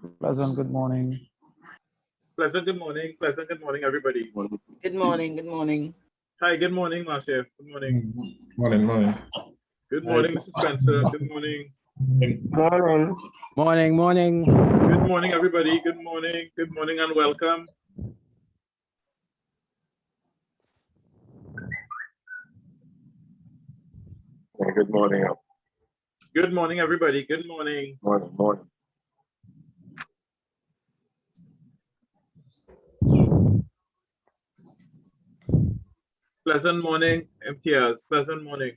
Pleasant good morning. Pleasant good morning, everybody. Good morning. Hi, good morning, Marcia. Good morning. Morning. Good morning, Mrs. Spencer. Good morning. Morning. Good morning, everybody. Good morning and welcome. Good morning. Good morning, everybody. Good morning. Morning. Pleasant morning, MTS. Pleasant morning.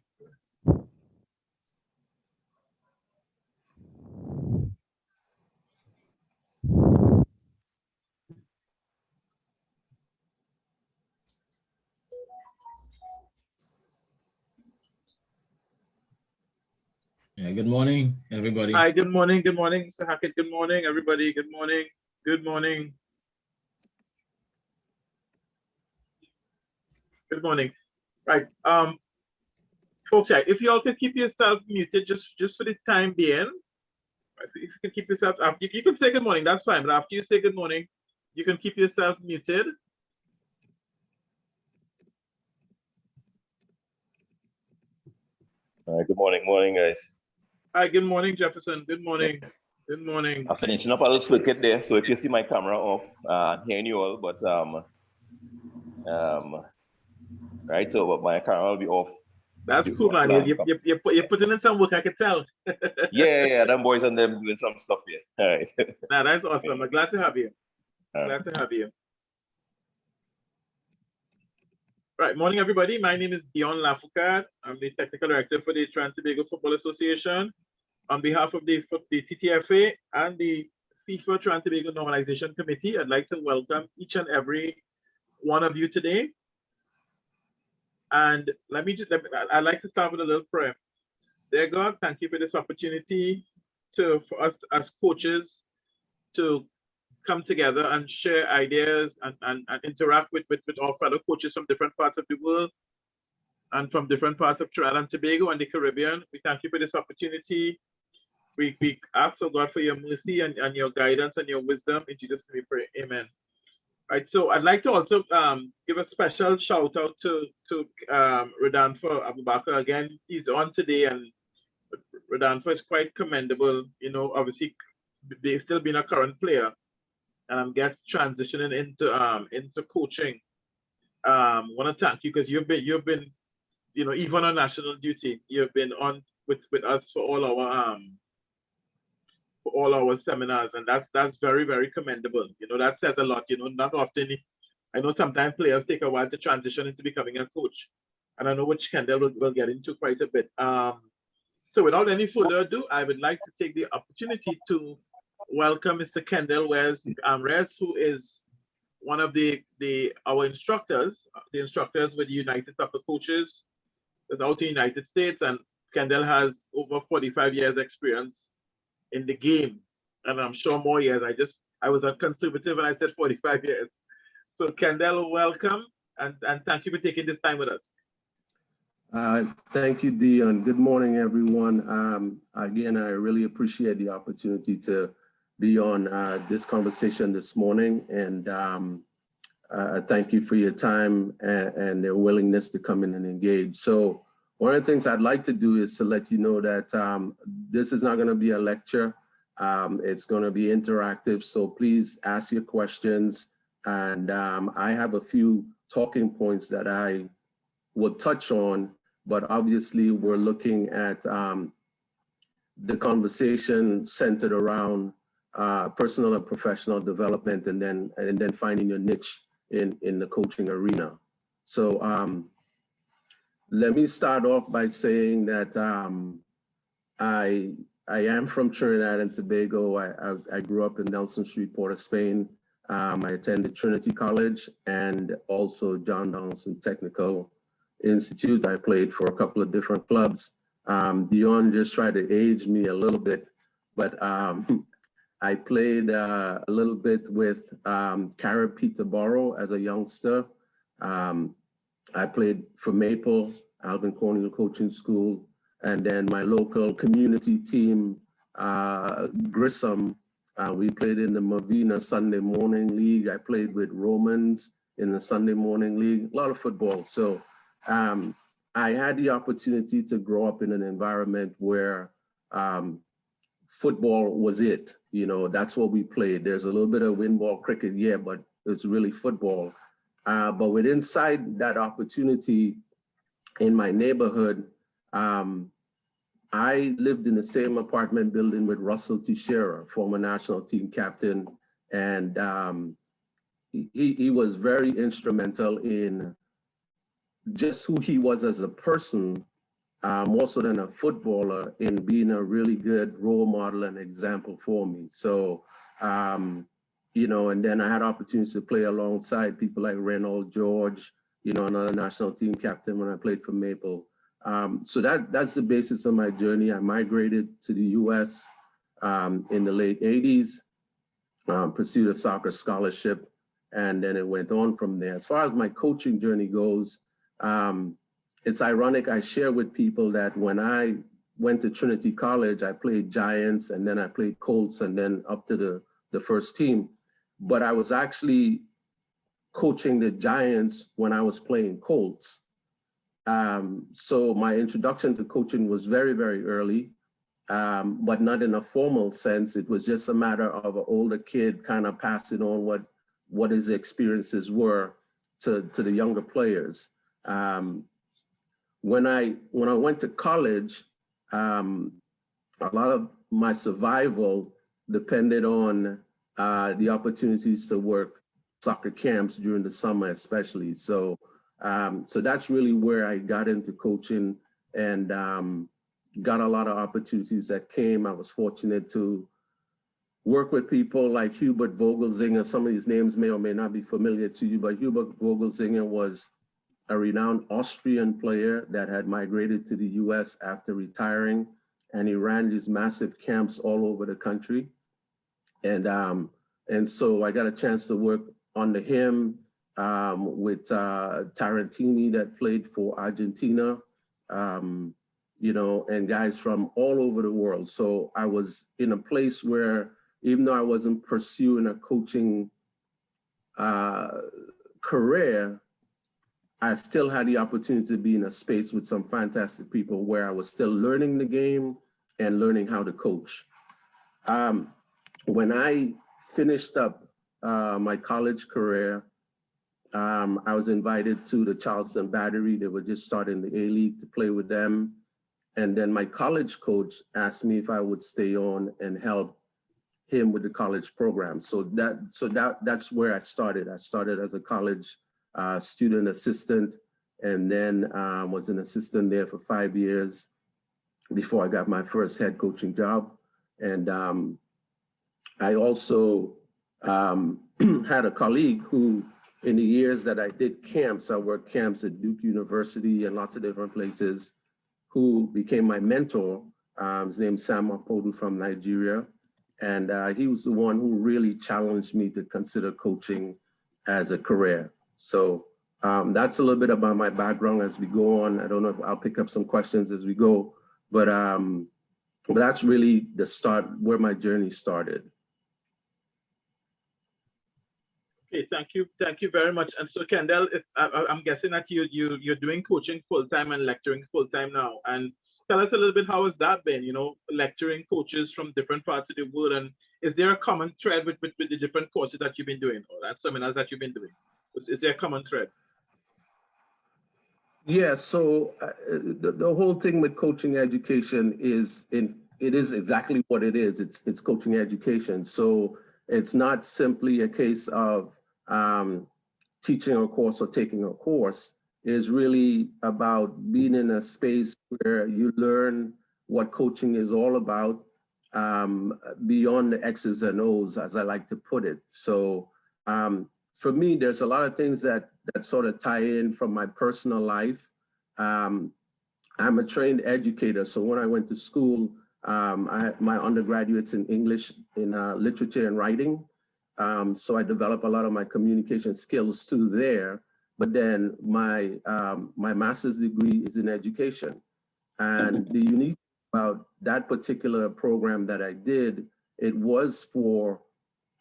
Yeah, good morning, everybody. Hi, good morning, Mr. Hackett. Good morning, everybody. Good morning. Good morning. Good morning. Right. Folks, yeah, if you all could keep yourself muted just for the time being. If you can keep yourself up, you can say good morning, that's fine. But after you say good morning, you can keep yourself muted. Good morning, guys. Hi, good morning, Jefferson. Good morning. Good morning. I'm finishing up a little circuit there, so if you see my camera off, I'm hearing you all, but right, so but my camera will be off. That's cool, man. You're putting in some work, I can tell. yeah, them boys and them doing some stuff here. All right. Nah, that's awesome. I'm glad to have you. Glad to have you. Right, morning, everybody. My name is Dion Lafoucade. I'm the technical director for the Trinidad and Tobago Football Association. On behalf of the TTFA and the FIFA Trinidad and Tobago Normalization Committee, I'd like to welcome each and every one of you today. And I'd like to start with a little prayer. Dear God, thank you for this opportunity for us as coaches to come together and share ideas and interact with our fellow coaches from different parts of the world and from different parts of Trinidad and Tobago and the Caribbean. We thank you for this opportunity. We ask, oh God, for your mercy and your guidance and your wisdom. In Jesus' name we pray. Amen. Right, so I'd like to also give a special shout out to Rodolfo Abubakar. Again, he's on today, and Rodolfo is quite commendable. You know, obviously, they still being a current player, and I guess transitioning into coaching. Want to thank you because you've been, you know, even on national duty, you've been on with us for all our seminars, and that's very, very commendable. You know, that says a lot. You know, not often, I know sometimes players take a while to transition into becoming a coach, and I know which Kendall will get into quite a bit. So without any further ado, I would like to take the opportunity to welcome Mr. Kendall Reyes, who is one of our instructors, the instructors with United Soccer Coaches, is out in the United States, and Kendall has over 45 years experience in the game, and I'm sure more years. I was a conservative and I said 45 years. So Kendall, welcome, and thank you for taking this time with us. Thank you, Dion. Good morning, everyone. Again, I really appreciate the opportunity to be on this conversation this morning, and thank you for your time and their willingness to come in and engage. So one of the things I'd like to do is to let you know that this is not going to be a lecture. It's going to be interactive, so please ask your questions. And I have a few talking points that I will touch on, but obviously we're looking at the conversation centered around personal and professional development, and then finding your niche in the coaching arena. So let me start off by saying that I am from Trinidad and Tobago. I grew up in Nelson Street, Port of Spain. I attended Trinity College and also John Donaldson Technical Institute. I played for a couple of different clubs. Dion just tried to age me a little bit, but I played a little bit with Carib Peterborough as a youngster. I played for Maple, Alvin Cornell Coaching School, and then my local community team, Grissom, We played in the Mavina Sunday Morning League. I played with Romans in the Sunday Morning League, a lot of football. So I had the opportunity to grow up in an environment where football was it. You know, that's what we played. There's a little bit of wind ball cricket, yeah, but it's really football. But with inside that opportunity in my neighborhood, I lived in the same apartment building with Russell Teixeira, former national team captain, and he was very instrumental in just who he was as a person, more so than a footballer, in being a really good role model and example for me. So, you know, and then I had opportunities to play alongside people like Reynold George, you know, another national team captain when I played for Maple. So that's the basis of my journey. I migrated to the US in the late 80s, pursued a soccer scholarship, and then it went on from there. As far as my coaching journey goes, it's ironic, I share with people that when I went to Trinity College, I played Giants, and then I played Colts, and then up to the first team. But I was actually coaching the Giants when I was playing Colts. So my introduction to coaching was very, very early, but not in a formal sense. It was just a matter of an older kid kind of passing on what his experiences were to the younger players. When I went to college, a lot of my survival depended on the opportunities to work soccer camps during the summer, especially. So that's really where I got into coaching and got a lot of opportunities that came. I was fortunate to work with people like Hubert Vogelsinger. Some of these names may or may not be familiar to you, but Hubert Vogelsinger was a renowned Austrian player that had migrated to the US after retiring, and he ran these massive camps all over the country. And so I got a chance to work under him, with Tarantini that played for Argentina, you know, and guys from all over the world. So I was in a place where, even though I wasn't pursuing a coaching career, I still had the opportunity to be in a space with some fantastic people where I was still learning the game and learning how to coach. When I finished up my college career, I was invited to the Charleston Battery. They were just starting the A-League to play with them. And then my college coach asked me if I would stay on and help him with the college program. So that's where I started. I started as a college student assistant, and then was an assistant there for 5 years before I got my first head coaching job. And I also had a colleague who, in the years that I did camps, I worked camps at Duke University and lots of different places, who became my mentor. His name's Sam Apodu from Nigeria. And he was the one who really challenged me to consider coaching as a career. So that's a little bit about my background as we go on. I don't know if I'll pick up some questions as we go, but that's really the start, where my journey started. Okay, thank you very much. And so, Kendall, I'm guessing that you're doing coaching full time and lecturing full time now. And tell us a little bit, how has that been? You know, lecturing coaches from different parts of the world, and is there a common thread with the different courses that you've been doing, or that seminars that you've been doing? Is there a common thread? Yeah. So the whole thing with coaching education is it is exactly what it is. It's coaching education. So it's not simply a case of teaching a course or taking a course. Is really about being in a space where you learn what coaching is all about, beyond the X's and O's, as I like to put it. So for me, there's a lot of things that sort of tie in from my personal life. I'm a trained educator. So when I went to school, I had my undergraduates in English, in literature and writing. So I developed a lot of my communication skills through there. But then my master's degree is in education. And the unique about that particular program that I did it was for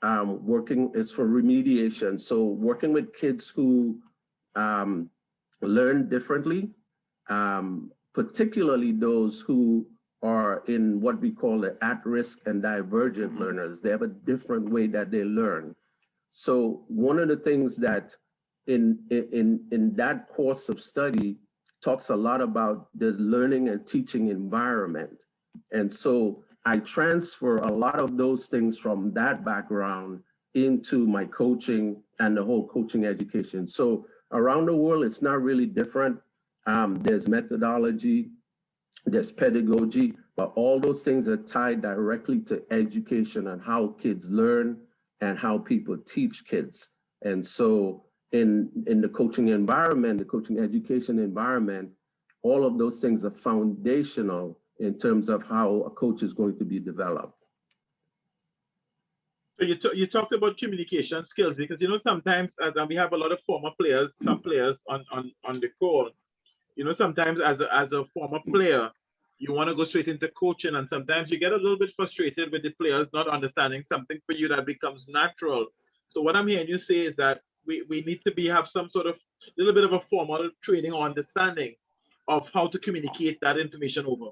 it's for remediation. So working with kids who learn differently, particularly those who are in what we call the at-risk and divergent learners. They have a different way that they learn. So one of the things that in that course of study talks a lot about the learning and teaching environment. And so I transfer a lot of those things from that background into my coaching and the whole coaching education. So around the world, it's not really different. There's methodology, there's pedagogy, but all those things are tied directly to education and how kids learn and how people teach kids. And so in the coaching environment, the coaching education environment, all of those things are foundational in terms of how a coach is going to be developed. So you talked about communication skills, because sometimes we have a lot of former players, some players on the call. Sometimes as a former player, you want to go straight into coaching, and sometimes you get a little bit frustrated with the players not understanding something for you that becomes natural. So what I'm hearing you say is that we need to have some sort of little bit of a formal training or understanding of how to communicate that information over.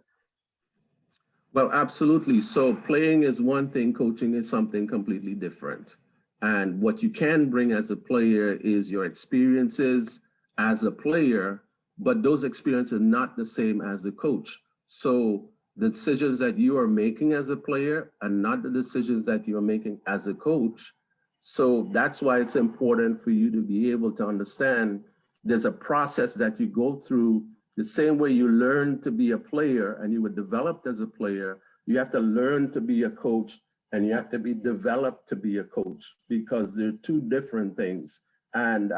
Well, absolutely. So playing is one thing, coaching is something completely different. And what you can bring as a player is your experiences as a player, but those experiences are not the same as a coach. So the decisions that you are making as a player are not the decisions that you're making as a coach. So that's why it's important for you to be able to understand there's a process that you go through. The same way you learn to be a player and you were developed as a player, you have to learn to be a coach and you have to be developed to be a coach, because they're two different things. And,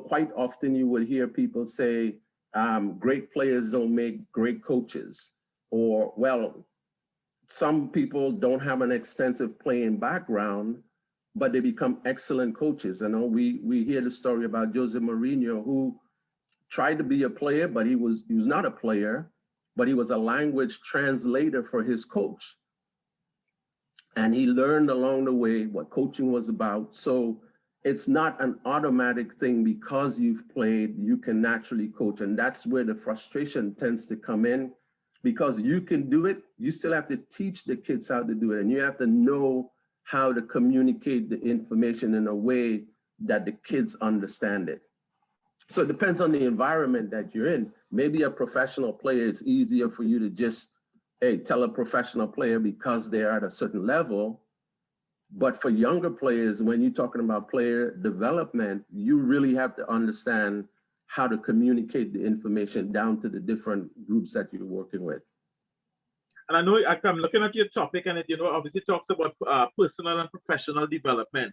quite often you would hear people say, great players don't make great coaches, or, well, some people don't have an extensive playing background, but they become excellent coaches. We hear the story about Jose Mourinho, who tried to be a player, but he was not a player, but he was a language translator for his coach. And he learned along the way what coaching was about. So it's not an automatic thing because you've played, you can naturally coach. And that's where the frustration tends to come in, because you can do it, you still have to teach the kids how to do it. And you have to know how to communicate the information in a way that the kids understand it. So it depends on the environment that you're in. Maybe a professional player, it's easier for you to just, tell a professional player because they're at a certain level. But for younger players, when you're talking about player development, you really have to understand how to communicate the information down to the different groups that you're working with. And I know I'm looking at your topic, and it obviously talks about personal and professional development.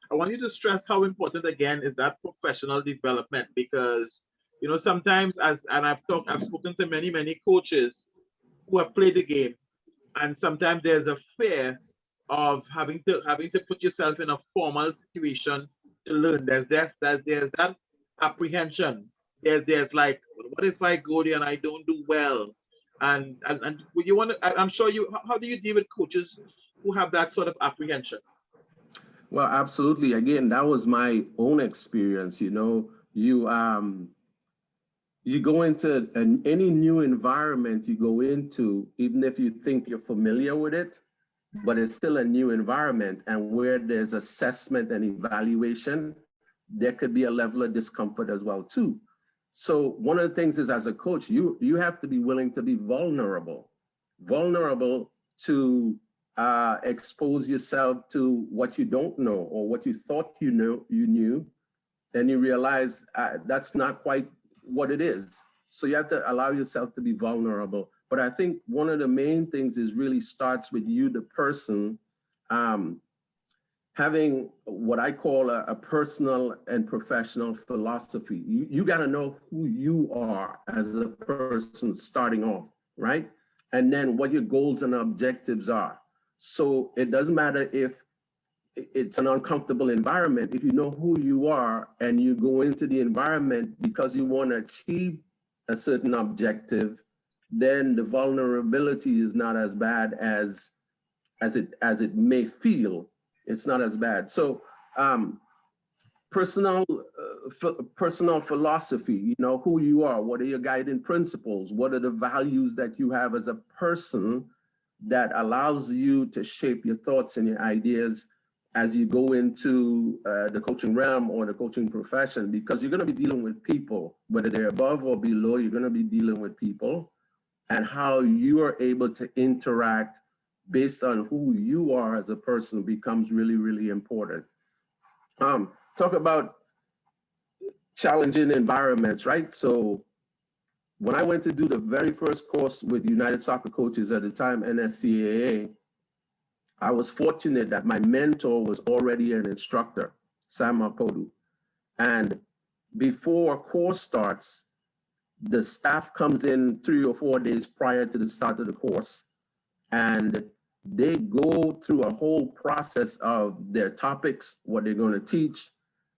I want you to stress how important, again, is that professional development, because sometimes I've spoken to many coaches who have played the game, and sometimes there's a fear of having to put yourself in a formal situation to learn. There's that apprehension. There's like, what if I go there and I don't do well? And you want to, I'm sure how do you deal with coaches who have that sort of apprehension? Well, absolutely. Again, that was my own experience. You go into any new environment you go into, even if you think you're familiar with it, but it's still a new environment, and where there's assessment and evaluation, there could be a level of discomfort as well too. So one of the things is, as a coach, you have to be willing to be vulnerable to expose yourself to what you don't know, or what you thought you knew, and you realize that's not quite what it is. So you have to allow yourself to be vulnerable. But I think one of the main things is really starts with you, the person, having what I call a personal and professional philosophy. You got to know who you are as a person starting off, right? And then what your goals and objectives are. So it doesn't matter if it's an uncomfortable environment. If you know who you are and you go into the environment because you want to achieve a certain objective, then the vulnerability is not as bad as as it may feel, it's not as bad. So personal philosophy, you know, who you are, what are your guiding principles, what are the values that you have as a person that allows you to shape your thoughts and your ideas as you go into the coaching realm or the coaching profession, because you're going to be dealing with people, whether they're above or below, you're going to be dealing with people, and how you are able to interact based on who you are as a person becomes really, really important. Talk about challenging environments, right? So when I went to do the very first course with United Soccer Coaches at the time, NCAA, I was fortunate that my mentor was already an instructor, Sam Makodu. And before course starts, the staff comes in 3 or 4 days prior to the start of the course, and they go through a whole process of their topics, what they're going to teach,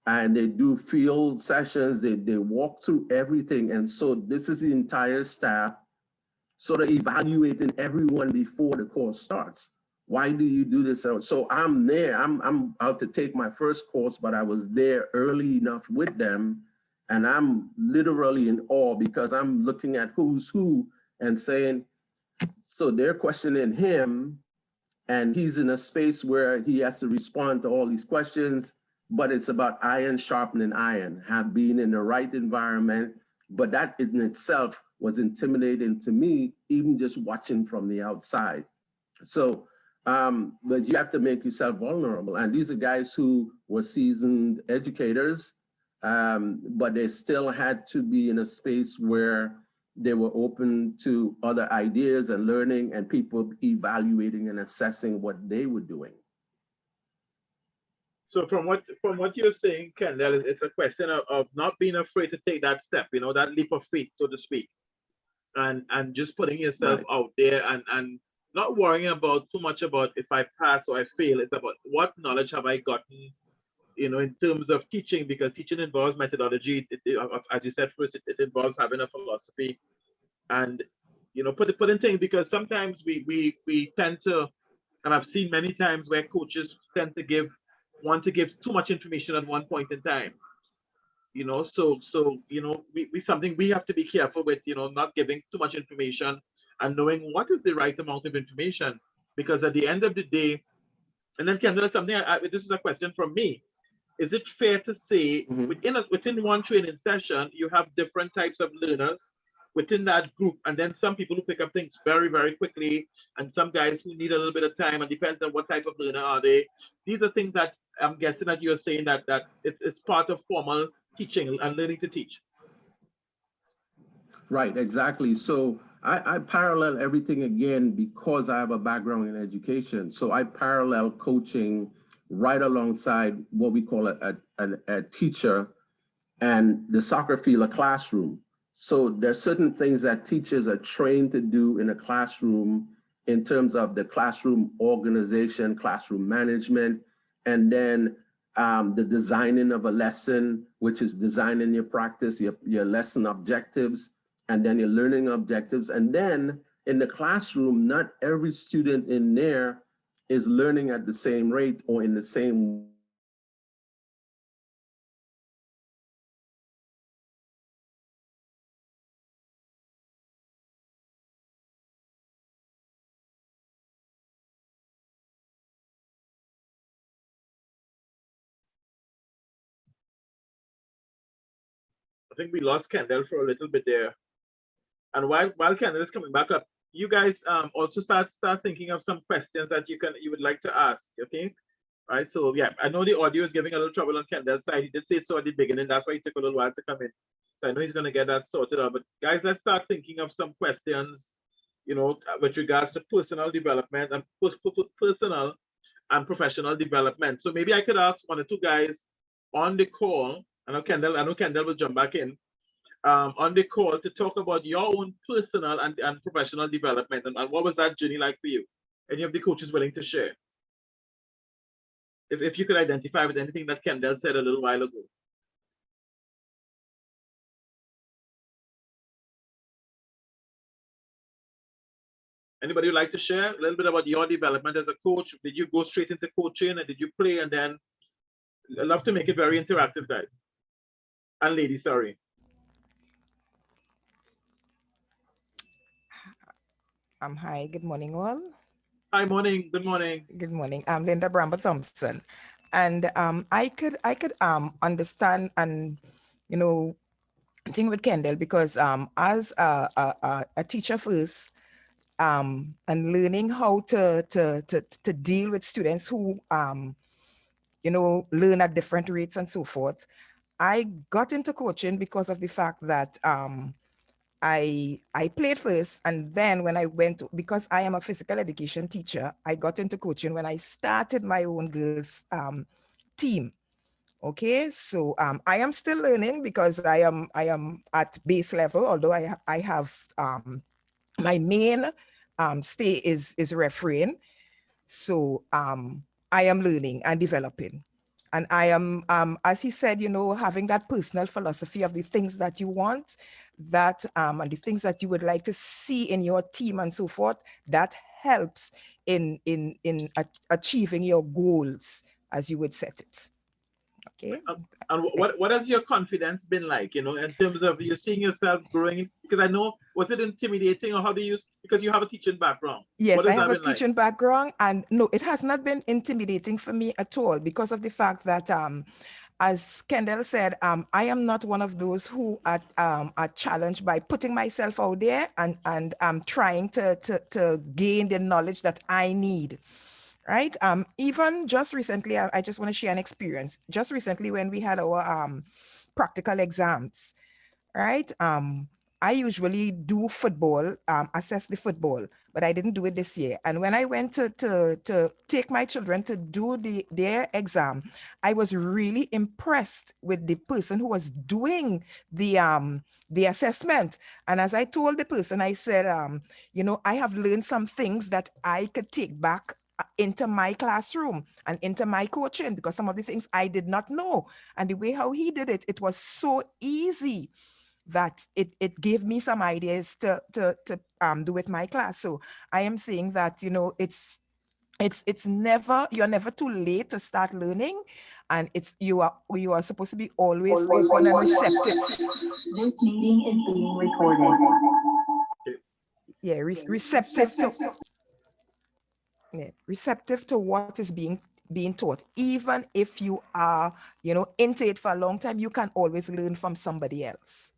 and they do field sessions, they walk through everything. And so this is the entire staff sort of evaluating everyone before the course starts. Why do you do this? So I'm there, I'm out to take my first course, but I was there early enough with them, and I'm literally in awe because I'm looking at who's who and saying, so they're questioning him, and he's in a space where he has to respond to all these questions, but it's about iron sharpening iron, have been in the right environment. But that in itself was intimidating to me, even just watching from the outside. So, but you have to make yourself vulnerable. And these are guys who were seasoned educators, but they still had to be in a space where they were open to other ideas and learning, and people evaluating and assessing what they were doing. So from what you're saying, Kendall, it's a question of not being afraid to take that step, you know, that leap of faith, so to speak, and just putting yourself out there and not worrying about too much about if I pass or I fail. It's about what knowledge have I gotten, you know, in terms of teaching, because teaching involves methodology. As you said first, it involves having a philosophy, and you know, putting things, because sometimes we tend to, and I've seen many times where coaches tend to want to give too much information at one point in time, you know. So you know, something we have to be careful with, you know, not giving too much information and knowing what is the right amount of information, because at the end of the day, and then Kendall, something this is a question from me. Is it fair to say within one training session, you have different types of learners within that group, and then some people who pick up things very, very quickly, and some guys who need a little bit of time, and depends on what type of learner are they? These are things that I'm guessing that you're saying that it's part of formal teaching and learning to teach. Right, exactly. So I parallel everything again because I have a background in education. So I parallel coaching right alongside what we call a teacher and the soccer field, a classroom. So there's certain things that teachers are trained to do in a classroom in terms of the classroom organization, classroom management, and then the designing of a lesson, which is designing your practice, your lesson objectives, and then your learning objectives. And then in the classroom, not every student in there is learning at the same rate or in the same I think we lost Kendall for a little bit there. And while Kendall is coming back up, you guys also start thinking of some questions that you would like to ask. Okay, right? So yeah, I know the audio is giving a little trouble on Kendall's side. He did say so at the beginning. That's why it took a little while to come in. So I know he's going to get that sorted out. But guys, let's start thinking of some questions, you know, with regards to personal development and personal and professional development. So maybe I could ask one or two guys on the call. I know Kendall will jump back in. On the call to talk about your own personal and professional development, and what was that journey like for you? Any of the coaches willing to share? If you could identify with anything that Kendall said a little while ago. Anybody would like to share a little bit about your development as a coach? Did you go straight into coaching and did you play? And then I'd love to make it very interactive, guys. And ladies, sorry. Hi, good morning all. Hi, morning, good morning. Good morning. I'm Linda Bramble Thompson. And I could understand and, you know, thing with Kendall because as a teacher first, and learning how to deal with students who you know, learn at different rates and so forth. I got into coaching because of the fact that I played first, and then when I went, because I am a physical education teacher, I got into coaching when I started my own girls team. Okay, so I am still learning because I am at base level, although I have my main stay is refereeing. So I am learning and developing. And I am, as he said, you know, having that personal philosophy of the things that you want, that and the things that you would like to see in your team and so forth, that helps in achieving your goals as you would set it. Okay. And what has your confidence been like, you know, in terms of you seeing yourself growing? Because I know, was it intimidating or how do you, because you have a teaching background? Yes, I have a teaching background, and no, it has not been intimidating for me at all because of the fact that, as Kendall said, I am not one of those who are challenged by putting myself out there and trying to gain the knowledge that I need. Right. Even just recently, I just want to share an experience. Just recently, when we had our practical exams, right? I usually do football, assess the football, but I didn't do it this year. And when I went to take my children to do their exam, I was really impressed with the person who was doing the assessment. And as I told the person, I said, you know, I have learned some things that I could take back into my classroom and into my coaching, because some of the things I did not know. And the way how he did it, it was so easy that it gave me some ideas to do with my class. So I am saying that, you know, it's never, you're never too late to start learning, and you are supposed to be always open and receptive. This meeting is being recorded. Yeah, receptive to what is being taught. Even if you are, you know, into it for a long time, you can always learn from somebody else.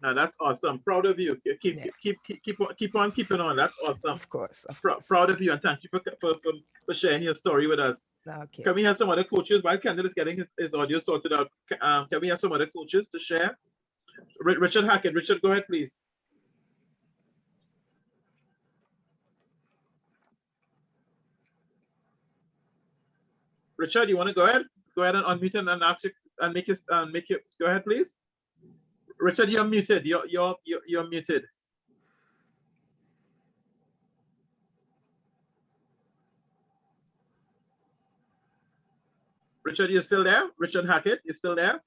Now that's awesome. Proud of you. Keep on keeping on. That's awesome. Of course. Proud of you, and thank you for sharing your story with us. Okay. Can we have some other coaches while Kendall is getting his audio sorted out? Can we have some other coaches to share? Richard Hackett. Richard, go ahead, please. Richard, you want to go ahead? Go ahead and unmute and ask you and make your go ahead, please. Richard, you're muted. You're muted. Richard, you're still there? Richard Hackett, you're still there?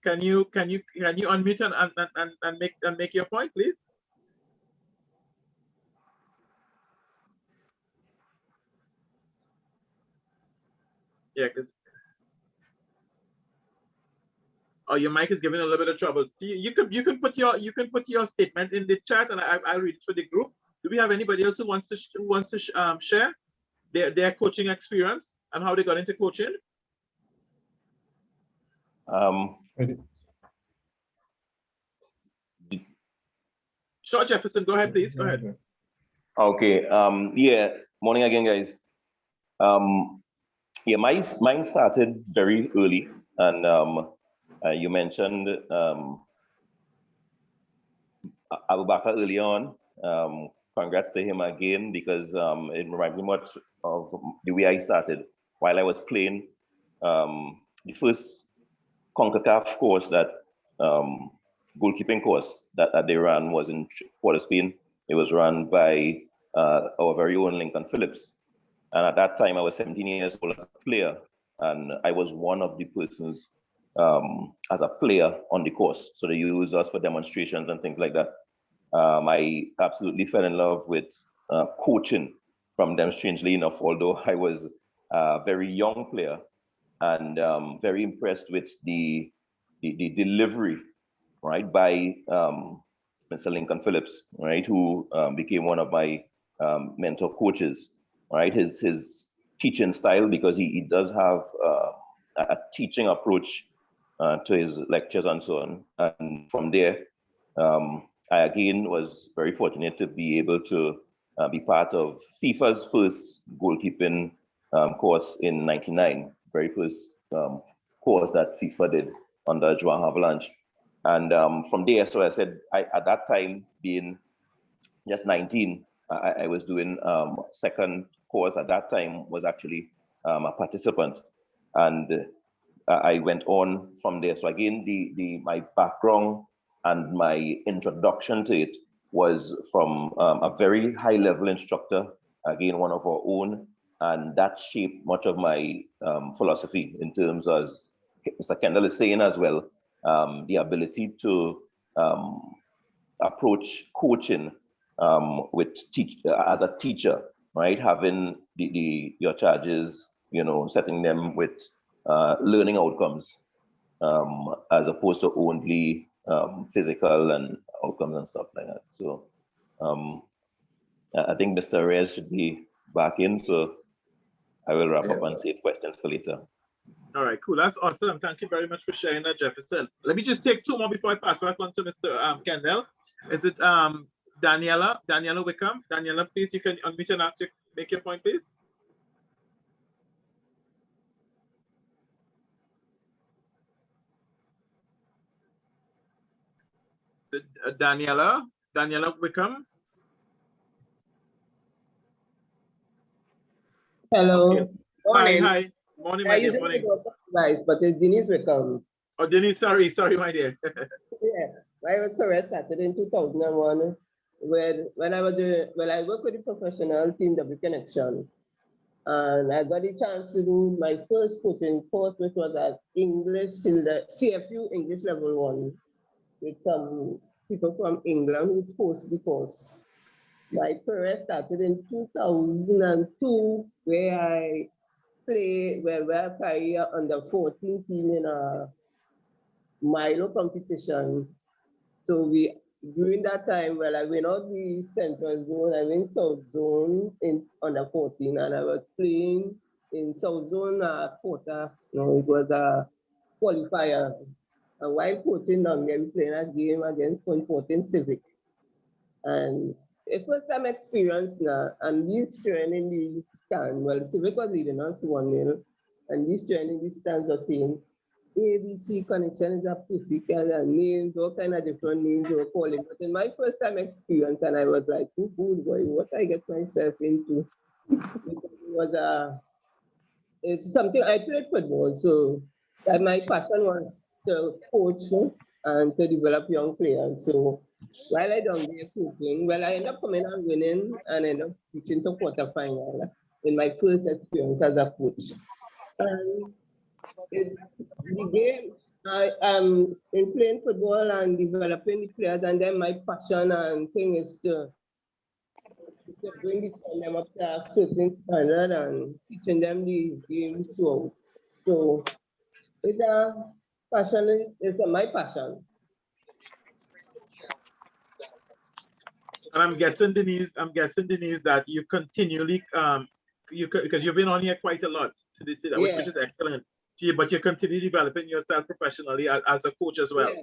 Can you unmute and make your point, please? Yeah, oh, your mic is giving a little bit of trouble. You can put your statement in the chat, and I'll read it for the group. Do we have anybody else who wants to share their coaching experience and how they got into coaching? Sure, Jefferson, go ahead, please. Go ahead. Okay. Yeah. Morning again, guys. Yeah, mine started very early, and you mentioned Abubakar early on. Congrats to him again, because it reminds me much of the way I started while I was playing. The first CONCACAF course that goalkeeping course that they ran was in Port of Spain. It was run by our very own Lincoln Phillips. And at that time, I was 17 years old as a player, and I was one of the persons as a player on the course. So they used us for demonstrations and things like that. I absolutely fell in love with coaching from them, strangely enough, although I was a very young player, and very impressed with the delivery, right, by Mr. Lincoln Phillips, right, who became one of my mentor coaches, right? His teaching style, because he does have a teaching approach to his lectures and so on. And from there, I again was very fortunate to be able to be part of FIFA's first goalkeeping course in '99, very first course that FIFA did under Joan Havelange. And from there, so I said, at that time, being just 19, I was doing second course at that time, was actually a participant. And I went on from there. So again, my background and my introduction to it was from a very high level instructor, again, one of our own, and that shaped much of my philosophy in terms, as Mr. Kendall is saying as well, the ability to approach coaching as a teacher, right? Having your charges, setting them with learning outcomes, as opposed to only physical and outcomes and stuff like that. So I think Mr. Reyes should be back in, so I will wrap up and save questions for later. All right, cool. That's awesome. Thank you very much for sharing that, Jefferson. Let me just take two more before I pass back on to Mr. Kendall. Is it Daniela Wickham? Daniela, please, you can unmute and make your point, please. Is it Daniela Wickham? Hello. Okay. Morning. Hi. Morning, my dear. Morning. Guys, but it's Denise Wickham. Oh, Denise, sorry, my dear. Yeah, my career started in 2001 when I worked with the professional team, W Connection, and I got the chance to do my first coaching course, which was at English in the CFU English Level 1, with some people from England who host the course. My career started in 2002, where I play under 14 team in a Milo competition. So during that time, I went out the Central Zone, I went South Zone in under 14, and I was playing in South Zone quarter. It was a qualifier. And while coaching them, we playing a game against 14 Civic. And a first time experience now, and these training the stand, Civic was leading us 1-0, and these training the stands are saying, ABC Connection is a pussycat, and names, all kind of different names they were calling. But in my first time experience, and I was like, oh, good boy, what I get myself into? It's something, I played football, so that my passion was to coach and to develop young players. So while I don't get coaching, I ended up coming and winning and ended up reaching to quarterfinal in my first experience as a coach. And the game, I am in playing football and developing the players, and then my passion and thing is to bring them up to a certain standard and teaching them the games too. So it's a passion, it's my passion. And I'm guessing, Denise, that you continually, because you've been on here quite a lot, which is excellent. But you continue developing yourself professionally as a coach as well.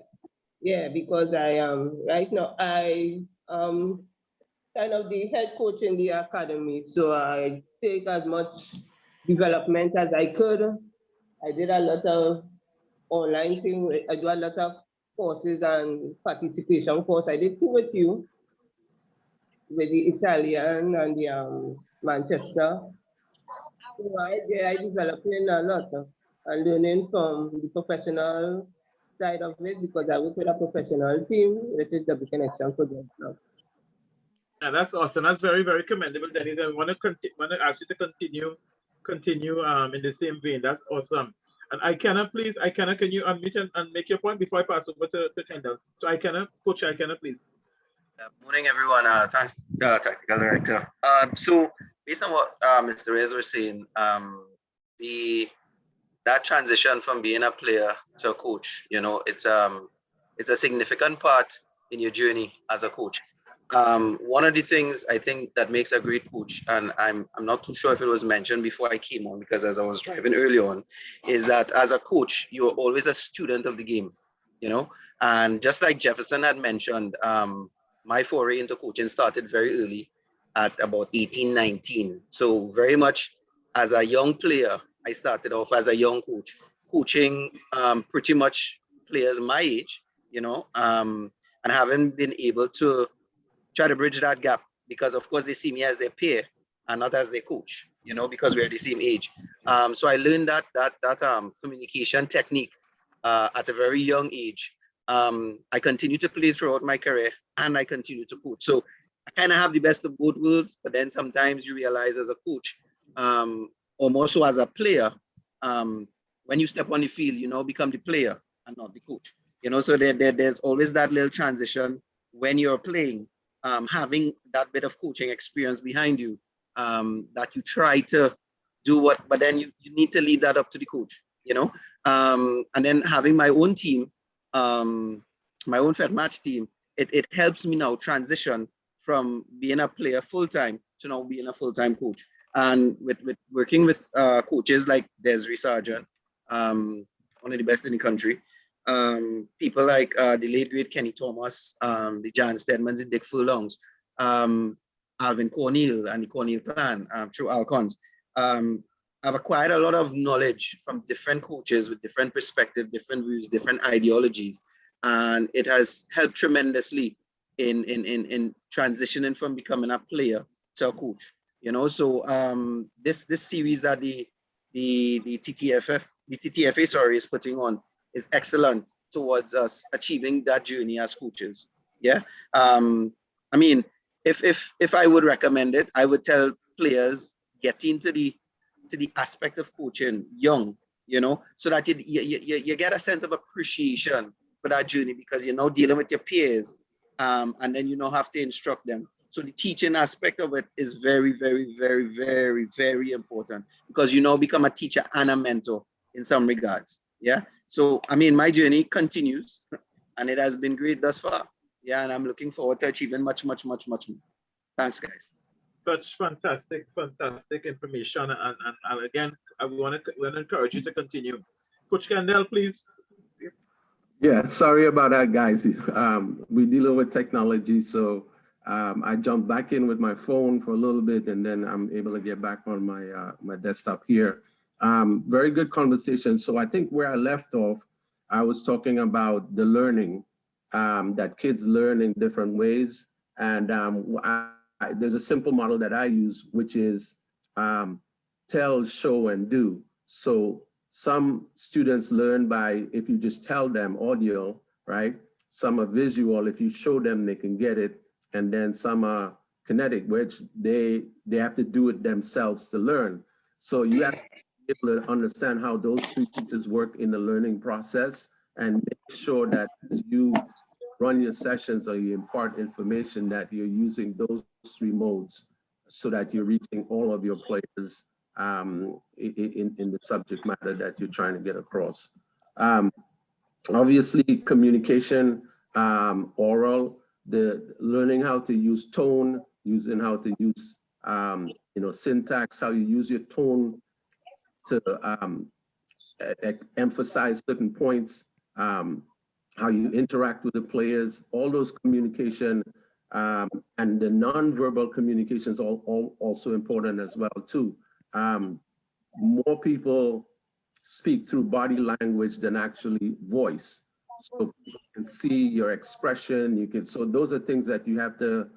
Yeah, because I am right now, I kind of the head coach in the academy. So I take as much development as I could. I did a lot of online thing. I do a lot of courses and participation course. I did 2 with you, with the Italian and the Manchester. So I developing a lot and learning from the professional side of it, because I work with a professional team, which is the connection for them now. Yeah, that's awesome. That's very, very commendable, Dennis. I want to ask you to continue in the same vein. That's awesome. And can you unmute and make your point before I pass over to Kendall? So Coach, please. Morning, everyone. Thanks, Technical Director. So, based on what Mr. Reyes was saying, that transition from being a player to a coach, it's a significant part in your journey as a coach. One of the things I think that makes a great coach, and I'm not too sure if it was mentioned before I came on, because as I was driving early on, is that as a coach, you're always a student of the game, and just like Jefferson had mentioned, my foray into coaching started very early at about 18, 19. So very much as a young player, I started off as a young coach, coaching pretty much players my age, and having been able to try to bridge that gap, because of course they see me as their peer and not as their coach, because we're the same age. So I learned that communication technique at a very young age. I continue to play throughout my career, and I continue to coach. So I kind of have the best of both worlds, but then sometimes you realize as a coach, or more so as a player, when you step on the field, become the player and not the coach. So there's always that little transition when you're playing, having that bit of coaching experience behind you, that you try to do but then you need to leave that up to the coach, and then having my own team, my own Fed match team, it helps me now transition from being a player full-time to now being a full-time coach. And with working with coaches like Desiree Sargent, one of the best in the country, people like the late great Kenny Thomas, the Jan Stedmans, the Dick Furlongs, Alvin Cornell and the Cornell clan, through Alcons. I've acquired a lot of knowledge from different coaches with different perspectives, different views, different ideologies, and it has helped tremendously in transitioning from becoming a player to a coach. So this series that the TTFA is putting on is excellent towards us achieving that journey as coaches. Yeah. I mean, if I would recommend it, I would tell players get into the aspect of coaching young, so that you get a sense of appreciation for that journey, because you're now dealing with your peers, and then you now have to instruct them. So the teaching aspect of it is very, very, very, very, very important, because you now become a teacher and a mentor in some regards. Yeah. So, I mean, my journey continues and it has been great thus far. Yeah. And I'm looking forward to achieving much, much, much, much more. Thanks, guys. Such fantastic information. And again, I want to encourage you to continue. Coach Kendall, please. Yeah, sorry about that, guys. We're dealing with technology, so I jumped back in with my phone for a little bit, and then I'm able to get back on my my desktop here. Very good conversation. So I think where I left off, I was talking about the learning, that kids learn in different ways. And there's a simple model that I use, which is tell, show, and do. So some students learn by, if you just tell them audio, right? Some are visual, if you show them, they can get it. And then some are kinetic, which they have to do it themselves to learn. So you have to be able to understand how those three pieces work in the learning process, and make sure that as you run your sessions or you impart information, that you're using those three modes so that you're reaching all of your players in the subject matter that you're trying to get across. Obviously, communication, oral, the learning how to use tone, using how to use syntax, how you use your tone to emphasize certain points, how you interact with the players, all those communication, and the non-verbal communications also important as well too. More people speak through body language than actually voice. So you can see your expression, so those are things that you have to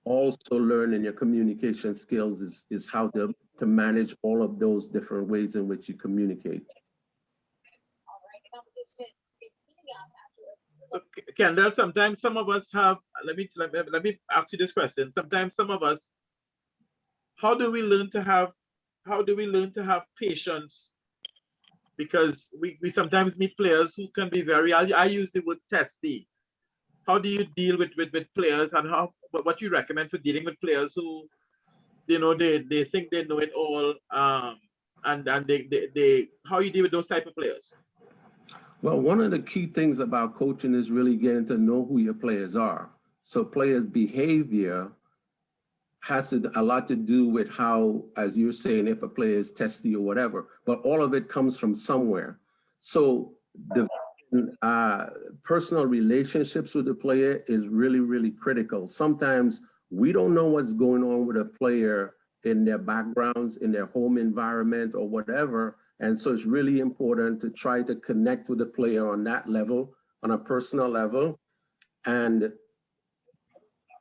also learn in your communication skills, is how to manage all of those different ways in which you communicate. Kendall, sometimes some of us have, let me ask you this question. Sometimes some of us, how do we learn to have patience? Because we sometimes meet players who can be very, I use the word testy. how do you deal with players, and what you recommend for dealing with players who, you know, they think they know it all, and they how you deal with those type of players? Well, one of the key things about coaching is really getting to know who your players are. So players' behavior has a lot to do with how, as you're saying, if a player is testy or whatever, but all of it comes from somewhere. So the personal relationships with the player is really, really critical. Sometimes we don't know what's going on with a player in their backgrounds, in their home environment or whatever. And so it's really important to try to connect with the player on that level, on a personal level. And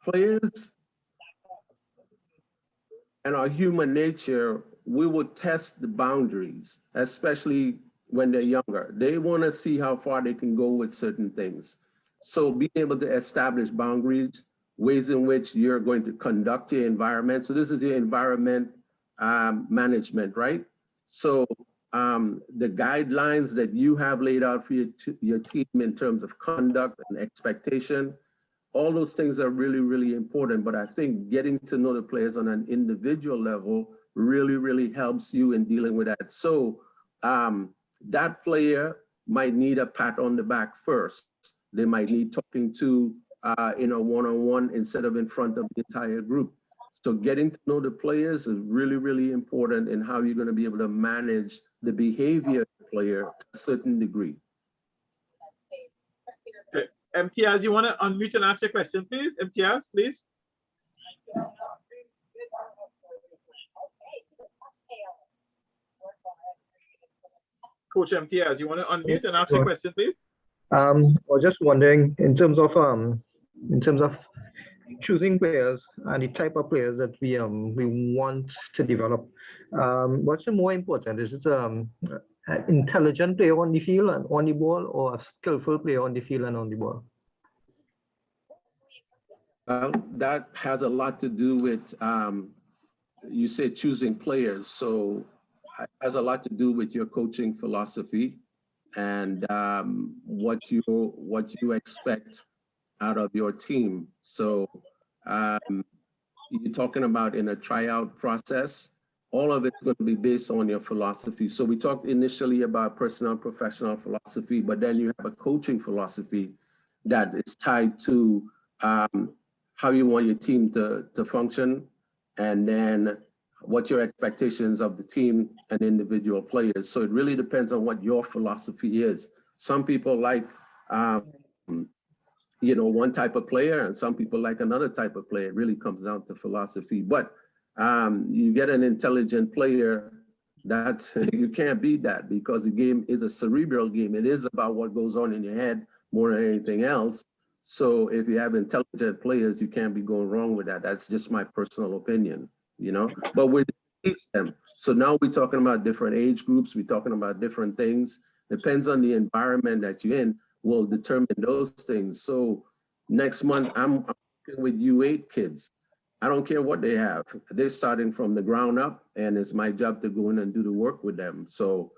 players and our human nature, we would test the boundaries, especially when they're younger. They want to see how far they can go with certain things. So being able to establish boundaries, ways in which you're going to conduct your environment. So this is your environment management, right? So the guidelines that you have laid out for your team in terms of conduct and expectation, all those things are really, really important. But I think getting to know the players on an individual level really, really helps you in dealing with that. So that player might need a pat on the back first. They might need talking to in a one-on-one instead of in front of the entire group. So getting to know the players is really, really important in how you're going to be able to manage the behavior of the player to a certain degree. Okay. MTS, you want to unmute and ask your question, please? MTS, please. Coach MTS, you want to unmute and ask your question, please? I was just wondering, in terms of choosing players and the type of players that we want to develop, what's the more important? Is it an intelligent player on the field and on the ball, or a skillful player on the field and on the ball? That has a lot to do with, you said choosing players. So it has a lot to do with your coaching philosophy and what you expect out of your team. So you're talking about in a tryout process, all of it's going to be based on your philosophy. So we talked initially about personal and professional philosophy, but then you have a coaching philosophy that is tied to how you want your team to function, and then what your expectations of the team and individual players. So it really depends on what your philosophy is. Some people like, you know, one type of player, and some people like another type of player. It really comes down to philosophy. But you get an intelligent player, that you can't beat that, because the game is a cerebral game. It is about what goes on in your head more than anything else. So if you have intelligent players, you can't be going wrong with that. That's just my personal opinion, you know, but we teach them. So now we're talking about different age groups. We're talking about different things. Depends on the environment that you're in will determine those things. So next month, I'm working with U8 kids. I don't care what they have. They're starting from the ground up, and it's my job to go in and do the work with them. So,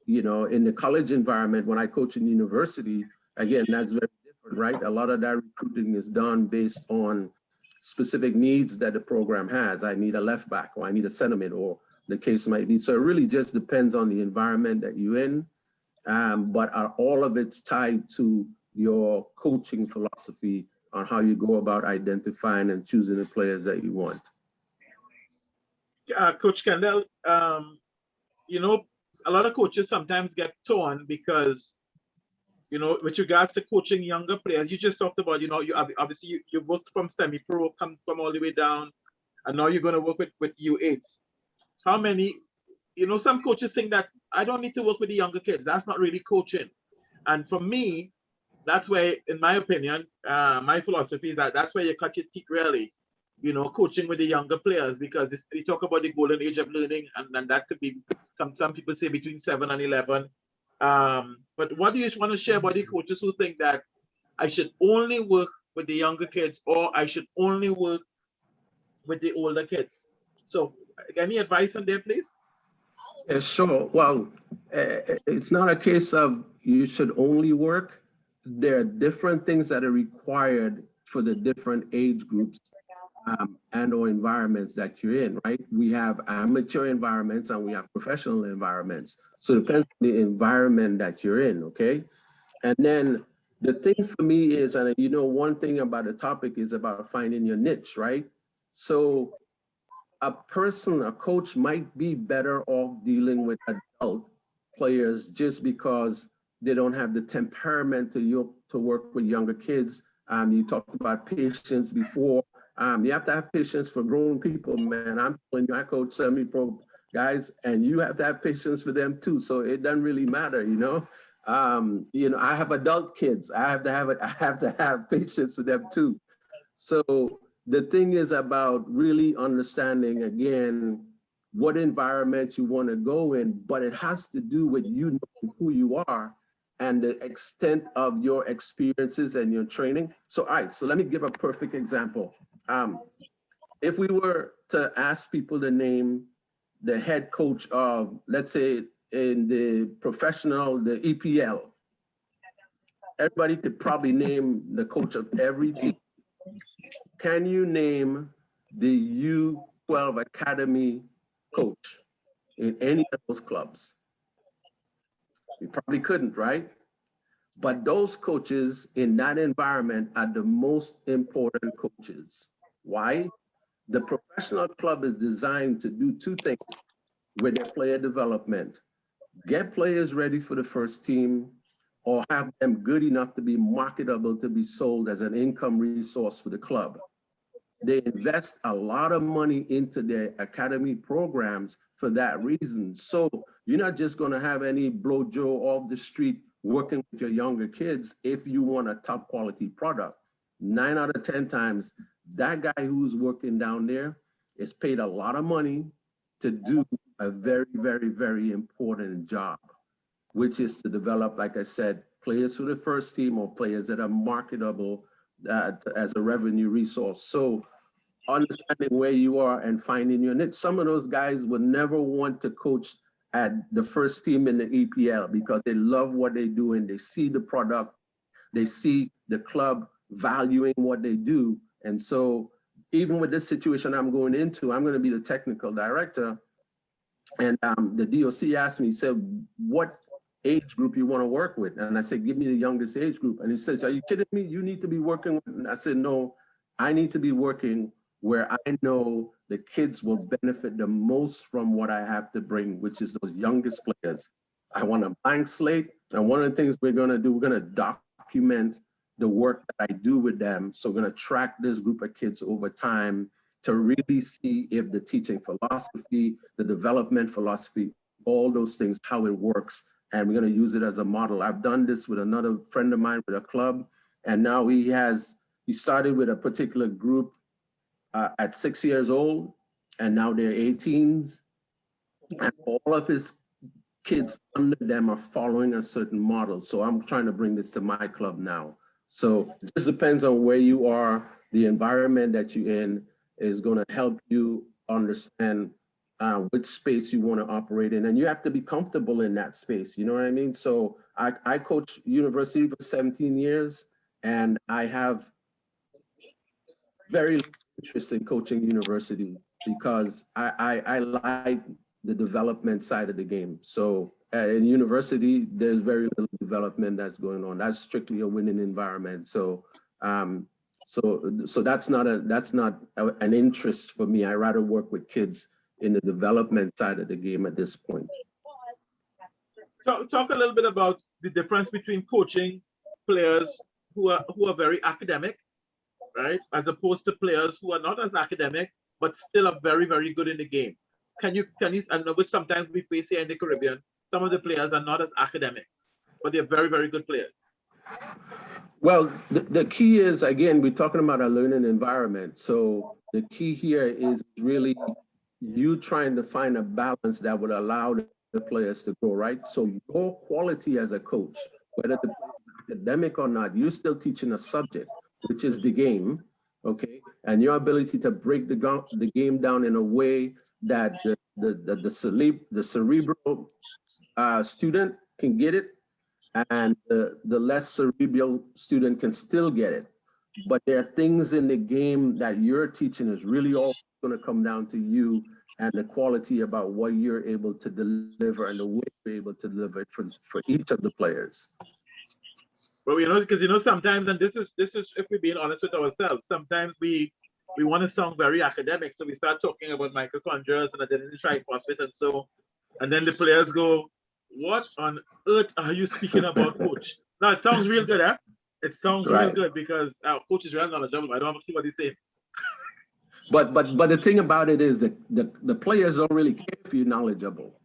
you know, in the college environment, when I coach in university, again, that's very different, right? A lot of that recruiting is done based on specific needs that the program has. I need a left back, or I need a center mid, or the case might be. So it really just depends on the environment that you're in. But all of it's tied to your coaching philosophy on how you go about identifying and choosing the players that you want. Coach Kendall, you know, a lot of coaches sometimes get torn because, you know, with regards to coaching younger players, you just talked about, you know, you obviously you worked from semi-pro, come from all the way down, and now you're going to work with U8s. How many, you know, some coaches think that I don't need to work with the younger kids. That's not really coaching. And for me, that's where, in my opinion, my philosophy is that that's where you cut your teeth really, you know, coaching with the younger players, because we talk about the golden age of learning, and that could be, some people say between 7 and 11. But what do you want to share about the coaches who think that I should only work with the younger kids, or I should only work with the older kids? So any advice on there, please? Yeah, sure. Well, it's not a case of you should only work. there are different things that are required for the different age groups and or environments that you're in, right? We have amateur environments and we have professional environments. So it depends on the environment that you're in, okay? And then the thing for me is, and you know, one thing about the topic is about finding your niche, right? So a coach might be better off dealing with adult players just because they don't have the temperament to work with younger kids. You talked about patience before. You have to have patience for grown people, man. I'm telling you, I coach semi-pro guys, and you have to have patience for them too. So it doesn't really matter, you know. You know, I have adult kids. I have to have patience with them too. So the thing is about really understanding again what environment you want to go in, but it has to do with you knowing who you are and the extent of your experiences and your training. So, all right, so let me give a perfect example. If we were to ask people to name the head coach of, let's say, in the professional, the EPL, everybody could probably name the coach of every team. Can you name the U12 Academy coach in any of those clubs? You probably couldn't, right? But those coaches in that environment are the most important coaches. Why? The professional club is designed to do two things with their player development: get players ready for the first team, or have them good enough to be marketable to be sold as an income resource for the club. They invest a lot of money into their academy programs for that reason. So you're not just going to have any blow Joe off the street working with your younger kids if you want a top quality product. 9 out of 10 times, that guy who's working down there is paid a lot of money to do a very, very, very important job, which is to develop, like I said, players for the first team or players that are marketable as a revenue resource. So understanding where you are and finding your niche. Some of those guys would never want to coach at the first team in the EPL because they love what they do and they see the product, they see the club valuing what they do. And so even with this situation I'm going into, I'm going to be the technical director. And the DOC asked me, he said, what age group you want to work with? And I said, give me the youngest age group. And he says, are you kidding me? You need to be working with, and I said, no, I need to be working where I know the kids will benefit the most from what I have to bring, which is those youngest players. I want a blank slate. And one of the things we're going to do, we're going to document the work that I do with them. So we're going to track this group of kids over time to really see if the teaching philosophy, the development philosophy, all those things, how it works. And we're going to use it as a model. I've done this with another friend of mine with a club. And now he started with a particular group at 6 years old, and now they're 18s. And all of his kids under them are following a certain model. So I'm trying to bring this to my club now. So it just depends on where you are. The environment that you're in is going to help you understand which space you want to operate in. And you have to be comfortable in that space. You know what I mean? So I coach university for 17 years, and I have very interest in coaching university because I like the development side of the game. So in university, there's very little development that's going on. That's strictly a winning environment. So so that's not an interest for me. I rather work with kids in the development side of the game at this point. Talk a little bit about the difference between coaching players who are very academic, right, as opposed to players who are not as academic but still are very, very good in the game. Can you? I know sometimes we face here in the Caribbean, some of the players are not as academic, but they're very, very good players. Well, the key is, again, we're talking about a learning environment. So the key here is really you trying to find a balance that would allow the players to grow, right? So your quality as a coach, whether the player is academic or not, you're still teaching a subject, which is the game, okay? And your ability to break the game down in a way that the cerebral student can get it, and the less cerebral student can still get it. But there are things in the game that you're teaching is really all going to come down to you and the quality about what you're able to deliver and the way you're able to deliver it for each of the players. But because sometimes, and this is if we're being honest with ourselves, sometimes we want to sound very academic, so we start talking about mitochondria and adenine triphosphate, and then the players go, "What on earth are you speaking about, coach?" Now it sounds real good, huh? It sounds real good because our coach is real knowledgeable. I don't have to see what he's saying. But the thing about it is that the players don't really care if you're knowledgeable.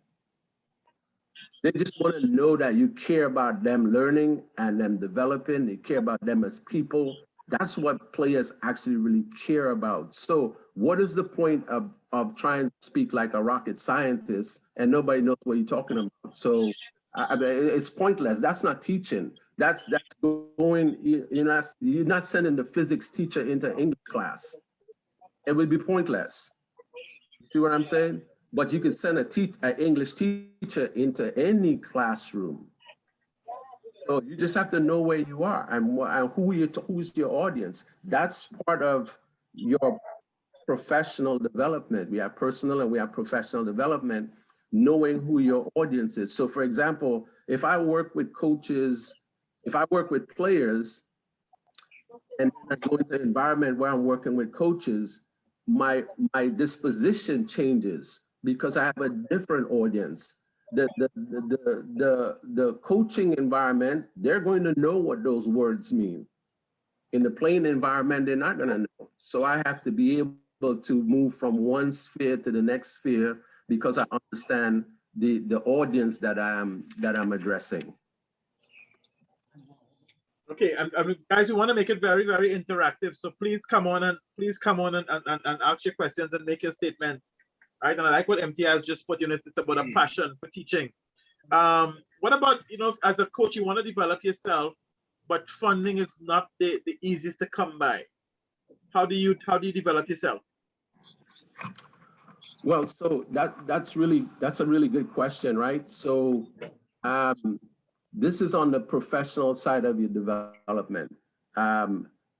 They just want to know that you care about them learning and them developing. They care about them as people. That's what players actually really care about. So what is the point of trying to speak like a rocket scientist and nobody knows what you're talking about? So it's pointless. That's not teaching. That's going, you're not sending the physics teacher into English class. It would be pointless. You see what I'm saying? But you can send an English teacher into any classroom. So you just have to know where you are and who's your audience. That's part of your professional development. We have personal and we have professional development, knowing who your audience is. So for example, if I work with coaches, if I work with players and I go into an environment where I'm working with coaches, my disposition changes because I have a different audience. The coaching environment, they're going to know what those words mean. In the playing environment, they're not going to know. So I have to be able to move from one sphere to the next sphere because I understand the audience that I'm addressing. Okay, guys, we want to make it very, very interactive. So please come on and ask your questions and make your statements. Right, and I like what MT has just put in it. It's about a passion for teaching. What about, as a coach, you want to develop yourself, but funding is not the easiest to come by. How do you develop yourself? Well, so that's a really good question, right? So this is on the professional side of your development.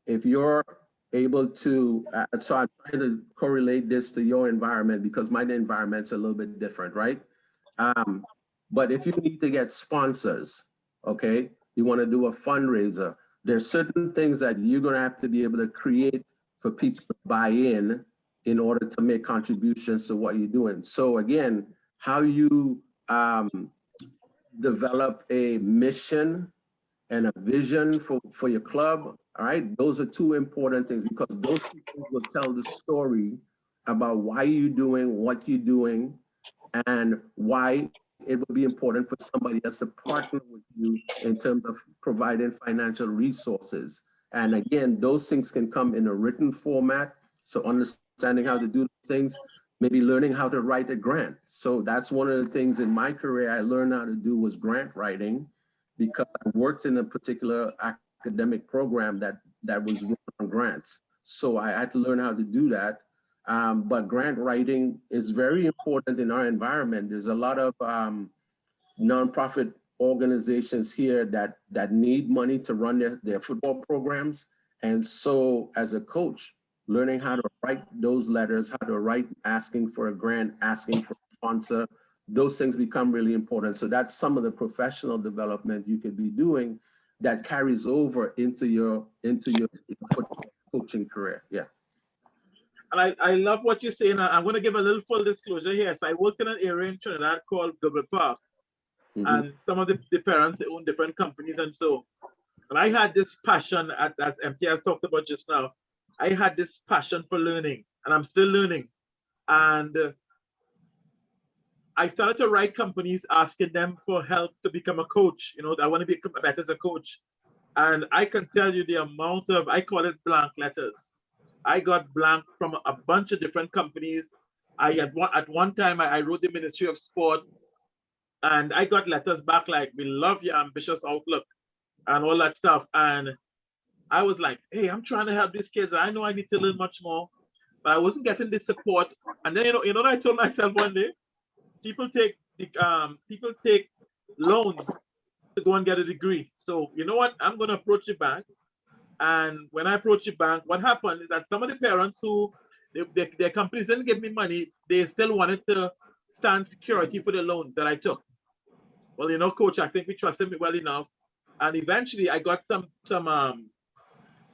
If you're able to, so I'm trying to correlate this to your environment because my environment's a little bit different, right? But if you need to get sponsors, okay, you want to do a fundraiser, there's certain things that you're going to have to be able to create for people to buy in order to make contributions to what you're doing. So again, how you develop a mission and a vision for your club, all right? Those are two important things because those people will tell the story about why you're doing what you're doing and why it will be important for somebody else to partner with you in terms of providing financial resources. And again, those things can come in a written format. So understanding how to do things, maybe learning how to write a grant. So that's one of the things in my career I learned how to do was grant writing, because I worked in a particular academic program that was run on grants. So I had to learn how to do that. But grant writing is very important in our environment. There's a lot of nonprofit organizations here that need money to run their football programs. And so as a coach, learning how to write those letters, how to write asking for a grant, asking for a sponsor, those things become really important. So that's some of the professional development you could be doing that carries over into your football coaching career. Yeah. And I love what you're saying. I'm going to give a little full disclosure here. So I worked in an area in Trinidad called Gilbert Park. And some of the parents, they own different companies. And I had this passion, as MT has talked about just now, I had this passion for learning, and I'm still learning. And I started to write companies asking them for help to become a coach. I want to become better as a coach. And I can tell you the amount of, I call it blank letters. I got blank from a bunch of different companies. At one time, I wrote the Ministry of Sport, and I got letters back like, "We love your ambitious outlook," and all that stuff. And I was like, hey, I'm trying to help these kids. I know I need to learn much more, but I wasn't getting the support. And then, you know what I told myself one day? People take loans to go and get a degree. So you know what? I'm going to approach the bank. And when I approached the bank, what happened is that some of the parents who their companies didn't give me money, they still wanted to stand security for the loan that I took. Well, you know, coach, I think we trusted me well enough. And eventually I got some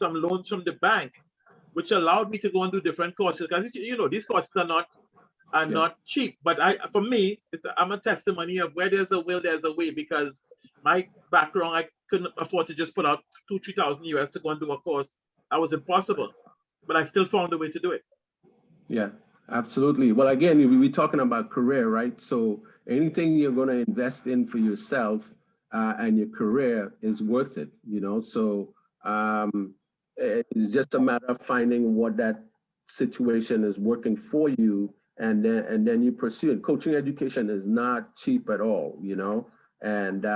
loans from the bank, which allowed me to go and do different courses. Because you know, these courses are not cheap. But for me, I'm a testimony of where there's a will, there's a way, because my background, I couldn't afford to just put out $2,000-3,000 US to go and do a course. That was impossible, but I still found a way to do it. Yeah, absolutely. Well, again, we're talking about career, right? So anything you're going to invest in for yourself and your career is worth it, you know? So it's just a matter of finding what that situation is working for you, and then you pursue it. Coaching education is not cheap at all, you know? And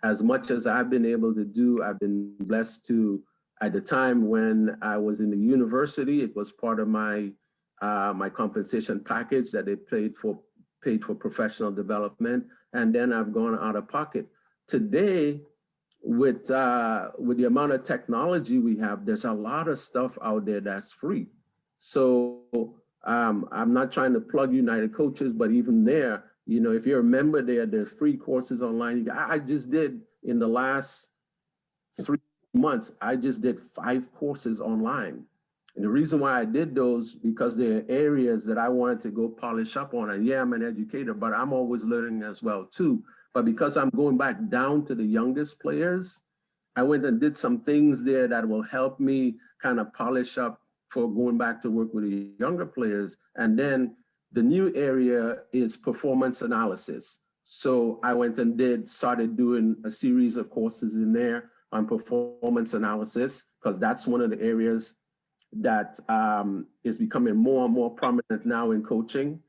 as much as I've been able to do, I've been blessed to, at the time when I was in the university, it was part of my my compensation package that they paid for professional development, and then I've gone out of pocket. Today, with the amount of technology we have, there's a lot of stuff out there that's free. So I'm not trying to plug United Coaches, but even there, you know, if you're a member there, there's free courses online. I just did, in the last 3 months, I just did 5 courses online. And the reason why I did those, because there are areas that I wanted to go polish up on. And yeah, I'm an educator, but I'm always learning as well too. But because I'm going back down to the youngest players, I went and did some things there that will help me kind of polish up for going back to work with the younger players. And then the new area is performance analysis. So I went and started doing a series of courses in there on performance analysis, because that's one of the areas that is becoming more and more prominent now in coaching,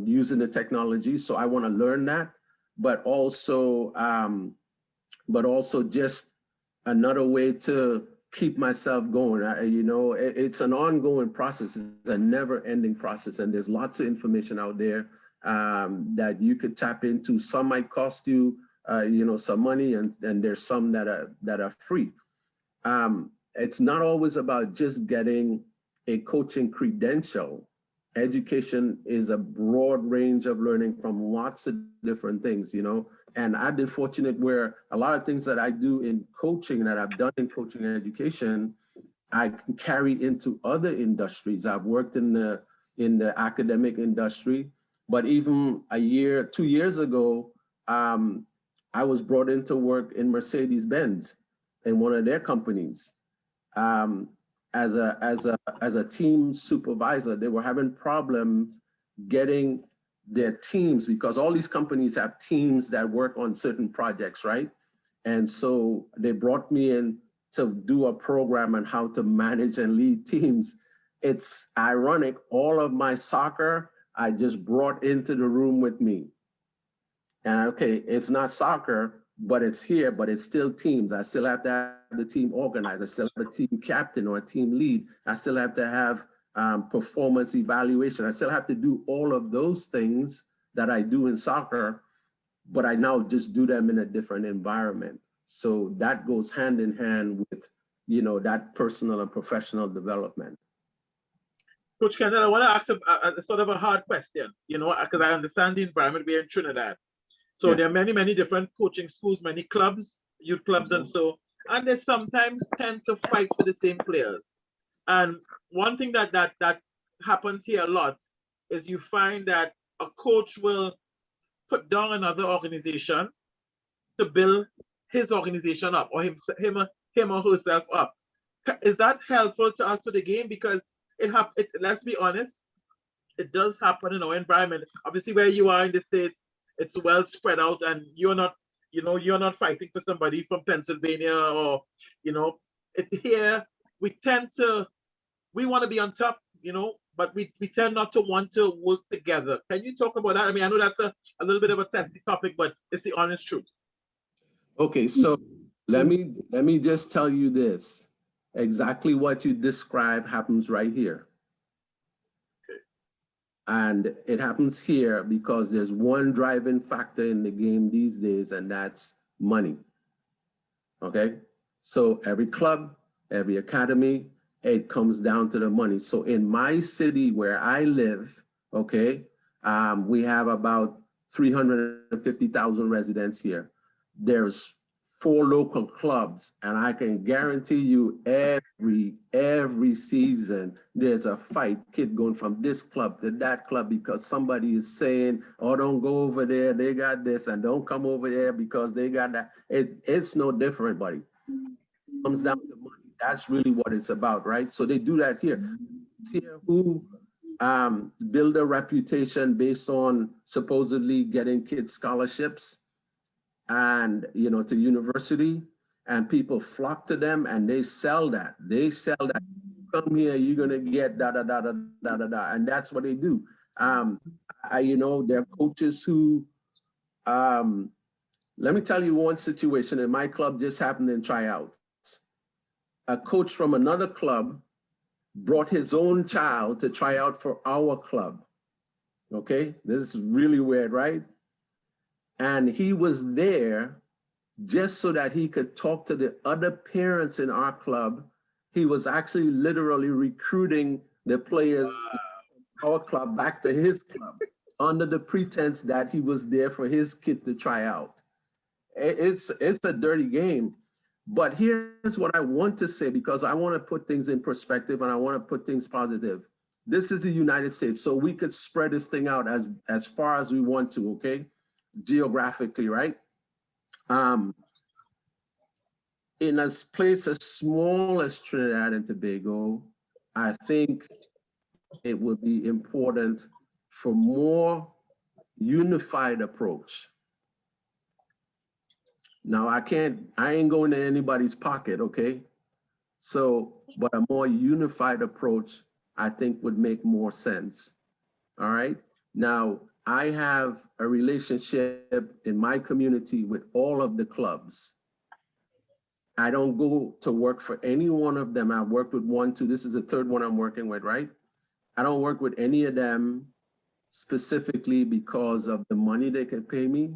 using the technology. So I want to learn that, but also just another way to keep myself going. You know, it's an ongoing process. It's a never-ending process, and there's lots of information out there that you could tap into. Some might cost you, you know, some money, and there's some that are free. It's not always about just getting a coaching credential. Education is a broad range of learning from lots of different things, you know. And I've been fortunate where a lot of things that I do in coaching, that I've done in coaching and education, I can carry into other industries. I've worked in the academic industry, but even 2 years ago, I was brought into work in Mercedes-Benz in one of their companies. As a team supervisor. They were having problems getting their teams, because all these companies have teams that work on certain projects, right? And so they brought me in to do a program on how to manage and lead teams. It's ironic, all of my soccer, I just brought into the room with me. And okay, it's not soccer, but it's here, but it's still teams. I still have to have the team organized. I still have a team captain or a team lead. I still have to have performance evaluation. I still have to do all of those things that I do in soccer, but I now just do them in a different environment. So that goes hand in hand with, you know, that personal and professional development. Coach Kendall, I want to ask a sort of a hard question, you know, because I understand the environment we're in Trinidad. So yeah, there are many, many different coaching schools, many clubs, youth clubs, and they sometimes tend to fight for the same players. And one thing that happens here a lot is you find that a coach will put down another organization to build his organization up, or him or herself up. Is that helpful to us for the game? Because let's be honest, it does happen in our environment. Obviously, where you are in the States, it's well spread out, and you're not fighting for somebody from Pennsylvania, or, you know, here we want to be on top, you know, but we tend not to want to work together. Can you talk about that? I mean, I know that's a little bit of a testy topic, but it's the honest truth. Okay, so let me just tell you this. Exactly what you described happens right here. And it happens here because there's one driving factor in the game these days, and that's money. Okay, so every club, every academy, it comes down to the money. So in my city where I live, okay, we have about 350,000 residents here. There's 4 local clubs, and I can guarantee you every season there's a fight, kid going from this club to that club because somebody is saying, oh, don't go over there, they got this, and don't come over there because they got that. It's no different, buddy. It comes down to money. That's really what it's about, right? So they do that here. Here who build a reputation based on supposedly getting kids scholarships and, you know, to university, and people flock to them and they sell that. They sell that. Come here, you're gonna get da da da da da da da, and that's what they do. You know, there are coaches who, let me tell you one situation in my club just happened in tryouts. A coach from another club brought his own child to try out for our club. Okay, this is really weird, right? And he was there just so that he could talk to the other parents in our club. He was actually literally recruiting the players from our club back to his club under the pretense that he was there for his kid to try out. It's a dirty game. But here's what I want to say, because I want to put things in perspective and I want to put things positive. This is the United States, so we could spread this thing out as far as we want to, okay? Geographically, right? In a place as small as Trinidad and Tobago, I think it would be important for more unified approach. Now, I ain't going to anybody's pocket, okay? So, but a more unified approach, I think would make more sense, all right? Now, I have a relationship in my community with all of the clubs. I don't go to work for any one of them. I worked with 1, 2, this is the 3rd one I'm working with, right? I don't work with any of them specifically because of the money they can pay me.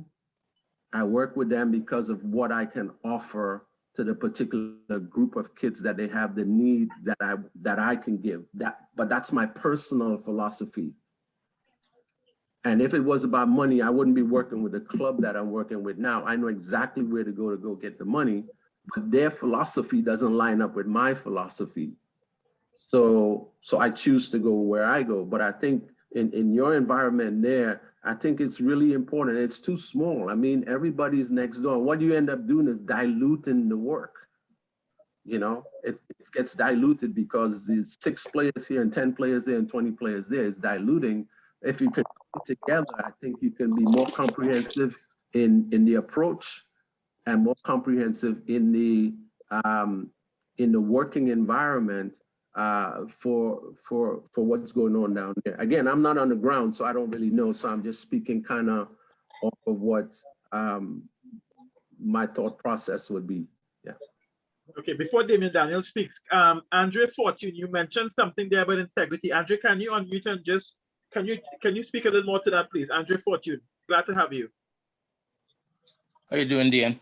I work with them because of what I can offer to the particular group of kids that they have the need that I can give. But that's my personal philosophy. And if it was about money, I wouldn't be working with the club that I'm working with now. I know exactly where to go get the money, but their philosophy doesn't line up with my philosophy. So I choose to go where I go. But I think in your environment there, I think it's really important. It's too small. I mean, everybody's next door. What you end up doing is diluting the work. You know, it gets diluted because there's 6 players here and 10 players there and 20 players there. It's diluting. If you can come together, I think you can be more comprehensive in the approach and more comprehensive in the working environment for what's going on down there. Again, I'm not on the ground, so I don't really know. So I'm just speaking kind of off of what my thought process would be. Yeah. Okay, before Damien Daniel speaks, Andre Fortune, you mentioned something there about integrity. Andre, can you unmute and just, can you speak a little more to that, please? Andre Fortune, glad to have you. How you doing, Dan?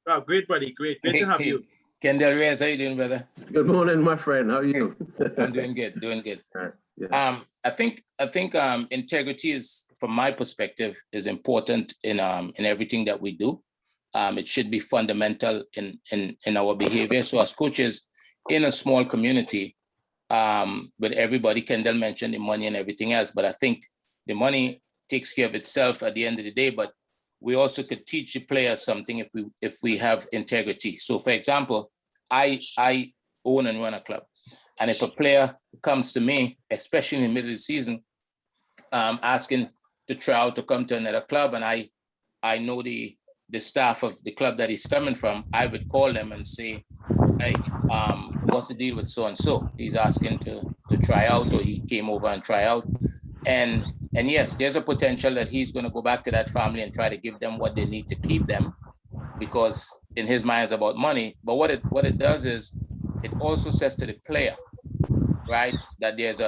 Oh, great, buddy, great to have you. Kendall Reyes, how you doing, brother? Good morning, my friend. How are you? I'm doing good, doing good. Right, yeah. I think integrity is, from my perspective, is important in everything that we do. It should be fundamental in our behavior. So as coaches in a small community, with everybody, Kendall mentioned the money and everything else, but I think the money takes care of itself at the end of the day, but we also could teach the players something if we have integrity. So for example, I own and run a club. And if a player comes to me, especially in the middle of the season, asking to try out to come to another club, and I know the staff of the club that he's coming from, I would call them and say, hey, what's the deal with so-and-so? He's asking to try out, or he came over and try out. And yes, there's a potential that he's going to go back to that family and try to give them what they need to keep them, because in his mind it's about money. But what it does is it also says to the player, right, that there's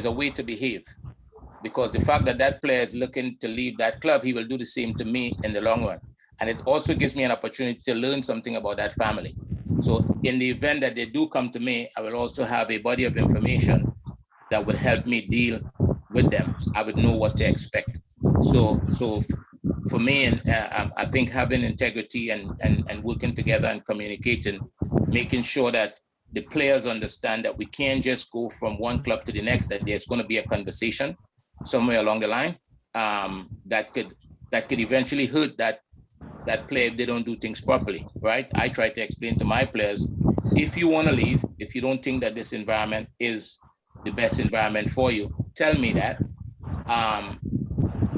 a way to behave, because the fact that player is looking to leave that club, he will do the same to me in the long run. And it also gives me an opportunity to learn something about that family. So in the event that they do come to me, I will also have a body of information that would help me deal with them. I would know what to expect. So for me, and I think having integrity and working together and communicating, making sure that the players understand that we can't just go from one club to the next, that there's going to be a conversation somewhere along the line that could eventually hurt that player if they don't do things properly, right? I try to explain to my players, if you want to leave, if you don't think that this environment is the best environment for you, tell me that.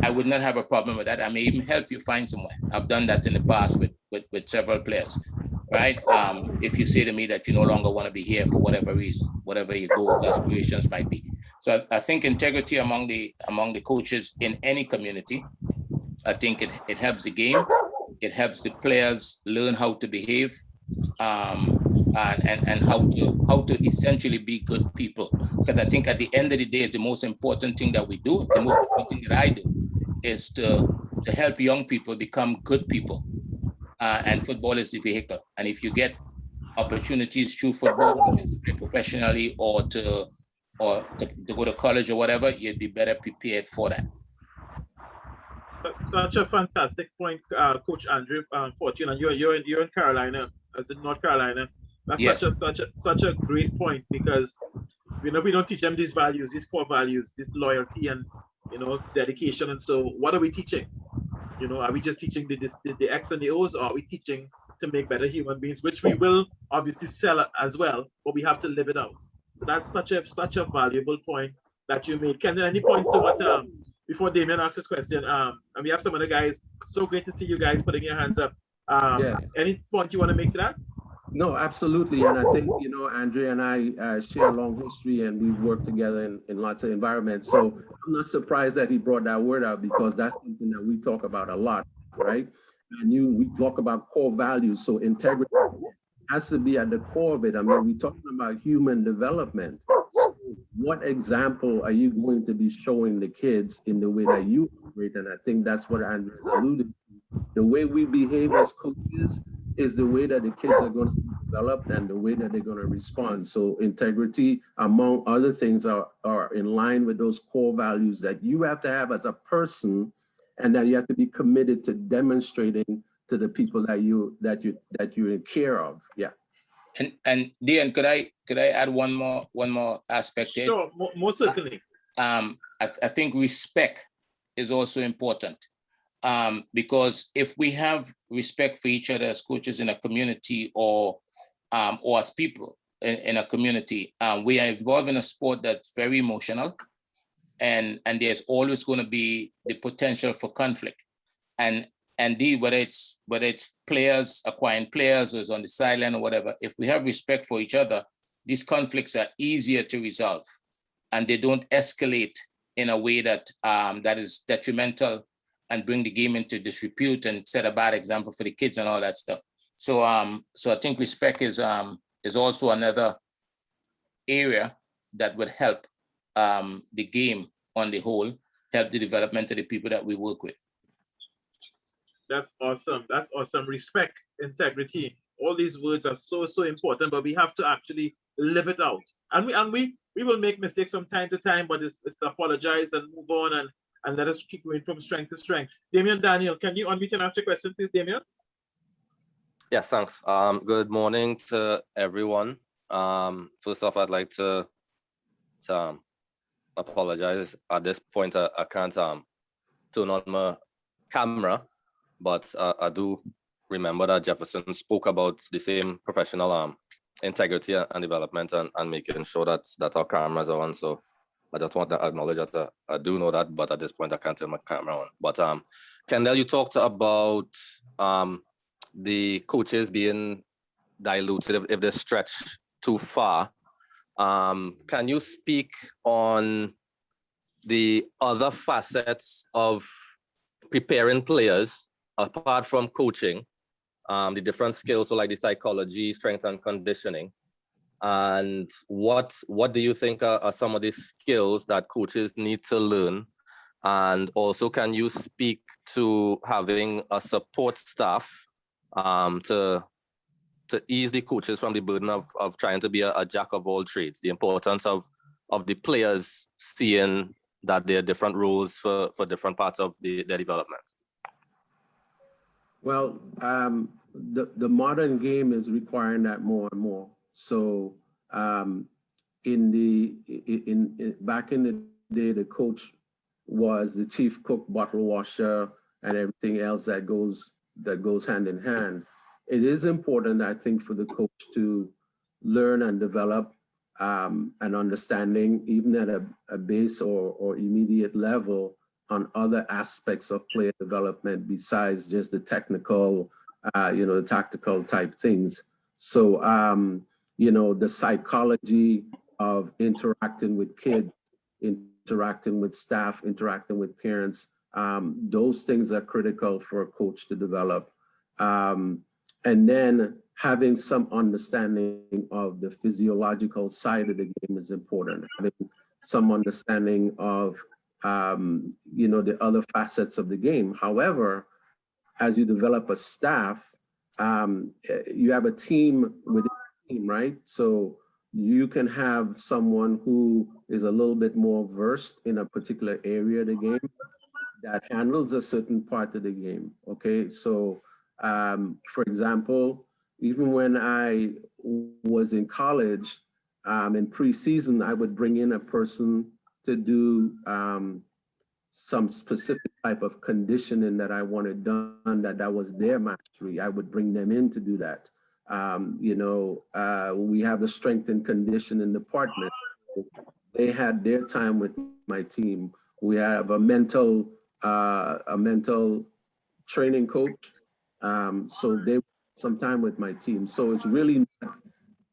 I would not have a problem with that. I may even help you find somewhere. I've done that in the past with several players, right? If you say to me that you no longer want to be here for whatever reason, whatever your goals, aspirations might be. So I think integrity among the coaches in any community, I think it helps the game. It helps the players learn how to behave and how to essentially be good people. Because I think at the end of the day, it's the most important thing that we do. The most important thing that I do is to help young people become good people. And football is the vehicle. And if you get opportunities through football, to play professionally or to go to college or whatever, you'd be better prepared for that. Such a fantastic point, Coach Andrew Fortune, and you're in Carolina, as in North Carolina. That's yes. such a great point, because we don't teach them these values, these core values, this loyalty and dedication. And so, what are we teaching? Are we just teaching the X and the O's, or are we teaching to make better human beings, which we will obviously sell as well, but we have to live it out. So that's such a valuable point that you made. Kendall, any points to what before Damien asks his question, and we have some other guys. So great to see you guys putting your hands up. Any point you want to make to that? No, absolutely. And I think, Andre and I share a long history, and we've worked together in lots of environments. So I'm not surprised that he brought that word out, because that's something that we talk about a lot, right? And we talk about core values. So integrity has to be at the core of it. I mean, we're talking about human development. So what example are you going to be showing the kids in the way that you operate? And I think that's what Andrew alluded to. The way we behave as coaches is the way that the kids are going to be developed and the way that they're going to respond. So integrity, among other things, are in line with those core values that you have to have as a person, and that you have to be committed to demonstrating to the people that you're in care of. Yeah. And Dian, could I add one more aspect here? Sure, most certainly. I think respect is also important. Because if we have respect for each other as coaches in a community or as people in a community, we are involved in a sport that's very emotional, and there's always going to be the potential for conflict. And whether it's players acquiring players or is on the sideline or whatever, if we have respect for each other, these conflicts are easier to resolve, and they don't escalate in a way that that is detrimental and bring the game into disrepute and set a bad example for the kids and all that stuff. So I think respect is also another area that would help the game on the whole, help the development of the people that we work with. That's awesome. That's awesome. Respect, integrity. All these words are so important, but we have to actually live it out. And we will make mistakes from time to time, but it's to apologize and move on and let us keep going from strength to strength. Damien Daniel, can you unmute and ask your question, please, Damien? Yes, thanks. Good morning to everyone. First off, I'd like to apologize. At this point, I can't turn on my camera, but I do remember that Jefferson spoke about the same professional integrity and development and making sure that our cameras are on. So I just want to acknowledge that I do know that, but at this point I can't turn my camera on. But Kendall, you talked about the coaches being diluted if they stretch too far. Can you speak on the other facets of preparing players apart from coaching, the different skills, so like the psychology, strength and conditioning? And what do you think are some of the skills that coaches need to learn And also, can you speak to having a support staff to ease the coaches from the burden of trying to be a jack of all trades, the importance of the players seeing that there are different roles for different parts of their development? Well, the modern game is requiring that more and more. So back in the day, the coach was the chief cook, bottle washer, and everything else that goes hand in hand. It is important, I think, for the coach to learn and develop an understanding, even at a base or immediate level, on other aspects of player development besides just the technical, the tactical type things. So, the psychology of interacting with kids, interacting with staff, interacting with parents, those things are critical for a coach to develop. And then having some understanding of the physiological side of the game is important. Having some understanding of the other facets of the game. However, as you develop a staff, you have a team within the team, right? So you can have someone who is a little bit more versed in a particular area of the game that handles a certain part of the game, okay? So, for example, even when I was in college, in preseason, I would bring in a person to do some specific type of conditioning that I wanted done, that was their mastery. I would bring them in to do that. We have a strength and conditioning department. They had their time with my team. We have a mental training coach. So they some time with my team. So it's really not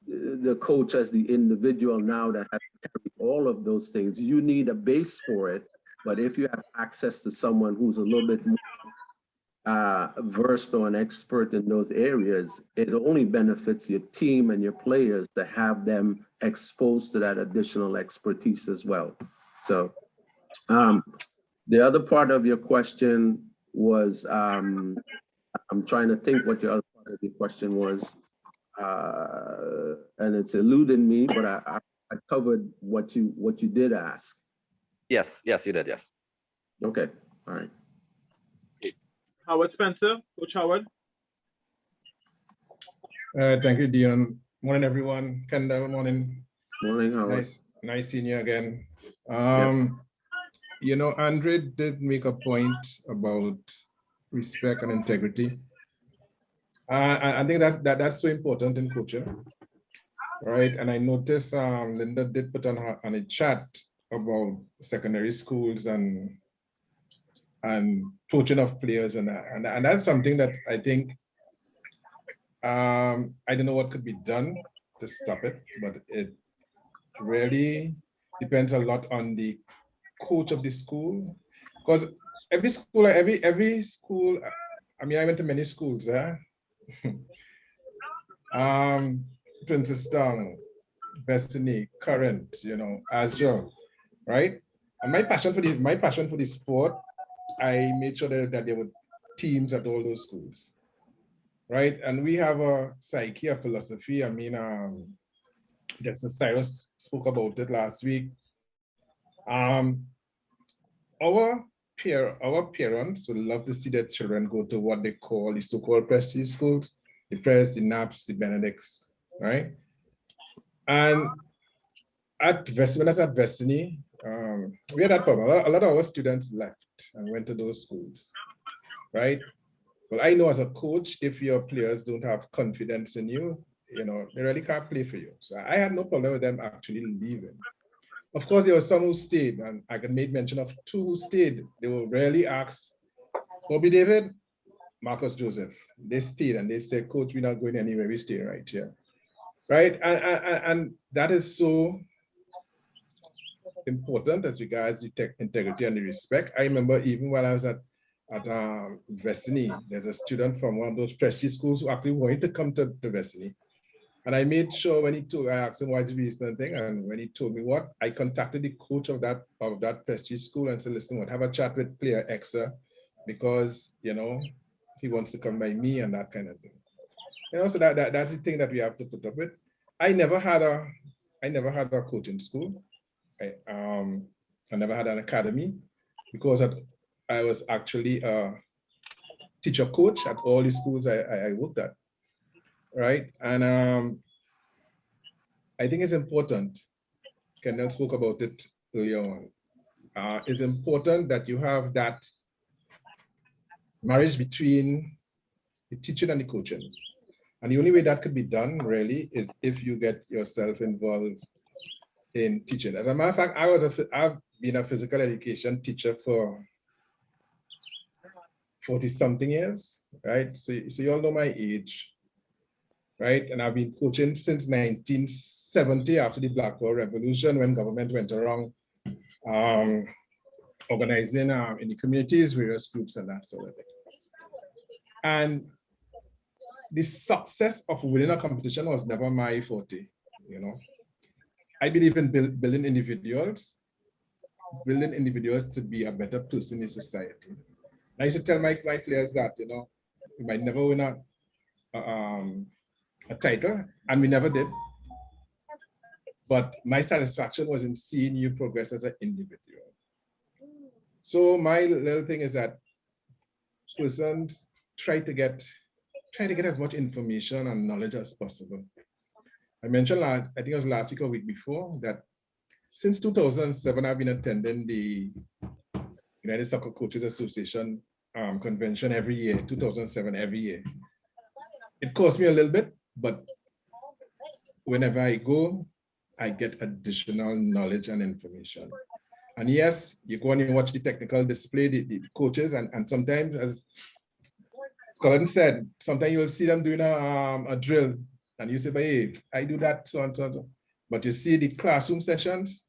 the coach as the individual now that has to carry all of those things. You need a base for it, but if you have access to someone who's a little bit more versed or an expert in those areas, it only benefits your team and your players to have them exposed to that additional expertise as well. So the other part of your question was, I'm trying to think what your other part of your question was. And it's eluding me, but I covered what you did ask. Yes, you did, yes. Okay, all right. Howard Spencer, Coach Howard. Thank you, Dion. Morning, everyone. Kendall, morning. Morning, Howard. Nice seeing you again. Yep. Andre did make a point about respect and integrity. I think that's so important in coaching, right? And I noticed Linda did put on a chat about secondary schools and coaching of players, and that's something that I think I don't know what could be done to stop it, but it really depends a lot on the coach of the school, because every school, I mean, I went to many schools, Princeton, Destiny, Current, Azure, right? And my passion for the sport, I made sure that there were teams at all those schools, right? And we have a psyche, a philosophy. I mean, Justice Cyrus spoke about it last week. Our parents would love to see their children go to what they call the so-called prestige schools, the Pres, the Naps, the Benedicts, right? And when I was at Destiny, we had that problem. A lot of our students left and went to those schools, right? Well, I know as a coach, if your players don't have confidence in you, they really can't play for you. So I had no problem with them actually leaving. Of course, there were some who stayed, and I can make mention of 2 who stayed. They were rarely asked, Bobby David, Marcus Joseph. They stayed and they said, Coach, we're not going anywhere, we stay right here. Right? And that is so important as regards the integrity and the respect. I remember even while I was at Destiny, there's a student from one of those prestige schools who actually wanted to come to Destiny. And I made sure when he told, I asked him why did we use that thing, and when he told me what, I contacted the coach of that prestige school and said, listen, what, have a chat with player Xa, because you know he wants to come by me and that kind of thing. You know, so that's the thing that we have to put up with. I never had a coaching school. I never had an academy because I was actually a teacher coach at all the schools I worked at, right? And I think it's important, Kendall spoke about it earlier on, it's important that you have that marriage between the teaching and the coaching. And the only way that could be done really is if you get yourself involved in teaching. As a matter of fact, I've been a physical education teacher for 40-something years, right? So you all know my age, right? And I've been coaching since 1970 after the Black Power Revolution, when government went around organizing in the communities, various groups and that sort of thing. And the success of winning a competition was never my forte, you know. I believe in building individuals to be a better person in society. I used to tell my players that, you know, we might never win a title, and we never did. But my satisfaction was in seeing you progress as an individual. So my little thing is that persons try to get as much information and knowledge as possible. I mentioned I think it was last week or week before, that since 2007, I've been attending the United Soccer Coaches Association convention every year, 2007, every year. It costs me a little bit, but whenever I go, I get additional knowledge and information. And yes, you go and you watch the technical display, the coaches, and sometimes, as Colin said, sometimes you'll see them doing a drill, and you say, hey, I do that, so on, so on. But you see the classroom sessions,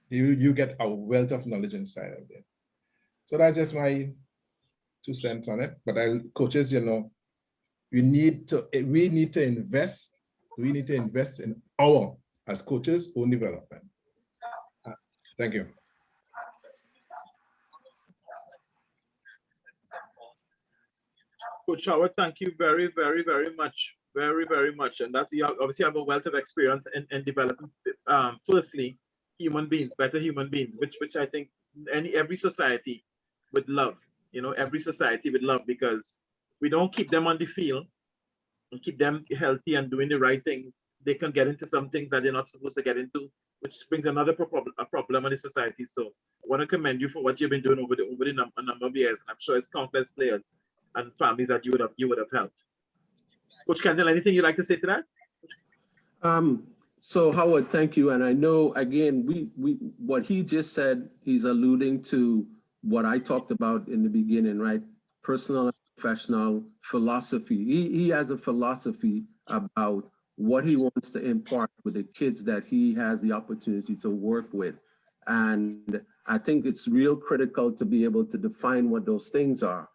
you get a wealth of knowledge inside of there. So that's just my 2 cents on it. But coaches, you know, we need to invest in our, as coaches, own development. Thank you. Coach Howard, thank you very, very, very much. Very, very much. And that's, you obviously have a wealth of experience in developing, firstly, human beings, better human beings, which I think every society would love. You know, every society would love, because we don't keep them on the field and keep them healthy and doing the right things. They can get into something that they're not supposed to get into, which brings another problem in the society. So I want to commend you for what you've been doing over the number of years. And I'm sure it's countless players and families that you would have helped. Coach Kendall, anything you'd like to say to that? So Howard, thank you. And I know, again, what he just said, he's alluding to what I talked about in the beginning, right? Personal and professional philosophy. He has a philosophy about what he wants to impart with the kids that he has the opportunity to work with. And I think it's real critical to be able to define what those things are.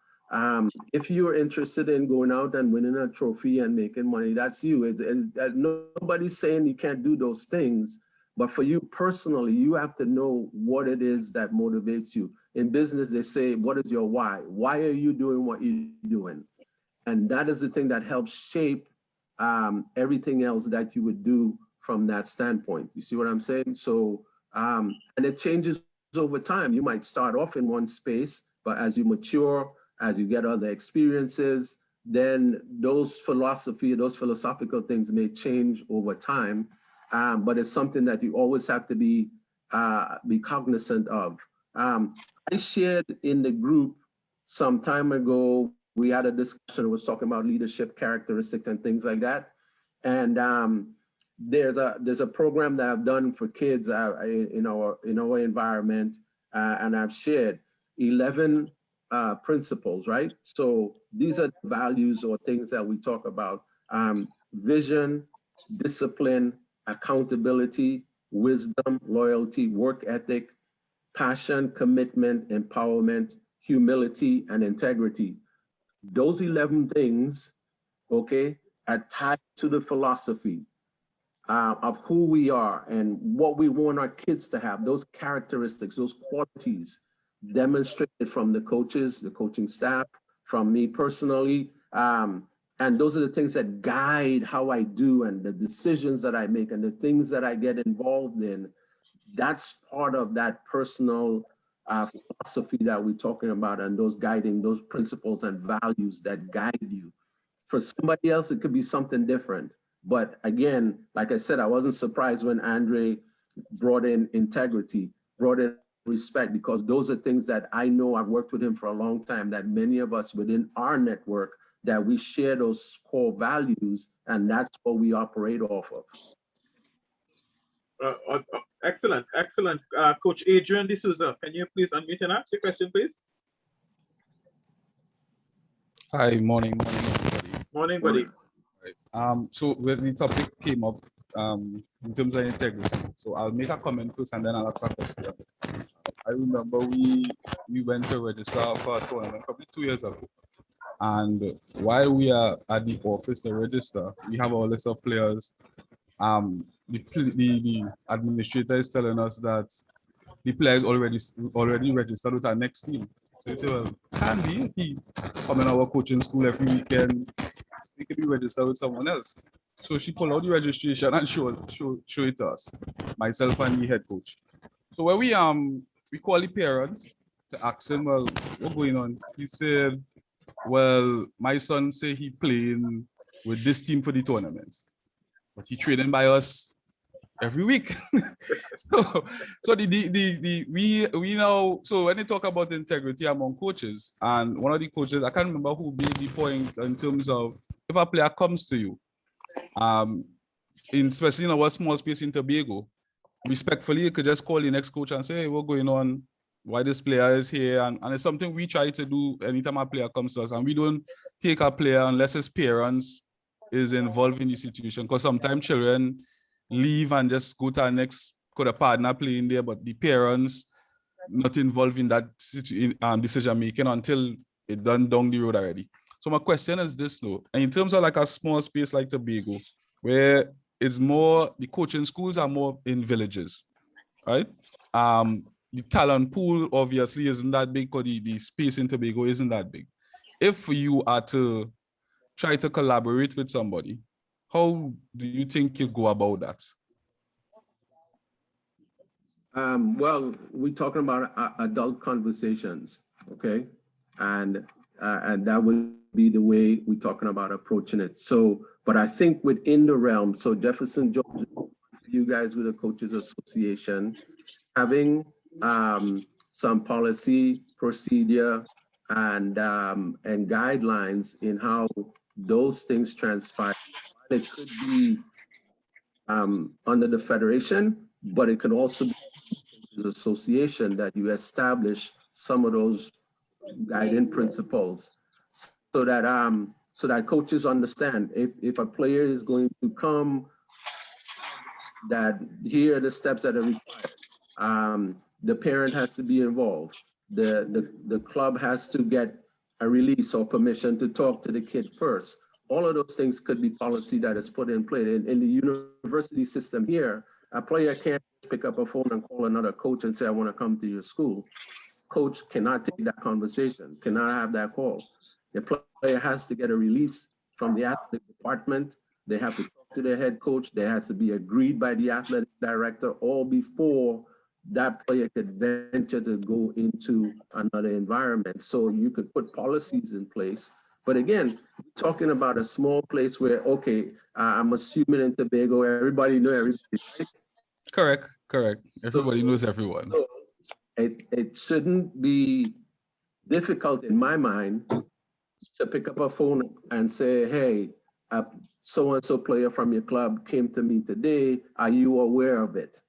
If you're interested in going out and winning a trophy and making money, that's you. Nobody's saying you can't do those things, but for you personally, you have to know what it is that motivates you. In business, they say, what is your why? Why are you doing what you're doing? And that is the thing that helps shape everything else that you would do from that standpoint. You see what I'm saying? So, and it changes over time. You might start off in one space, but as you mature, as you get other experiences, then those philosophical things may change over time. But it's something that you always have to be cognizant of. I shared in the group some time ago, we had a discussion, it was talking about leadership characteristics and things like that. And there's a program that I've done for kids in our environment, and I've shared 11 principles, right? So these are the values or things that we talk about: vision, discipline, accountability, wisdom, loyalty, work ethic, passion, commitment, empowerment, humility, and integrity. Those 11 things, okay, tied to the philosophy of who we are and what we want our kids to have, those characteristics, those qualities demonstrated from the coaches, the coaching staff, from me personally. And those are the things that guide how I do and the decisions that I make and the things that I get involved in. That's part of that personal philosophy that we're talking about, and those guiding, those principles and values that guide you. For somebody else, it could be something different. But again, like I said, I wasn't surprised when Andre brought in integrity, brought in respect, because those are things that I know. I've worked with him for a long time, that many of us within our network, that we share those core values, and that's what we operate off of. Excellent, excellent. Coach Adrian D'Souza, can you please unmute and ask your question, please? Hi, morning, everybody. Morning, buddy. So when the topic came up in terms of integrity, so I'll make a comment first and then I'll ask a question. I remember we went to register for a tournament probably 2 years ago. And while we are at the office to register, we have our list of players. The administrator is telling us that the player is already registered with our next team. So they say, well, can be. He come in our coaching school every weekend. He could be registered with someone else. So she pulled out the registration and show it to us, myself and the head coach. So when we call the parents to ask him, well, what's going on? He said, well, my son say he playing with this team for the tournament, but he training by us every week. so we now, so when they talk about integrity among coaches, and one of the coaches, I can't remember who made the point in terms of if a player comes to you, especially in our small space in Tobago, respectfully, you could just call the next coach and say, hey, what's going on? Why this player is here? And it's something we try to do anytime a player comes to us, and we don't take a player unless his parents is involved in the situation, because sometimes children leave and just go to our next partner playing there, but the parents not involved in that decision making until it done down the road already. So my question is this though, and in terms of like a small space like Tobago, where it's more, the coaching schools are more in villages, right? The talent pool obviously isn't that big, because the space in Tobago isn't that big. If you are to try to collaborate with somebody, how do you think you go about that? Well, we're talking about adult conversations, okay? And that would be the way we're talking about approaching it. So, but I think within the realm, so Jefferson George, you guys with the Coaches Association, having some policy, procedure, and guidelines in how those things transpire. It could be under the federation, but it could also be the association that you establish some of those guiding principles, so that coaches understand if a player is going to come, that here are the steps that are required. The parent has to be involved. The club has to get a release or permission to talk to the kid first. All of those things could be policy that is put in place. In the university system here, a player can't pick up a phone and call another coach and say, I want to come to your school. Coach cannot take that conversation, cannot have that call. The player has to get a release from the athletic department. They have to talk to their head coach. They have to be agreed by the athletic director, all before that player could venture to go into another environment. So you could put policies in place. But again, talking about a small place where, okay, I'm assuming in Tobago, everybody knows everybody. Correct. Everybody knows everyone. So it shouldn't be difficult in my mind to pick up a phone and say, hey, a so-and-so player from your club came to me today. Are you aware of it?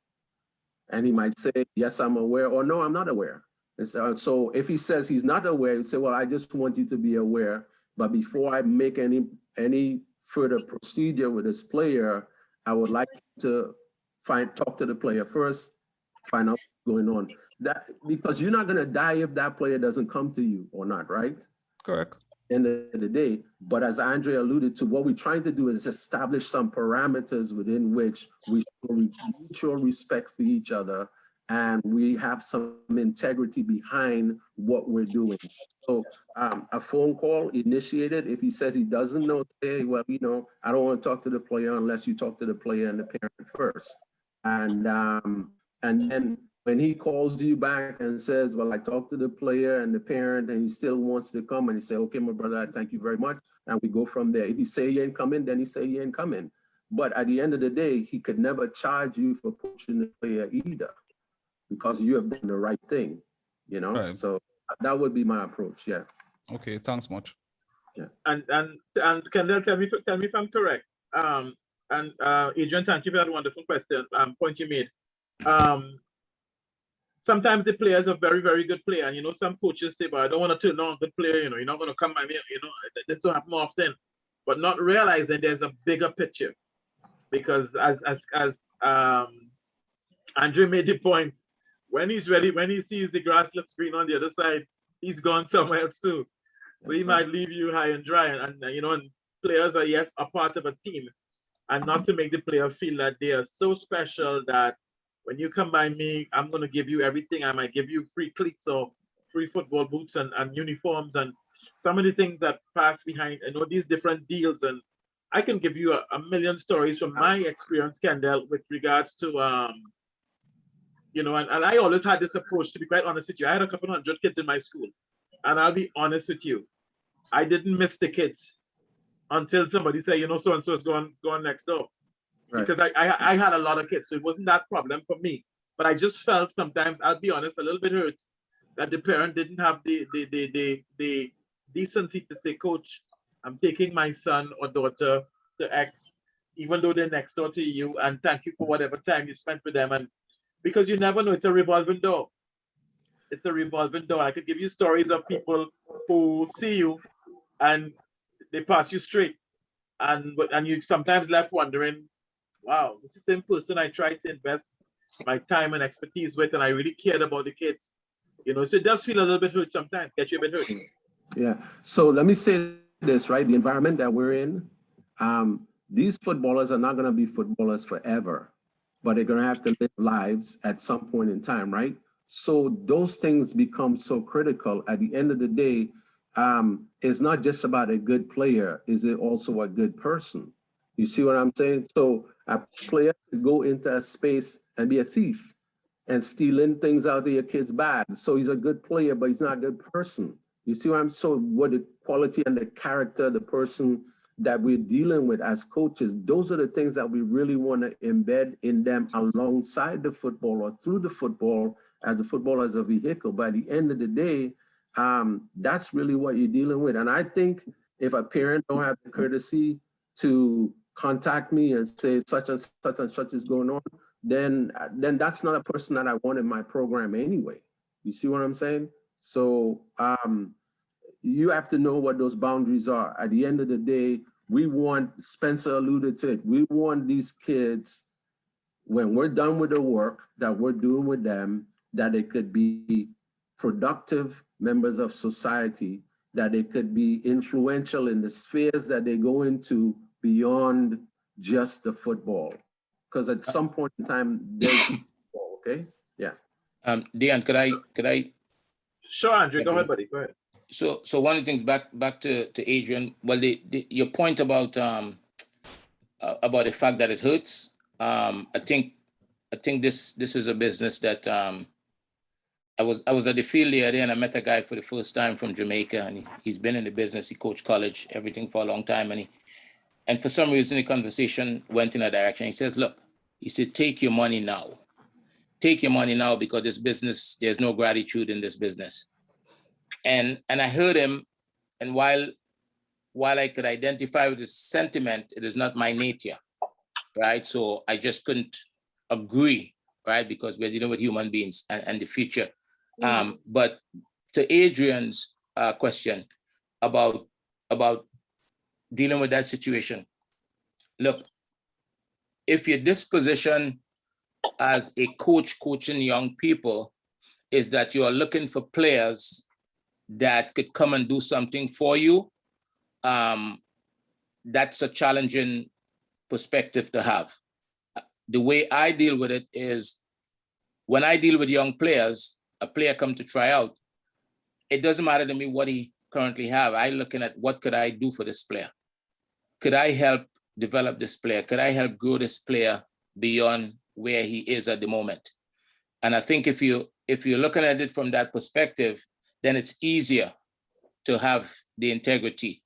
And he might say, yes, I'm aware, or no, I'm not aware. And so if he says he's not aware, you say, well, I just want you to be aware. But before I make any further procedure with this player, I would like to talk to the player first, find out what's going on. That, because you're not going to die if that player doesn't come to you or not, right? Correct. end of the day. But as Andre alluded to, what we're trying to do is establish some parameters within which we show mutual respect for each other, and we have some integrity behind what we're doing. So a phone call initiated, if he says he doesn't know, say, well, you know, I don't want to talk to the player unless you talk to the player and the parent first. And then when he calls you back and says, well, I talked to the player and the parent and he still wants to come, and he say, okay, my brother, I thank you very much. And we go from there. If he say he ain't coming, then he say he ain't coming. But at the end of the day, he could never charge you for pushing the player either, because you have done the right thing, you know? Right. So that would be my approach, yeah. Okay, thanks much. Yeah. And Kendall, tell me if I'm correct. Adrian, thank you for that wonderful question, point you made. Sometimes the player is a very, very good player. And, you know, some coaches say, but I don't want to turn on a good player, you know, you're not going to come by me, you know, this don't happen often. But not realizing there's a bigger picture. Because as Andre made the point, when he's ready, when he sees the grass looks green on the other side, he's gone somewhere else too. So he might leave you high and dry. And you know, and players are, yes, a part of a team. And not to make the player feel that they are so special that when you come by me, I'm going to give you everything. I might give you free cleats or free football boots and uniforms and some of the things that pass behind, you know, these different deals. And I can give you a million stories from my experience, Kendall, with regards to, you know, and I always had this approach, to be quite honest with you. I had a couple 100 kids in my school. And I'll be honest with you, I didn't miss the kids until somebody said, you know, so-and-so is going next door. Right. Because I had a lot of kids, so it wasn't that problem for me. But I just felt sometimes, I'll be honest, a little bit hurt that the parent didn't have the decency to say, coach, I'm taking my son or daughter to X, even though they're next door to you, and thank you for whatever time you spent with them. And because you never know, it's a revolving door. It's a revolving door. I could give you stories of people who see you and they pass you straight. And you sometimes left wondering, wow, this is the same person I tried to invest my time and expertise with, and I really cared about the kids. You know, so it does feel a little bit hurt sometimes, get you a bit hurt. Yeah, so let me say this, right? The environment that we're in, these footballers are not gonna be footballers forever, but they're gonna have to live lives at some point in time, right? So those things become so critical. At the end of the day, it's not just about a good player, is it also a good person? You see what I'm saying? So a player could go into a space and be a thief and stealing things out of your kid's bag. So he's a good player, but he's not a good person. You see what I'm saying? So what the quality and the character, the person that we're dealing with as coaches, those are the things that we really want to embed in them alongside the football or through the football, as the football as a vehicle. By the end of the day, that's really what you're dealing with. And I think if a parent don't have the courtesy to contact me and say such and such is going on, then that's not a person that I want in my program anyway. You see what I'm saying? So you have to know what those boundaries are. At the end of the day, we want, Spencer alluded to it, we want these kids, when we're done with the work that we're doing with them, that they could be productive members of society, that they could be influential in the spheres that they go into beyond just the football. Because at some point in time, there's football, okay? Yeah. Deon, could I? Sure, Andre, go ahead, buddy, go ahead. So one of the things back to Adrian, well, your point about the fact that it hurts, I think this is a business that I was at the field the other day and I met a guy for the first time from Jamaica, and he's been in the business, he coached college, everything for a long time, and for some reason the conversation went in a direction. He says, look, he said, take your money now. Take your money now, because this business, there's no gratitude in this business. And I heard him, and while I could identify with his sentiment, it is not my nature, right? So I just couldn't agree, right? Because we're dealing with human beings and the future. But to Adrian's question about dealing with that situation, look, if your disposition as a coach coaching young people is that you are looking for players that could come and do something for you, that's a challenging perspective to have. The way I deal with it is when I deal with young players, a player come to try out, it doesn't matter to me what he currently have. I looking at what could I do for this player? Could I help develop this player? Could I help grow this player beyond where he is at the moment? And I think if you're looking at it from that perspective, then it's easier to have the integrity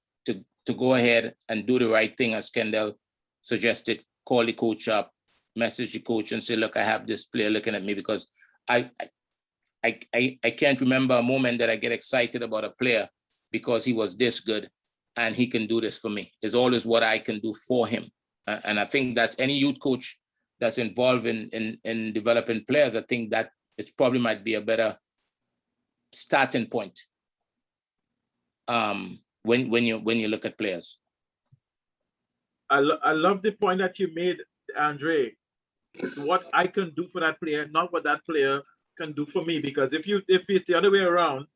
to go ahead and do the right thing, as Kendall suggested, call the coach up, message the coach and say, look, I have this player looking at me, because I can't remember a moment that I get excited about a player because he was this good and he can do this for me. It's always what I can do for him. And I think that any youth coach that's involved in developing players, I think that it probably might be a better starting point when you look at players. I love the point that you made, Andre. It's what I can do for that player, not what that player can do for me. Because if it's the other way around,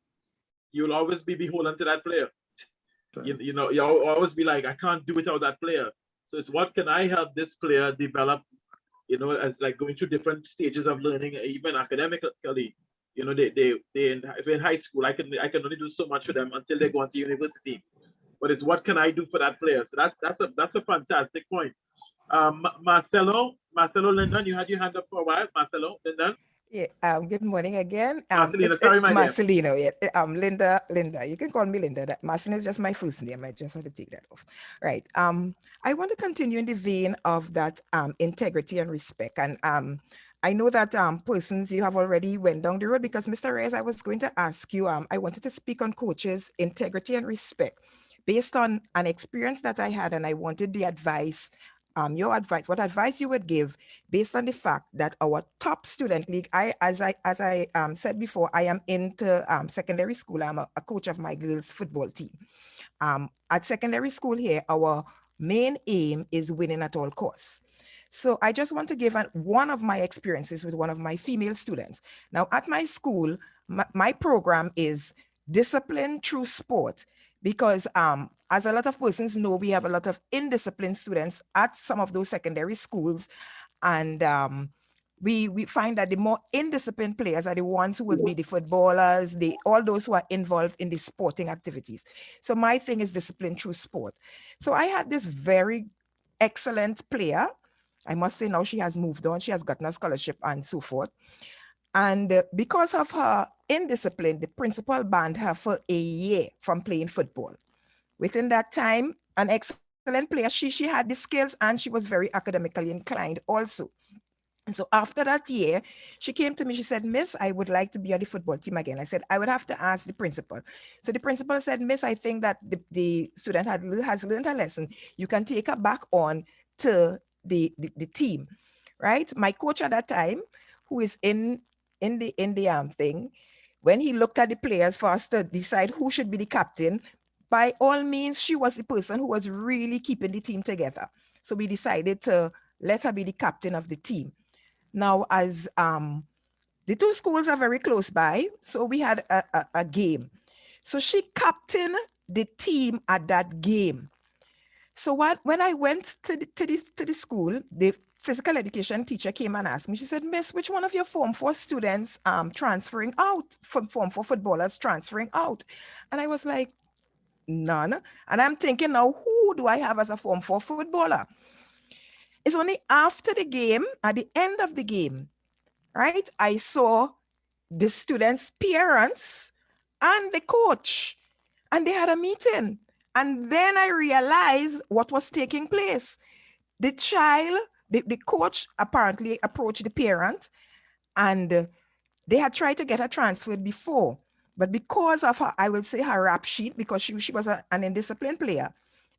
you'll always be beholden to that player. You know, you'll always be like, I can't do without that player. So it's what can I help this player develop, you know, as like going through different stages of learning, even academically. You know, if in high school, I can only do so much for them until they go on to university. But it's what can I do for that player? So that's a fantastic point. Marcelo Lyndon, you had your hand up for a while. Marcelo Lyndon. Yeah. Good morning again. Marcelino, sorry, my dear. Marcelino. Yeah. Linda. You can call me Linda. Marcelino is just my first name. I just had to take that off. Right. I want to continue in the vein of that integrity and respect. And I know that persons you have already went down the road, because Mr. Reyes, I was going to ask you. I wanted to speak on coaches' integrity and respect based on an experience that I had, and I wanted the advice. Your advice, what advice you would give based on the fact that our top student league, as I said before, I am into secondary school. I'm a coach of my girls' football team. At secondary school here, our main aim is winning at all costs. So I just want to give one of my experiences with one of my female students. Now at my school, my program is discipline through sport, because as a lot of persons know, we have a lot of indisciplined students at some of those secondary schools. And we find that the more indisciplined players are the ones who will be the footballers, all those who are involved in the sporting activities. So my thing is discipline through sport. So I had this very excellent player. I must say now she has moved on. She has gotten a scholarship and so forth. And because of her indiscipline, the principal banned her for a year from playing football. Within that time, an excellent player, she had the skills and she was very academically inclined also. And so after that year, she came to me, she said, Miss, I would like to be on the football team again. I said, I would have to ask the principal. So the principal said, Miss, I think that the student has learned her lesson. You can take her back on to the team, right? My coach at that time, who is in the thing, when he looked at the players for us to decide who should be the captain, by all means, she was the person who was really keeping the team together. So we decided to let her be the captain of the team. Now, as the two schools are very close by, so we had a game. So she captained the team at that game. So when I went to the school, the physical education teacher came and asked me, she said, Miss, which one of your Form 4 students transferring out, from Form 4 footballers transferring out? And I was like, none. And I'm thinking now, who do I have as a Form 4 footballer? It's only after the game, at the end of the game, right, I saw the students' parents and the coach, and they had a meeting. And then I realized what was taking place. The child, the coach apparently approached the parent, and they had tried to get her transferred before. But because of her, I will say her rap sheet, because she was an indisciplined player,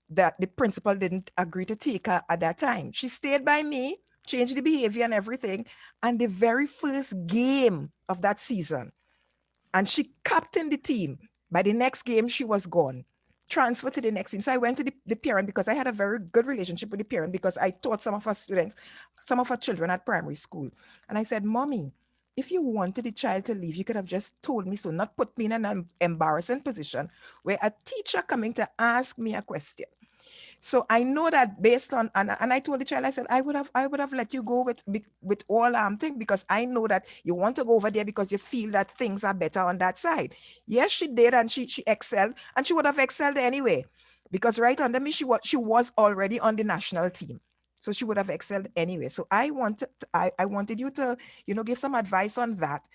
that the principal didn't agree to take her at that time. She stayed by me, changed the behavior and everything. And the very first game of that season, and she captained the team. By the next game, she was gone, transferred to the next team. So I went to the parent, because I had a very good relationship with the parent, because I taught some of our students, some of our children at primary school. And I said, Mommy, if you wanted the child to leave, you could have just told me so, not put me in an embarrassing position where a teacher coming to ask me a question. So I know that based on, and I told the child, I said, I would have let you go with all thing, because I know that you want to go over there because you feel that things are better on that side. Yes, she did, and she excelled, and she would have excelled anyway, because right under me, she was already on the national team. So she would have excelled anyway. So I wanted you to, give some advice on that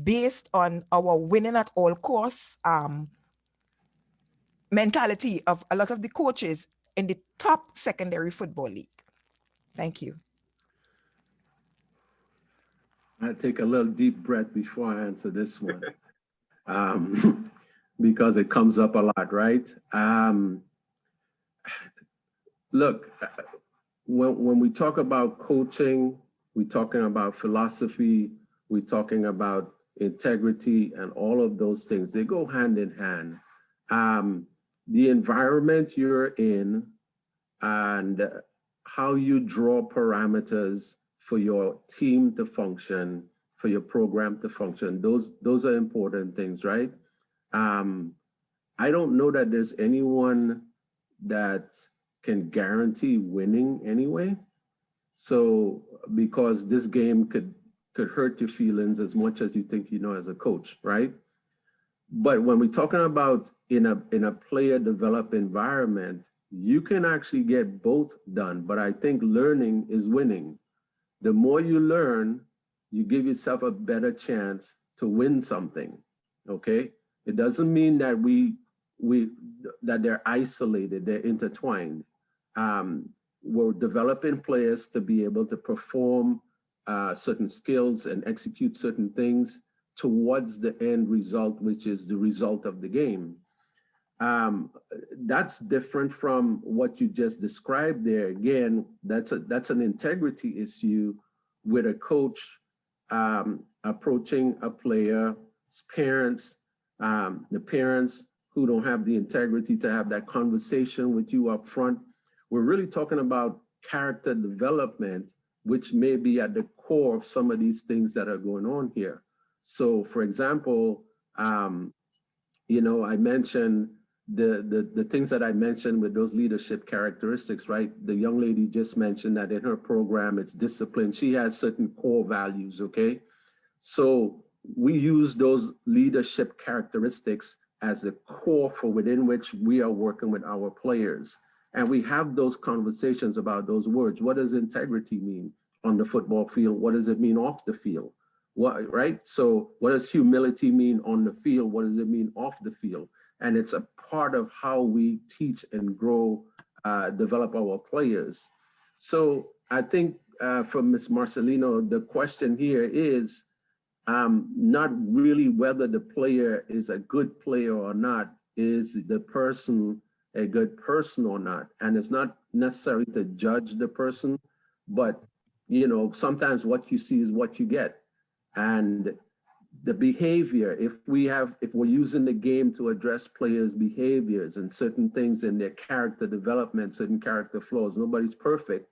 based on our winning at all costs mentality of a lot of the coaches in the top secondary football league. Thank you. I take a little deep breath before I answer this one, because it comes up a lot, right? Look, when we talk about coaching, we're talking about philosophy, we're talking about integrity, and all of those things, they go hand in hand. The environment you're in and how you draw parameters for your team to function, for your program to function, those are important things, right? I don't know that there's anyone that can guarantee winning anyway. So, because this game could hurt your feelings as much as you think you know as a coach, right? But when we're talking about in a player developed environment, you can actually get both done. But I think learning is winning. The more you learn, you give yourself a better chance to win something. Okay? It doesn't mean that that they're isolated, they're intertwined. We're developing players to be able to perform certain skills and execute certain things towards the end result, which is the result of the game. That's different from what you just described there. Again, that's an integrity issue with a coach approaching a player's parents, the parents who don't have the integrity to have that conversation with you up front. We're really talking about character development, which may be at the core of some of these things that are going on here. So, for example, I mentioned the things that I mentioned with those leadership characteristics, right? The young lady just mentioned that in her program, it's discipline. She has certain core values, okay? So we use those leadership characteristics as the core for within which we are working with our players. And we have those conversations about those words. What does integrity mean on the football field? What does it mean off the field? What, right? So what does humility mean on the field? What does it mean off the field? And it's a part of how we teach and grow, develop our players. So I think for Ms. Marcelino, the question here is not really whether the player is a good player or not, is the person a good person or not? And it's not necessary to judge the person, but sometimes what you see is what you get. And the behavior, if we're using the game to address players' behaviors and certain things in their character development, certain character flaws, nobody's perfect.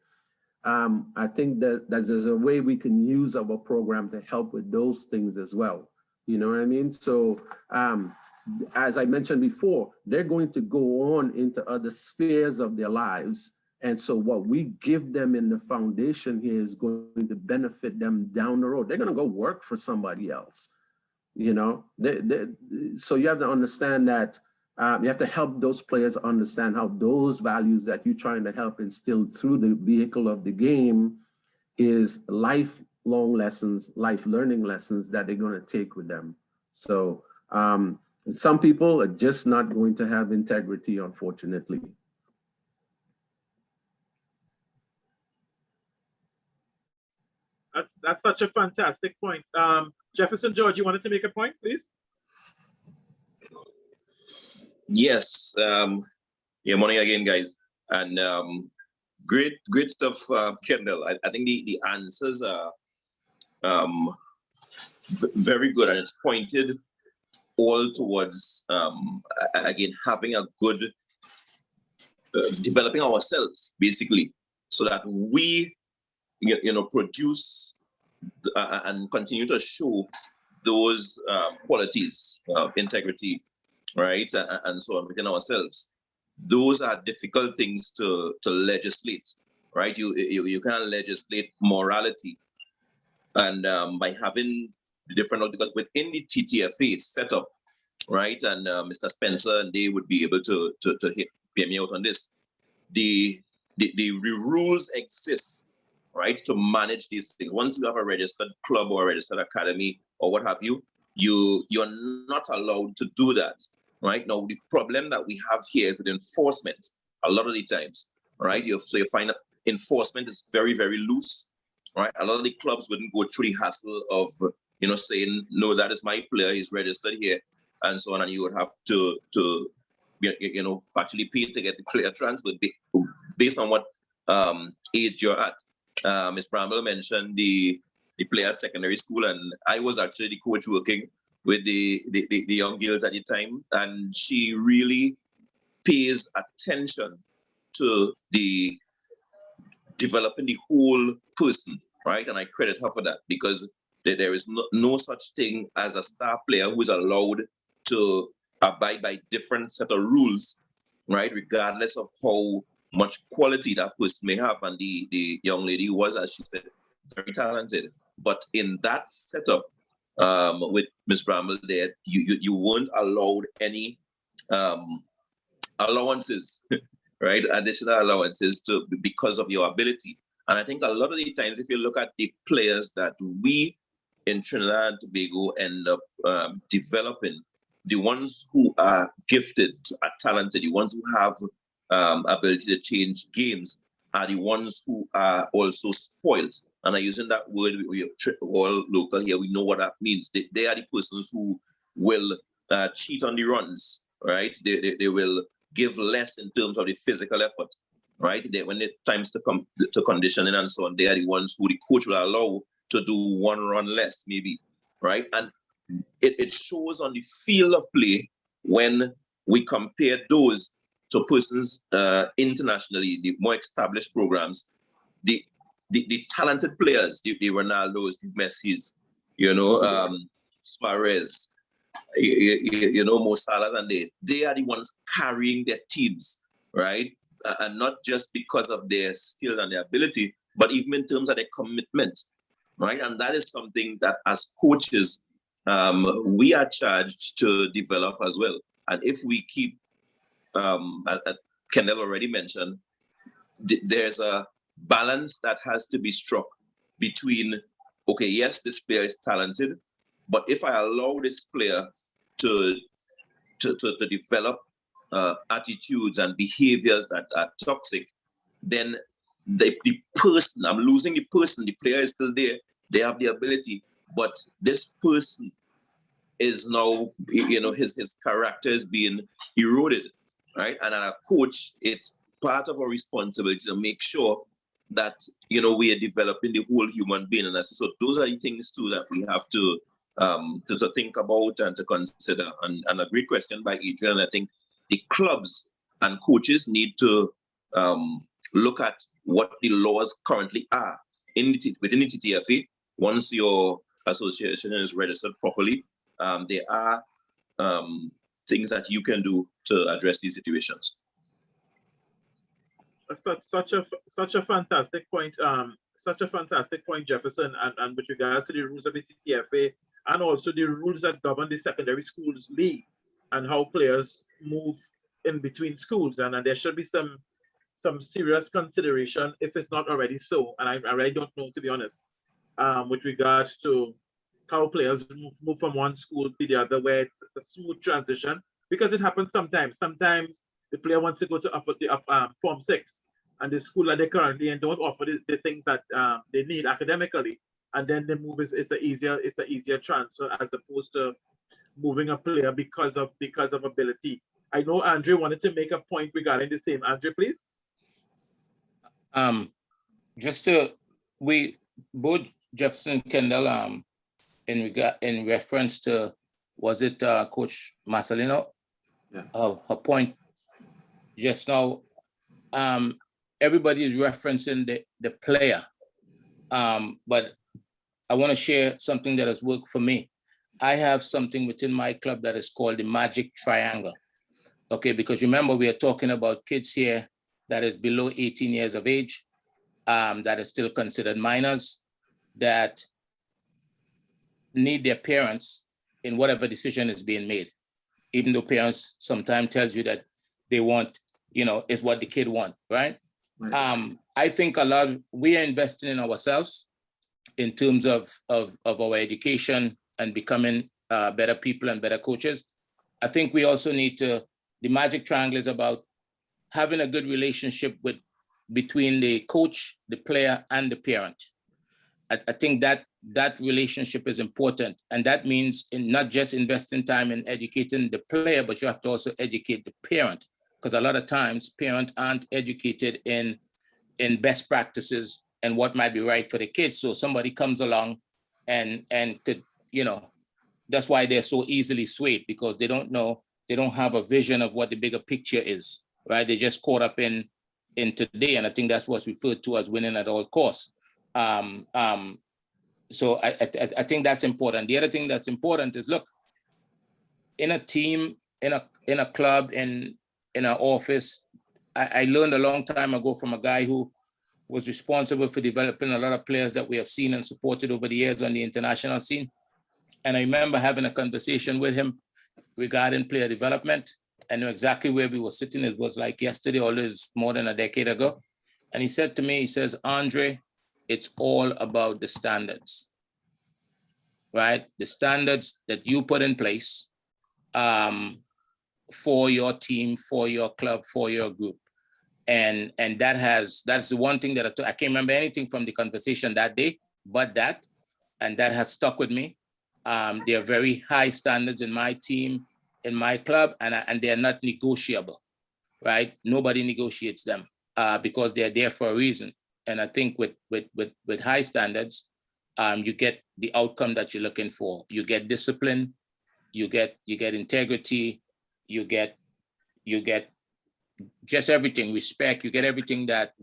I think that there's a way we can use our program to help with those things as well. You know what I mean? So as I mentioned before, they're going to go on into other spheres of their lives. And so what we give them in the foundation here is going to benefit them down the road. They're going to go work for somebody else. So you have to understand that you have to help those players understand how those values that you're trying to help instill through the vehicle of the game is lifelong lessons, life learning lessons that they're going to take with them. So some people are just not going to have integrity, unfortunately. That's such a fantastic point. Jefferson George, you wanted to make a point, please? Yes. Morning again, guys. And great stuff, Kendall. I think the answers are very good, and it's pointed all towards, again, having a good, developing ourselves, basically, so that we produce and continue to show those qualities of integrity, right, and so on within ourselves. Those are difficult things to legislate, right? You can't legislate morality, and by having the different, because within the TTFA setup, right, and Mr. Spencer and they would be able to hear me out on this. The rules exist, right, to manage these things. Once you have a registered club or a registered academy or what have you, you're not allowed to do that, right? Now, the problem that we have here is with enforcement a lot of the times, right? So you find that enforcement is very, very loose, right? A lot of the clubs wouldn't go through the hassle of, saying, no, that is my player, he's registered here, and so on, and you would have to actually pay to get the player transferred based on what age you're at. Ms. Bramble mentioned the player at secondary school, and I was actually the coach working with the young girls at the time, and she really pays attention to the developing the whole person, right? And I credit her for that, because there is no such thing as a star player who is allowed to abide by different set of rules, right? Regardless of how much quality that person may have. And the young lady was, as she said, very talented. But in that setup, with Ms. Bramble there, you weren't allowed any allowances, right? Additional allowances because of your ability. And I think a lot of the times, if you look at the players that we in Trinidad and Tobago end up developing, the ones who are gifted, are talented, the ones who have ability to change games are the ones who are also spoiled. And I'm using that word, we all local here, we know what that means. They are the persons who will cheat on the runs, right? They will give less in terms of the physical effort, right? When it times to come to conditioning and so on, they are the ones who the coach will allow to do one run less, maybe, right? And it shows on the field of play when we compare those to persons internationally, the more established programs, the talented players, the Ronaldos, the Messis, Suarez, Mo Salah, and they are the ones carrying their teams, right? And not just because of their skill and their ability, but even in terms of their commitment, right? And that is something that as coaches, we are charged to develop as well. And if we keep, Kendall already mentioned, there's a balance that has to be struck between, okay, yes, this player is talented, but if I allow this player to develop attitudes and behaviors that are toxic, then the person, I'm losing the person, the player is still there, they have the ability, but this person is now, his character is being eroded, right? And as a coach, it's part of our responsibility to make sure that, we are developing the whole human being. And so those are the things too that we have to think about and to consider. And a great question by Adrian. I think the clubs and coaches need to look at what the laws currently are within the TTFA. Once your association is registered properly, there are things that you can do to address these situations. Such a fantastic point. Such a fantastic point, Jefferson, and with regards to the rules of the TTFA and also the rules that govern the secondary schools league and how players move in between schools, and there should be some serious consideration if it's not already so. And I really don't know, to be honest, with regards to how players move from one school to the other, where it's a smooth transition, because it happens sometimes. Sometimes the player wants to go to Form 6, and the school that they currently in don't offer the things that they need academically, and then the move is an easier transfer as opposed to moving a player because of ability. I know Andre wanted to make a point regarding the same. Andre, please. Both Jefferson and Kendall, in reference to, was it Coach Marcelino? Yeah. Her point just now, everybody is referencing the player, but I want to share something that has worked for me. I have something within my club that is called the Magic Triangle. Okay, because remember, we are talking about kids here that is below 18 years of age, that is still considered minors, that need their parents in whatever decision is being made. Even though parents sometimes tells you that they want, is what the kid want, right? I think we are investing in ourselves in terms of our education and becoming better people and better coaches. I think we also need the Magic Triangle is about having a good relationship between the coach, the player, and the parent. I think that relationship is important. And that means in not just investing time in educating the player, but you have to also educate the parent. Because a lot of times parents aren't educated in best practices and what might be right for the kids. So somebody comes along and could, that's why they're so easily swayed, because they don't know, they don't have a vision of what the bigger picture is, right? They're just caught up in today. And I think that's what's referred to as winning at all costs. So I think that's important. The other thing that's important is, look, in a team, in a club, in an office, I learned a long time ago from a guy who was responsible for developing a lot of players that we have seen and supported over the years on the international scene. And I remember having a conversation with him regarding player development. I know exactly where we were sitting. It was like yesterday, or more than a decade ago. And he said to me, he says, Andre, it's all about the standards, right? The standards that you put in place for your team, for your club, for your group. And that's the one thing that I can't remember anything from the conversation that day, but that has stuck with me. There are very high standards in my team, in my club, and they're not negotiable, right? Nobody negotiates them because they're there for a reason. And I think with high standards, you get the outcome that you're looking for. You get discipline, you get integrity, you get just everything, respect. You get everything that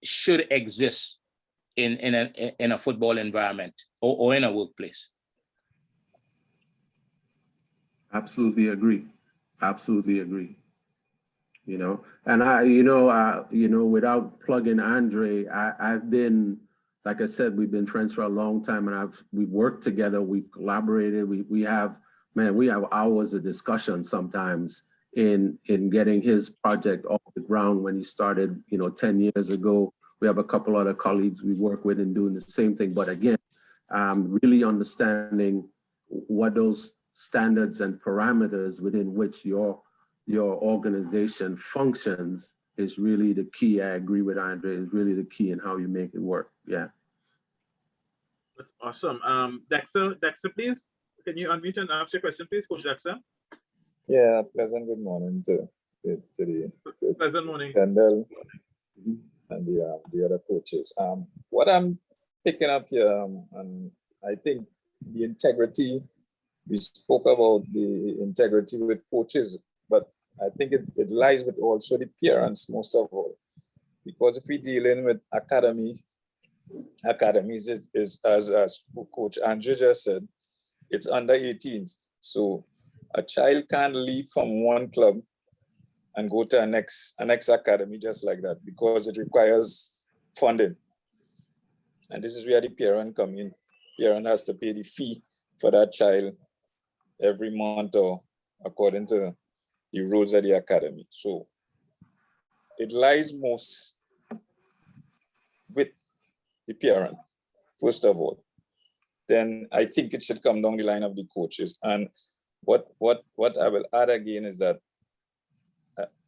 should exist in a football environment or in a workplace. Absolutely agree. Absolutely agree. And without plugging Andre, I've been, like I said, we've been friends for a long time, and we've worked together, we've collaborated, we have hours of discussion sometimes in getting his project off the ground when he started, 10 years ago. We have a couple other colleagues we work with in doing the same thing. But again, really understanding what those standards and parameters within which your organization functions is really the key. I agree with Andre, is really the key in how you make it work. Yeah. That's awesome. Dexter, please, can you unmute and ask your question, please, Coach Dexter? Yeah, pleasant good morning to pleasant morning, Kendall and the other coaches. What I'm picking up here, and I think the integrity, we spoke about the integrity with coaches, but I think it lies with also the parents most of all, because if we're dealing with academies is as Coach Andrew just said, it's under 18s. So a child can't leave from one club and go to a next academy just like that, because it requires funding. And this is where the parent comes in. Parent has to pay the fee for that child every month or according to the rules of the academy. So it lies most with the parent, first of all. Then I think it should come down the line of the coaches. And what I will add again is that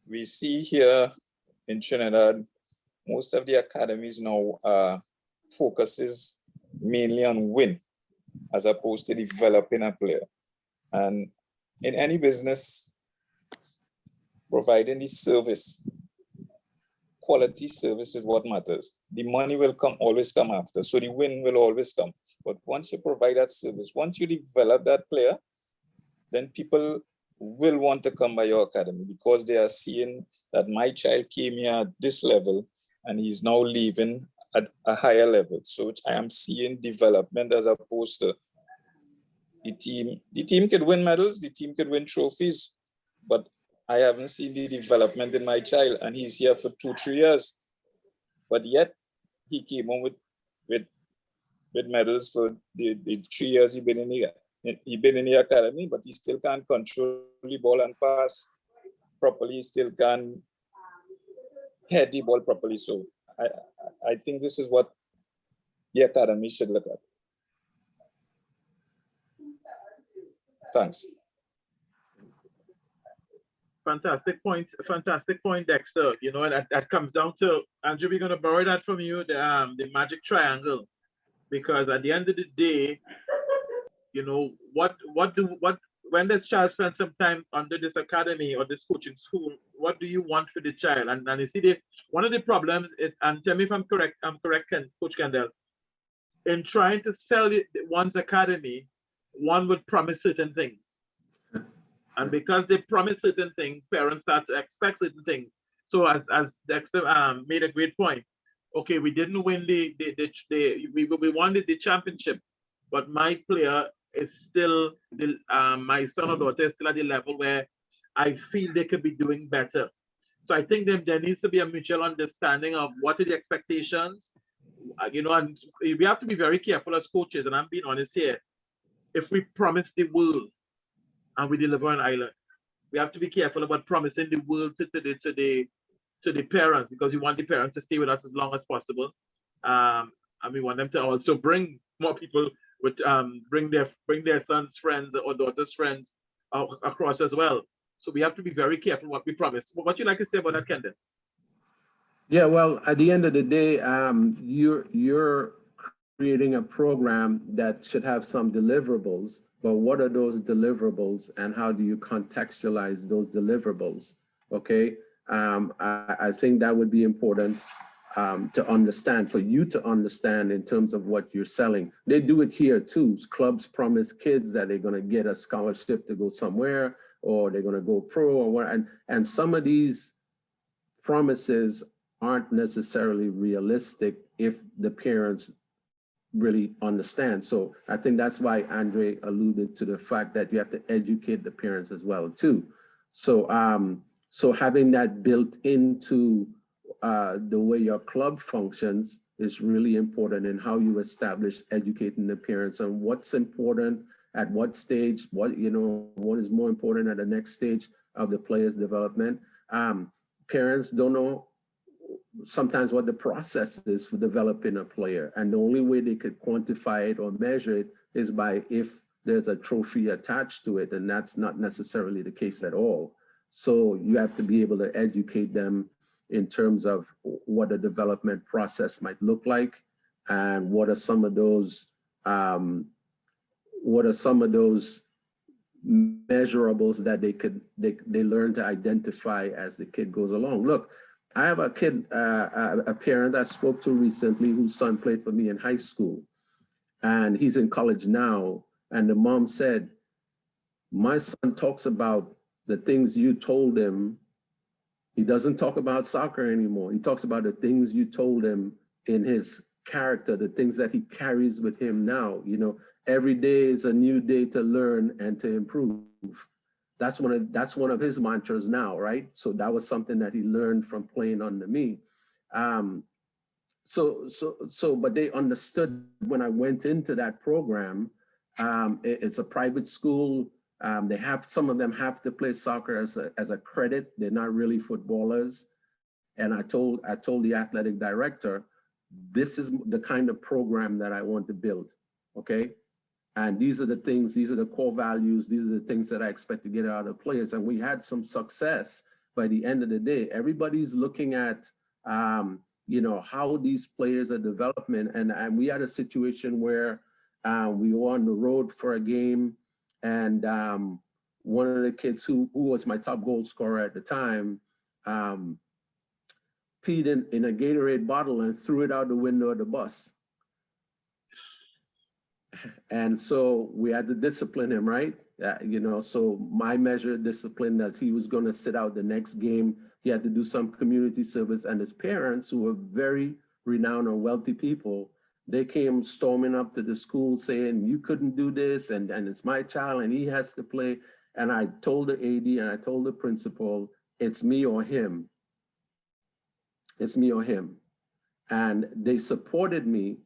we see here in Trinidad, most of the academies now focuses mainly on win as opposed to developing a player. And in any business, providing the service, quality service is what matters. The money will always come after. So the win will always come. But once you provide that service, once you develop that player, then people will want to come by your academy because they are seeing that my child came here at this level and he's now leaving at a higher level. So I am seeing development as opposed to the team could win medals, the team could win trophies, but I haven't seen the development in my child, and he's here for 2-3 years. But yet he came on with medals for the 3 years he's been in the academy, but he still can't control the ball and pass properly. He still can't head the ball properly. So I think this is what the academy should look at. Thanks. Fantastic point, Dexter. You know, that comes down to, Andrew, we're going to borrow that from you, the magic triangle, because at the end of the day, you know, when this child spends some time under this academy or this coaching school, what do you want for the child? And you see, one of the problems is, and tell me if I'm correct, Coach Kendall, in trying to sell one's academy, one would promise certain things. And because they promise certain things, parents start to expect certain things. So as Dexter made a great point, okay, we didn't win we won the championship, but my player is still, my son or daughter is still at the level where I feel they could be doing better. So I think there needs to be a mutual understanding of what are the expectations, you know, and we have to be very careful as coaches, and I'm being honest here. If we promise the world and we deliver an island, we have to be careful about promising the world to the parents, because we want the parents to stay with us as long as possible, and we want them to also bring more people with bring their sons' friends or daughters' friends across as well. So we have to be very careful what we promise. What you like to say about that, Kendall? Yeah, well, at the end of the day, you're creating a program that should have some deliverables, but what are those deliverables and how do you contextualize those deliverables? Okay, I think that would be important to understand, for you to understand in terms of what you're selling. They do it here too. Clubs promise kids that they're gonna get a scholarship to go somewhere, or they're gonna go pro or what, and some of these promises aren't necessarily realistic if the parents really understand. So I think that's why Andre alluded to the fact that you have to educate the parents as well too. So so having that built into the way your club functions is really important in how you establish educating the parents on what's important at what stage, what is more important at the next stage of the player's development. Parents don't know sometimes what the process is for developing a player, and the only way they could quantify it or measure it is by if there's a trophy attached to it, and that's not necessarily the case at all. So you have to be able to educate them in terms of what a development process might look like, and what are some of those measurables that they learn to identify as the kid goes along. Look, I have a kid, a parent I spoke to recently whose son played for me in high school, and he's in college now. And the mom said, my son talks about the things you told him. He doesn't talk about soccer anymore. He talks about the things you told him in his character, the things that he carries with him now. You know, every day is a new day to learn and to improve. That's one of his mantras now, right? So that was something that he learned from playing under me. But they understood when I went into that program. It's a private school. Some of them have to play soccer as a credit. They're not really footballers. And I told the athletic director, this is the kind of program that I want to build, okay? And these are the things, these are the core values, these are the things that I expect to get out of players. And we had some success by the end of the day. Everybody's looking at, how these players are developing. And we had a situation where we were on the road for a game, and one of the kids who was my top goal scorer at the time, peed in a Gatorade bottle and threw it out the window of the bus. And so we had to discipline him, right? So my measure of discipline, as he was going to sit out the next game, he had to do some community service, and his parents, who were very renowned or wealthy people, they came storming up to the school saying, you couldn't do this, and it's my child and he has to play. And I told the AD and I told the principal, it's me or him. It's me or him. And they supported me.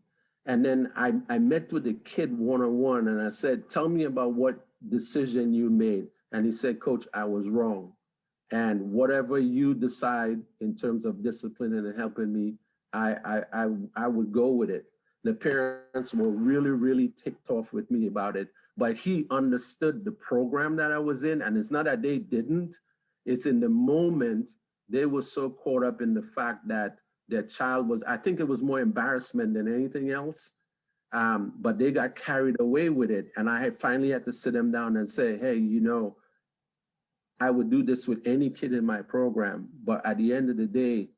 And then I met with the kid one-on-one and I said, tell me about what decision you made. And he said, Coach, I was wrong. And whatever you decide in terms of discipline and helping me, I would go with it. The parents were really, really ticked off with me about it, but he understood the program that I was in. And it's not that they didn't, it's in the moment, they were so caught up in the fact that their child was, I think it was more embarrassment than anything else, but they got carried away with it. And I had finally had to sit them down and say, hey, you know, I would do this with any kid in my program, but at the end of the day,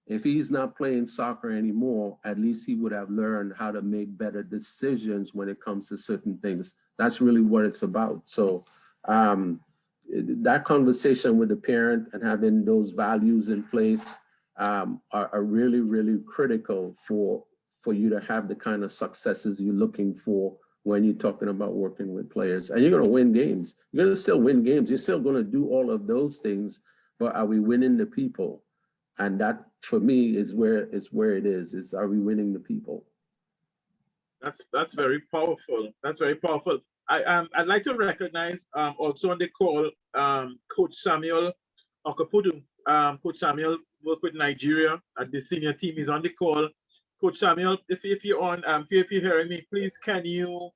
if he's not playing soccer anymore, at least he would have learned how to make better decisions when it comes to certain things. That's really what it's about. So that conversation with the parent and having those values in place are really, really critical for you to have the kind of successes you're looking for when you're talking about working with players. And you're going to win games. You're going to still win games. You're still going to do all of those things, but are we winning the people? And that, for me, is where it is are we winning the people? That's very powerful. That's very powerful. I'd like to recognize also on the call, Coach Samuel Okapudu. Coach Samuel worked with Nigeria and the senior team is on the call. Coach Samuel, if you're on, if you're hearing me, please can you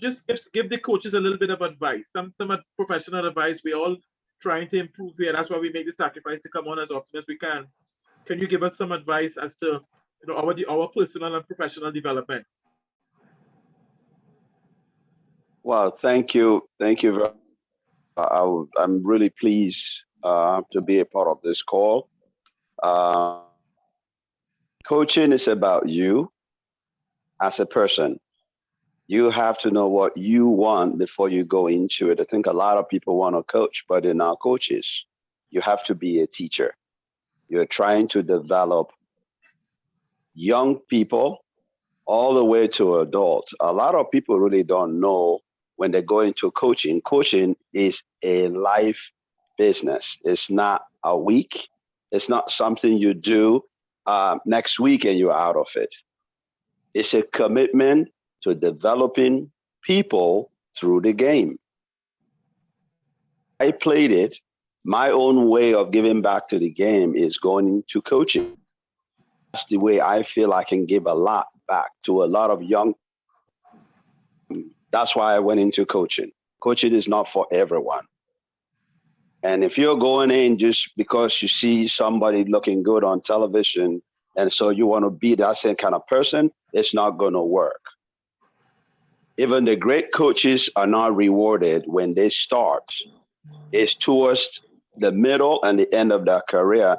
just give the coaches a little bit of advice, some professional advice. We all trying to improve here. That's why we make the sacrifice to come on as often as we can. Can you give us some advice as to our personal and professional development? Well, thank you. Thank you very much. I'm really pleased to be a part of this call. Coaching is about you as a person. You have to know what you want before you go into it. I think a lot of people want to coach, but they're not coaches. You have to be a teacher. You're trying to develop young people all the way to adults. A lot of people really don't know when they go into coaching. Coaching is a life business. It's not a week. It's not something you do next week and you're out of it. It's a commitment to developing people through the game. I played it. My own way of giving back to the game is going into coaching. That's the way I feel I can give a lot back to a lot of young. That's why I went into coaching. Coaching is not for everyone. And if you're going in just because you see somebody looking good on television and so you want to be that same kind of person, it's not going to work. Even the great coaches are not rewarded when they start. It's towards the middle and the end of their career.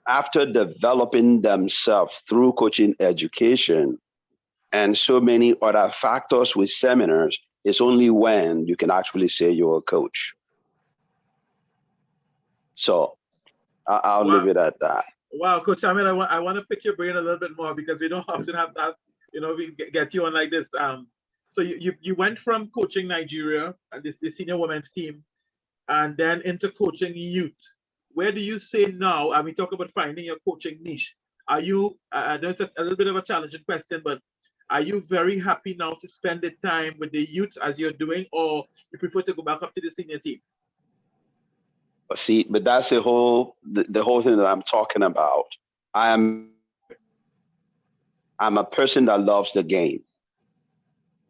After developing themselves through coaching education and so many other factors with seminars, it's only when you can actually say you're a coach. So I'll leave it at that. Wow, Coach Samuel, I want to pick your brain a little bit more because we don't often have that, we get you on like this. So you went from coaching Nigeria and the senior women's team and then into coaching youth. Where do you say now, and we talk about finding your coaching niche, are you, there's a little bit of a challenging question, but are you very happy now to spend the time with the youth as you're doing, or you prefer to go back up to the senior team? See, but that's the whole thing that I'm talking about. I'm a person that loves the game.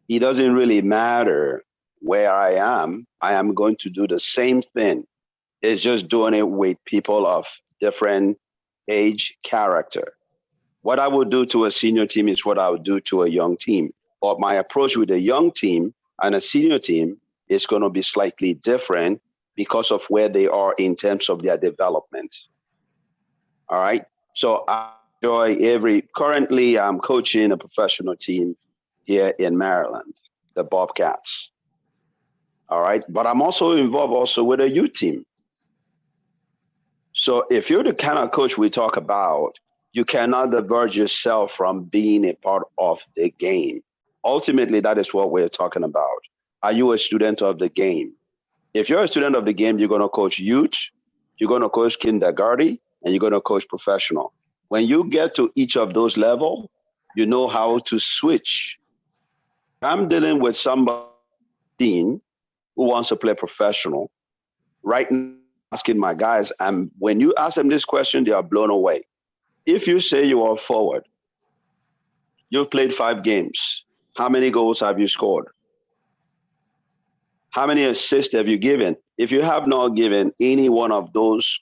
It doesn't really matter where I am going to do the same thing. It's just doing it with people of different age, character. What I would do to a senior team is what I would do to a young team. But my approach with a young team and a senior team is going to be slightly different because of where they are in terms of their development. All right. So I enjoy currently I'm coaching a professional team here in Maryland, the Bobcats. All right. But I'm also involved with a youth team. So if you're the kind of coach we talk about, you cannot diverge yourself from being a part of the game. Ultimately, that is what we're talking about. Are you a student of the game? If you're a student of the game, you're going to coach youth, you're going to coach kindergarten, and you're going to coach professional. When you get to each of those levels, you know how to switch. I'm dealing with somebody who wants to play professional. Right now, asking my guys, and when you ask them this question, they are blown away. If you say you are forward, you've played 5 games. How many goals have you scored? How many assists have you given? If you have not given any one of those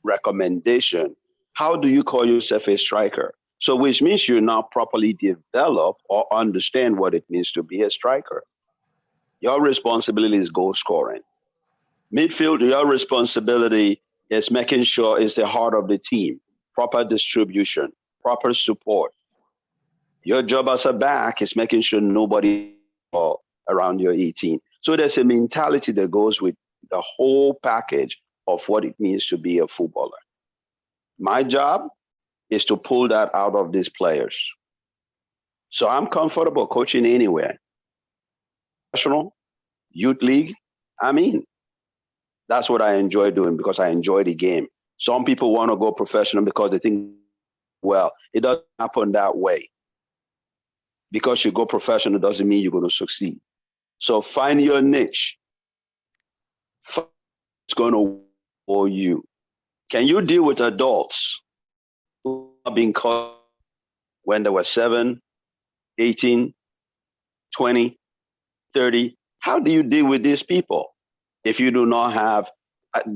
recommendations, how do you call yourself a striker? So which means you're not properly developed or understand what it means to be a striker. Your responsibility is goal scoring. Midfield, your responsibility is making sure it's the heart of the team, proper distribution, proper support. Your job as a back is making sure nobody around your 18. So there's a mentality that goes with the whole package of what it means to be a footballer. My job is to pull that out of these players. So I'm comfortable coaching anywhere. Professional, youth league, that's what I enjoy doing because I enjoy the game. Some people want to go professional because they think, well, it doesn't happen that way. Because you go professional doesn't mean you're going to succeed. So find your niche. It's going to work for you. Can you deal with adults who are being caught when they were 7, 18, 20, 30? How do you deal with these people if you do not have?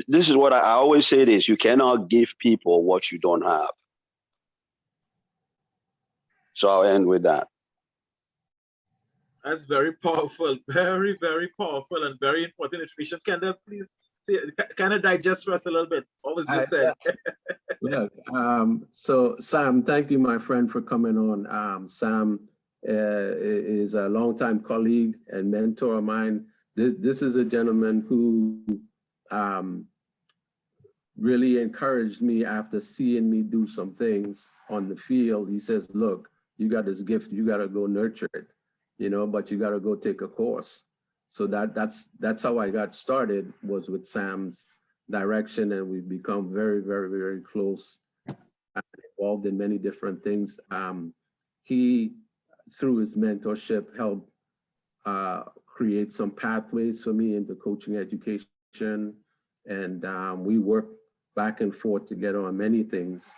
This is what I always say this, you cannot give people what you don't have. So I'll end with that. That's very powerful, very, very powerful and very important information. Kendall, please kind of digest for us a little bit what was just said. Yeah. So Sam, thank you, my friend, for coming on. Sam is a longtime colleague and mentor of mine. This is a gentleman who really encouraged me after seeing me do some things on the field. He says, look, you got this gift, you got to go nurture it, but you got to go take a course. So that's how I got started, was with Sam's direction, and we've become very, very, very close, involved in many different things. He, through his mentorship, helped create some pathways for me into coaching education, and we work back and forth together on many things.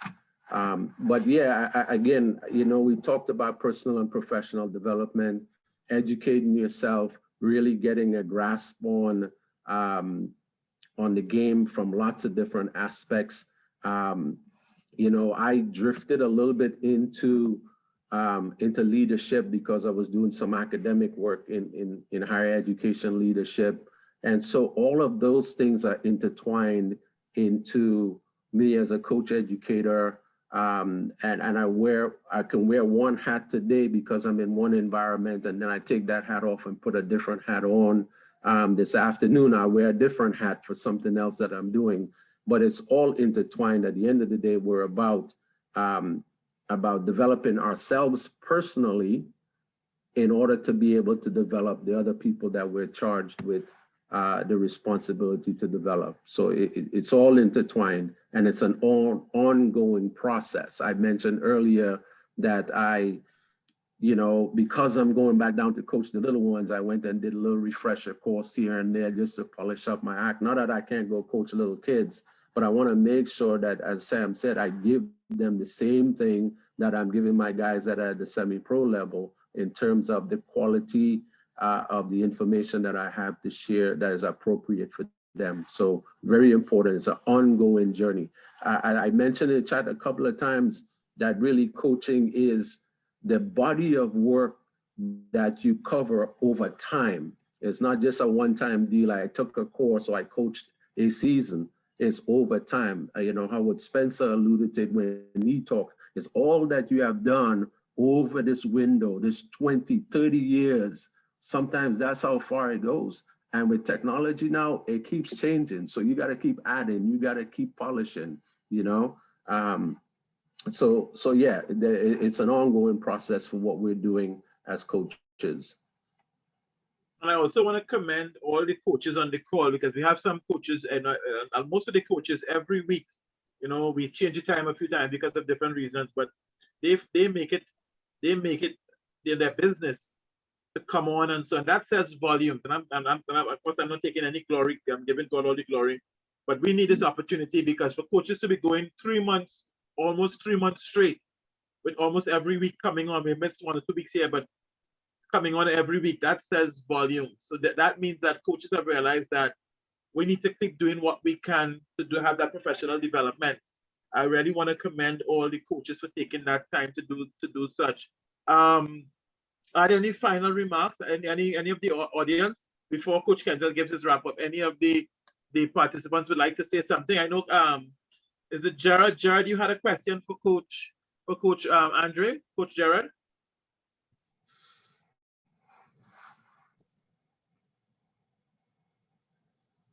But yeah, again, we talked about personal and professional development, educating yourself, really getting a grasp on the game from lots of different aspects. I drifted a little bit into leadership because I was doing some academic work in higher education leadership. And so all of those things are intertwined into me as a coach educator. And I can wear one hat today because I'm in one environment, and then I take that hat off and put a different hat on. This afternoon, I wear a different hat for something else that I'm doing, but it's all intertwined. At the end of the day, we're about developing ourselves personally in order to be able to develop the other people that we're charged with the responsibility to develop. So it's all intertwined, and it's an ongoing process. I mentioned earlier that because I'm going back down to coach the little ones, I went and did a little refresher course here and there just to polish up my act. Not that I can't go coach little kids, but I want to make sure that, as Sam said, I give them the same thing that I'm giving my guys that are at the semi-pro level in terms of the quality of the information that I have to share that is appropriate for them. So very important. It's an ongoing journey. I mentioned in the chat a couple of times that really coaching is the body of work that you cover over time. It's not just a one-time deal. I took a course or I coached a season. It's over time. Howard Spencer alluded to it when he talked. It's all that you have done over this window, this 20, 30 years. Sometimes that's how far it goes. And with technology now, it keeps changing. So you got to keep adding, you got to keep polishing, So yeah, it's an ongoing process for what we're doing as coaches. And I also want to commend all the coaches on the call, because we have some coaches and most of the coaches every week, you know, we change the time a few times because of different reasons, but they make it their business to come on, and so that says volumes. And of course I'm not taking any glory. I'm giving God all the glory, but we need this opportunity, because for coaches to be going 3 months, almost 3 months straight, with almost every week coming on, we missed 1 or 2 weeks here, but coming on every week, that says volumes. So that means that coaches have realized that we need to keep doing what we can to have that professional development. I really want to commend all the coaches for taking that time to do such. Are there any final remarks? Any of the audience before Coach Kendall gives his wrap up? Any of the participants would like to say something? I know. Is it Jared? Jared, you had a question for Coach Andre, Coach Jared.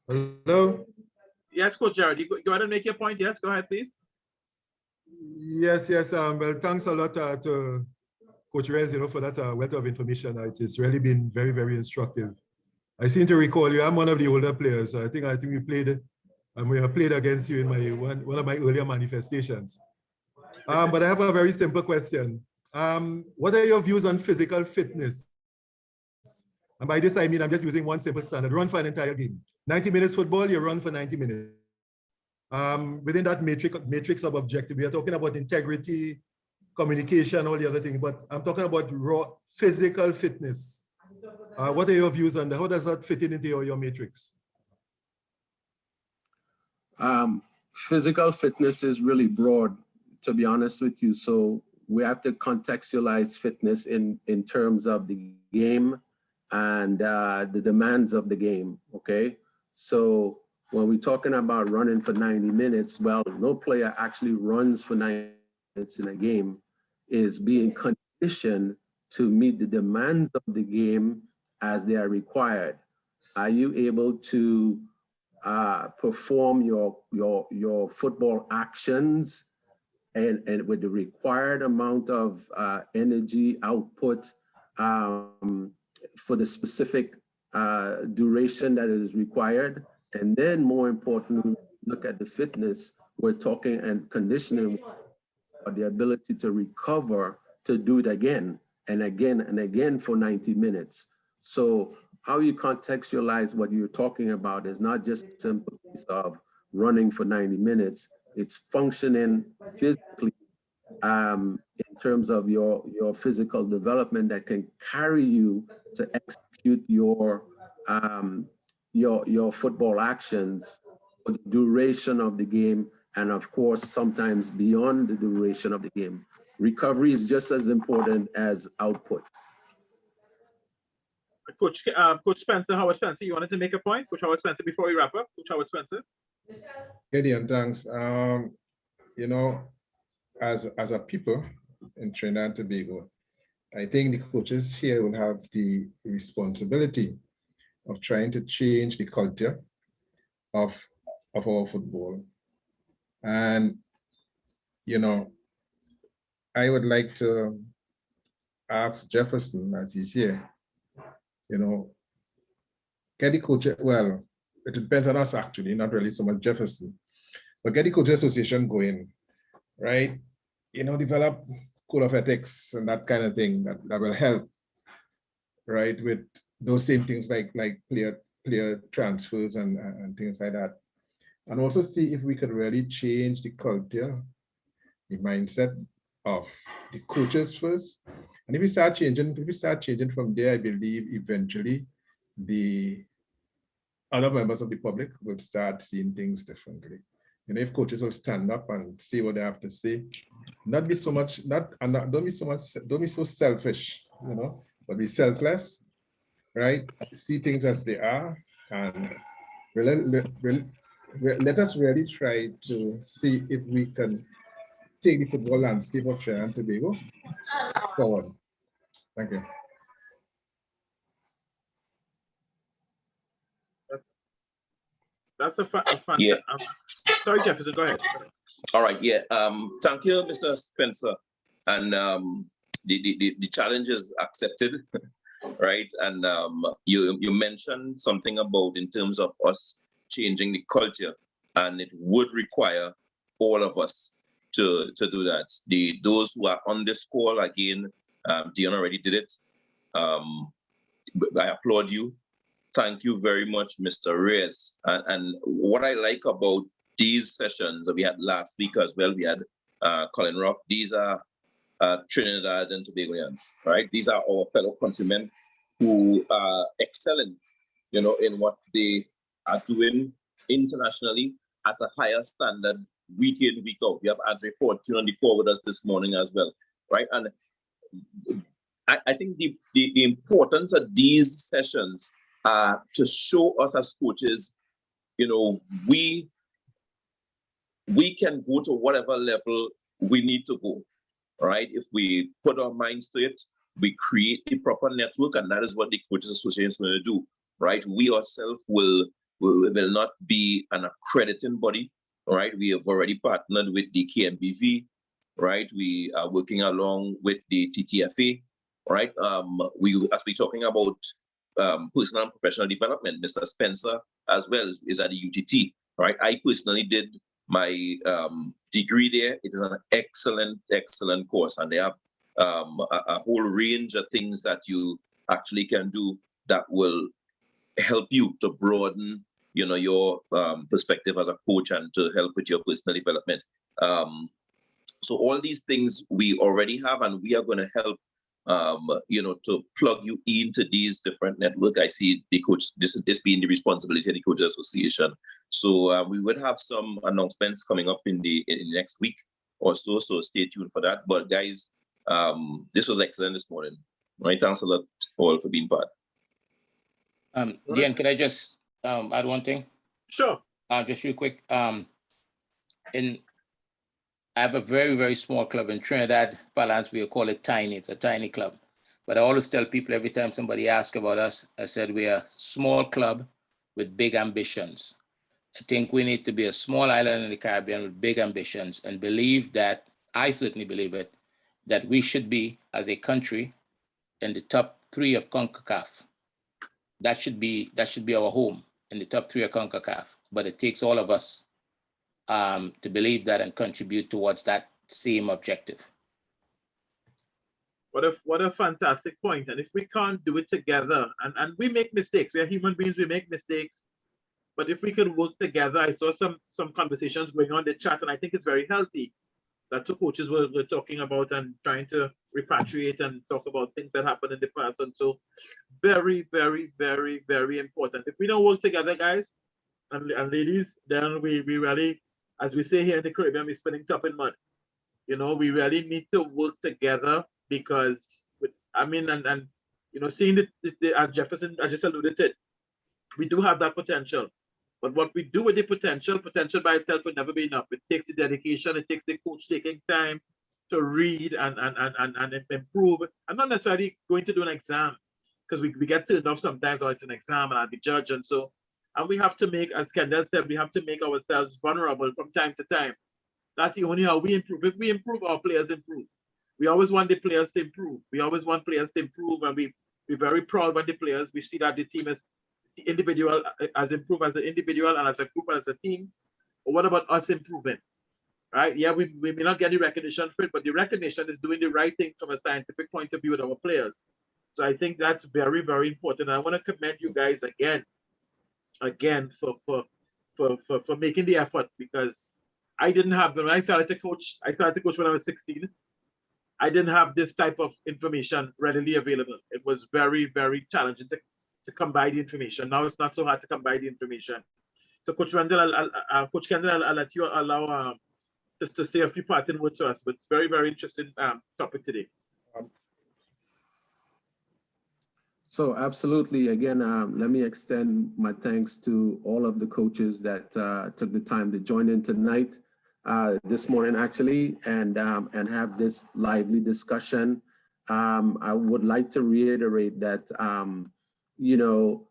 Hello? Yes, Coach Jared, you go ahead and make your point. Yes, go ahead, please. Yes. Well, thanks a lot to Coach Reyes, for that wealth of information. It's really been very, very instructive. I seem to recall you. I'm one of the older players. I think we played, and we have played against you in one of my earlier manifestations. But I have a very simple question. What are your views on physical fitness? And by this, I mean, I'm just using one simple standard: run for an entire game. 90 minutes football, you run for 90 minutes. Within that matrix of objective, we are talking about integrity, communication, all the other things, but I'm talking about raw physical fitness. What are your views on that? How does that fit into your matrix? Physical fitness is really broad, to be honest with you. So we have to contextualize fitness in terms of the game and the demands of the game, okay? So when we're talking about running for 90 minutes, well, no player actually runs for 90 minutes in a game, is being conditioned to meet the demands of the game as they are required. Are you able to perform your football actions and with the required amount of energy output for the specific duration that is required? And then more importantly, look at the fitness. We're talking and conditioning, the ability to recover, to do it again and again and again for 90 minutes. So how you contextualize what you're talking about is not just a simple piece of running for 90 minutes, it's functioning physically in terms of your physical development that can carry you to execute your football actions for the duration of the game, and of course, sometimes beyond the duration of the game. Recovery is just as important as output. Coach Spencer, Howard Spencer, you wanted to make a point? Coach Howard Spencer, before we wrap up, Coach Howard Spencer. Gideon, thanks. As a people in Trinidad and Tobago, I think the coaches here will have the responsibility of trying to change the culture of our football. And, I would like to ask Jefferson, as he's here, get the coach, well, it depends on us actually, not really so much Jefferson, but get the Coaches Association going, right? Develop code of ethics and that kind of thing that will help, right? With those same things like player transfers and things like that. And also see if we could really change the culture, the mindset of the coaches first. And if we start changing from there, I believe eventually the other members of the public will start seeing things differently. If coaches will stand up and say what they have to say, don't be so selfish, but be selfless, right? See things as they are, and let us really try to see if we can take the football landscape of Trinidad and Tobago forward. Thank you. That's a fun. Yeah. Sorry, Jefferson, go ahead. All right, yeah. Thank you, Mr. Spencer. And the challenge is accepted, right? And you mentioned something about in terms of us changing the culture, and it would require all of us to do that. Those who are on this call, again, Dion already did it. I applaud you. Thank you very much, Mr. Reyes. And what I like about these sessions that we had last week as well, we had Colin Rock. These are Trinidad and Tobagoans, right? These are our fellow countrymen who are excelling, you know, in what they are doing internationally at a higher standard week in, week out. We have Andre Fortune on the call with us this morning as well, right? And I think the importance of these sessions are to show us as coaches, you know, we can go to whatever level we need to go, right? If we put our minds to it, we create a proper network, and that is what the Coaches Association is going to do, right? We ourselves will not be an accrediting body, right? We have already partnered with the KMBV, right? We are working along with the TTFA, right? As we're talking about personal and professional development, Mr. Spencer as well is at the UTT, right? I personally did my degree there. It is an excellent, excellent course, and they have a whole range of things that you actually can do that will help you to broaden, you know, your perspective as a coach and to help with your personal development. So all these things we already have, and we are going to help, you know, to plug you into these different networks. I see the coach, this being the responsibility of the Coaches Association. So we would have some announcements coming up in the next week or so. So stay tuned for that. But guys, this was excellent this morning. Right? Thanks a lot all for being part. Dion, could I just add one thing? Sure. Just real quick. I have a very, very small club in Trinidad, Valence. We call it tiny. It's a tiny club. But I always tell people every time somebody asks about us, I said we're a small club with big ambitions. I think we need to be a small island in the Caribbean with big ambitions and believe that, I certainly believe it, that we should be, as a country, in the top 3 of CONCACAF. That should be our home, in the top 3 of CONCACAF. But it takes all of us to believe that and contribute towards that same objective. What a fantastic point. And if we can't do it together, and we make mistakes, we are human beings, we make mistakes. But if we could work together, I saw some conversations going on in the chat, and I think it's very healthy that 2 coaches were talking about and trying to repatriate and talk about things that happened in the past. And so very, very, very, very important. If we don't work together, guys and ladies, then we really, as we say here in the Caribbean, we're spinning top in mud. You know, we really need to work together because, and you know, seeing as Jefferson, I just alluded to it, we do have that potential. But what we do with the potential by itself will never be enough. It takes the dedication, it takes the coach taking time to read and improve. I'm not necessarily going to do an exam because we get turned off sometimes, or it's an exam and I'll be judged. And we have to make, as Kendall said, we have to make ourselves vulnerable from time to time. That's the only how we improve. If we improve, our players improve. We always want the players to improve. We always want players to improve, and we're very proud when the players, we see that the team is the individual as improved as an individual and as a group and as a team. But what about us improving? Right? Yeah, we may not get the recognition for it, but the recognition is doing the right thing from a scientific point of view with our players. So I think that's very, very important. And I want to commend you guys again for making the effort, because I didn't have, when I started to coach when I was 16. I didn't have this type of information readily available. It was very, very challenging to come by the information. Now it's not so hard to come by the information. So Coach Kendall, I'll let you allow just to say a few parting words to us. But it's very, very interesting topic today. So absolutely, again, let me extend my thanks to all of the coaches that took the time to join in tonight, this morning actually, and have this lively discussion. I would like to reiterate that, you know,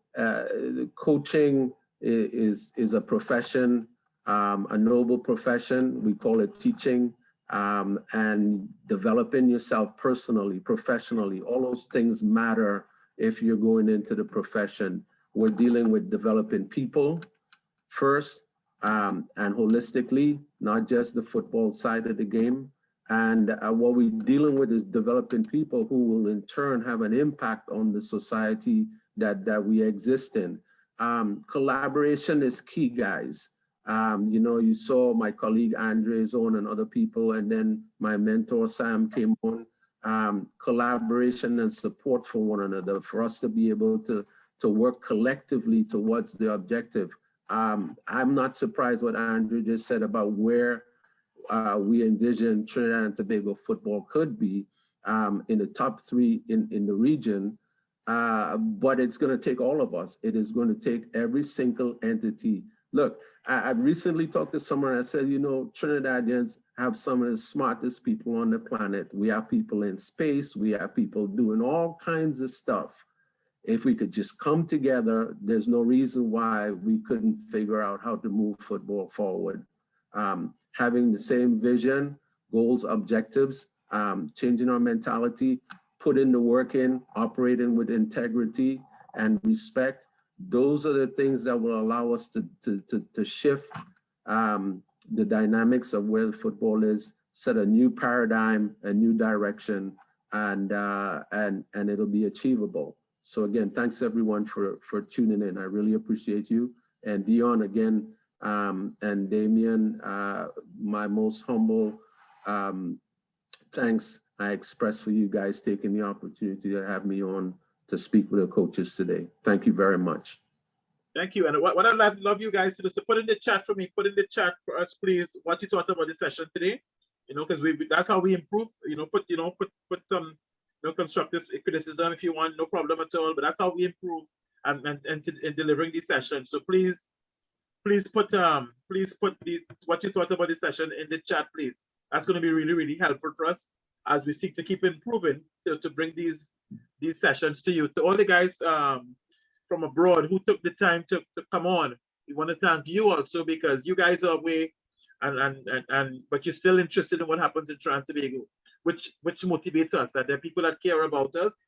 coaching is a profession, a noble profession. We call it teaching, and developing yourself personally, professionally. All those things matter if you're going into the profession. We're dealing with developing people first, and holistically, not just the football side of the game. And what we're dealing with is developing people who will in turn have an impact on the society that we exist in. Collaboration is key, guys. You know, you saw my colleague Andre's on and other people, and then my mentor Sam came on. Collaboration and support for one another, for us to be able to work collectively towards the objective. I'm not surprised what Andrew just said about where we envision Trinidad and Tobago football could be in the top 3 in the region. But it's going to take all of us. It is going to take every single entity. Look, I recently talked to someone and I said, you know, Trinidadians have some of the smartest people on the planet. We have people in space. We have people doing all kinds of stuff. If we could just come together, there's no reason why we couldn't figure out how to move football forward. Having the same vision, goals, objectives, changing our mentality, putting the work in, operating with integrity and respect. Those are the things that will allow us to shift the dynamics of where the football is, set a new paradigm, a new direction, and it'll be achievable. So again, thanks everyone for tuning in. I really appreciate you. And Dion, again, and Damien, my most humble thanks I express for you guys taking the opportunity to have me on to speak with the coaches today. Thank you very much. Thank you. And what I'd love you guys to do is to put in the chat for me, put in the chat for us, please, what you thought about the session today. You know, because that's how we improve. You know, put some constructive criticism if you want, no problem at all. But that's how we improve and in delivering these sessions. So please put what you thought about the session in the chat, please. That's going to be really, really helpful for us as we seek to keep improving to bring these sessions to you. To all the guys from abroad who took the time to come on, we want to thank you also, because you guys are away but you're still interested in what happens in Trinidad and Tobago, which motivates us, that there are people that care about us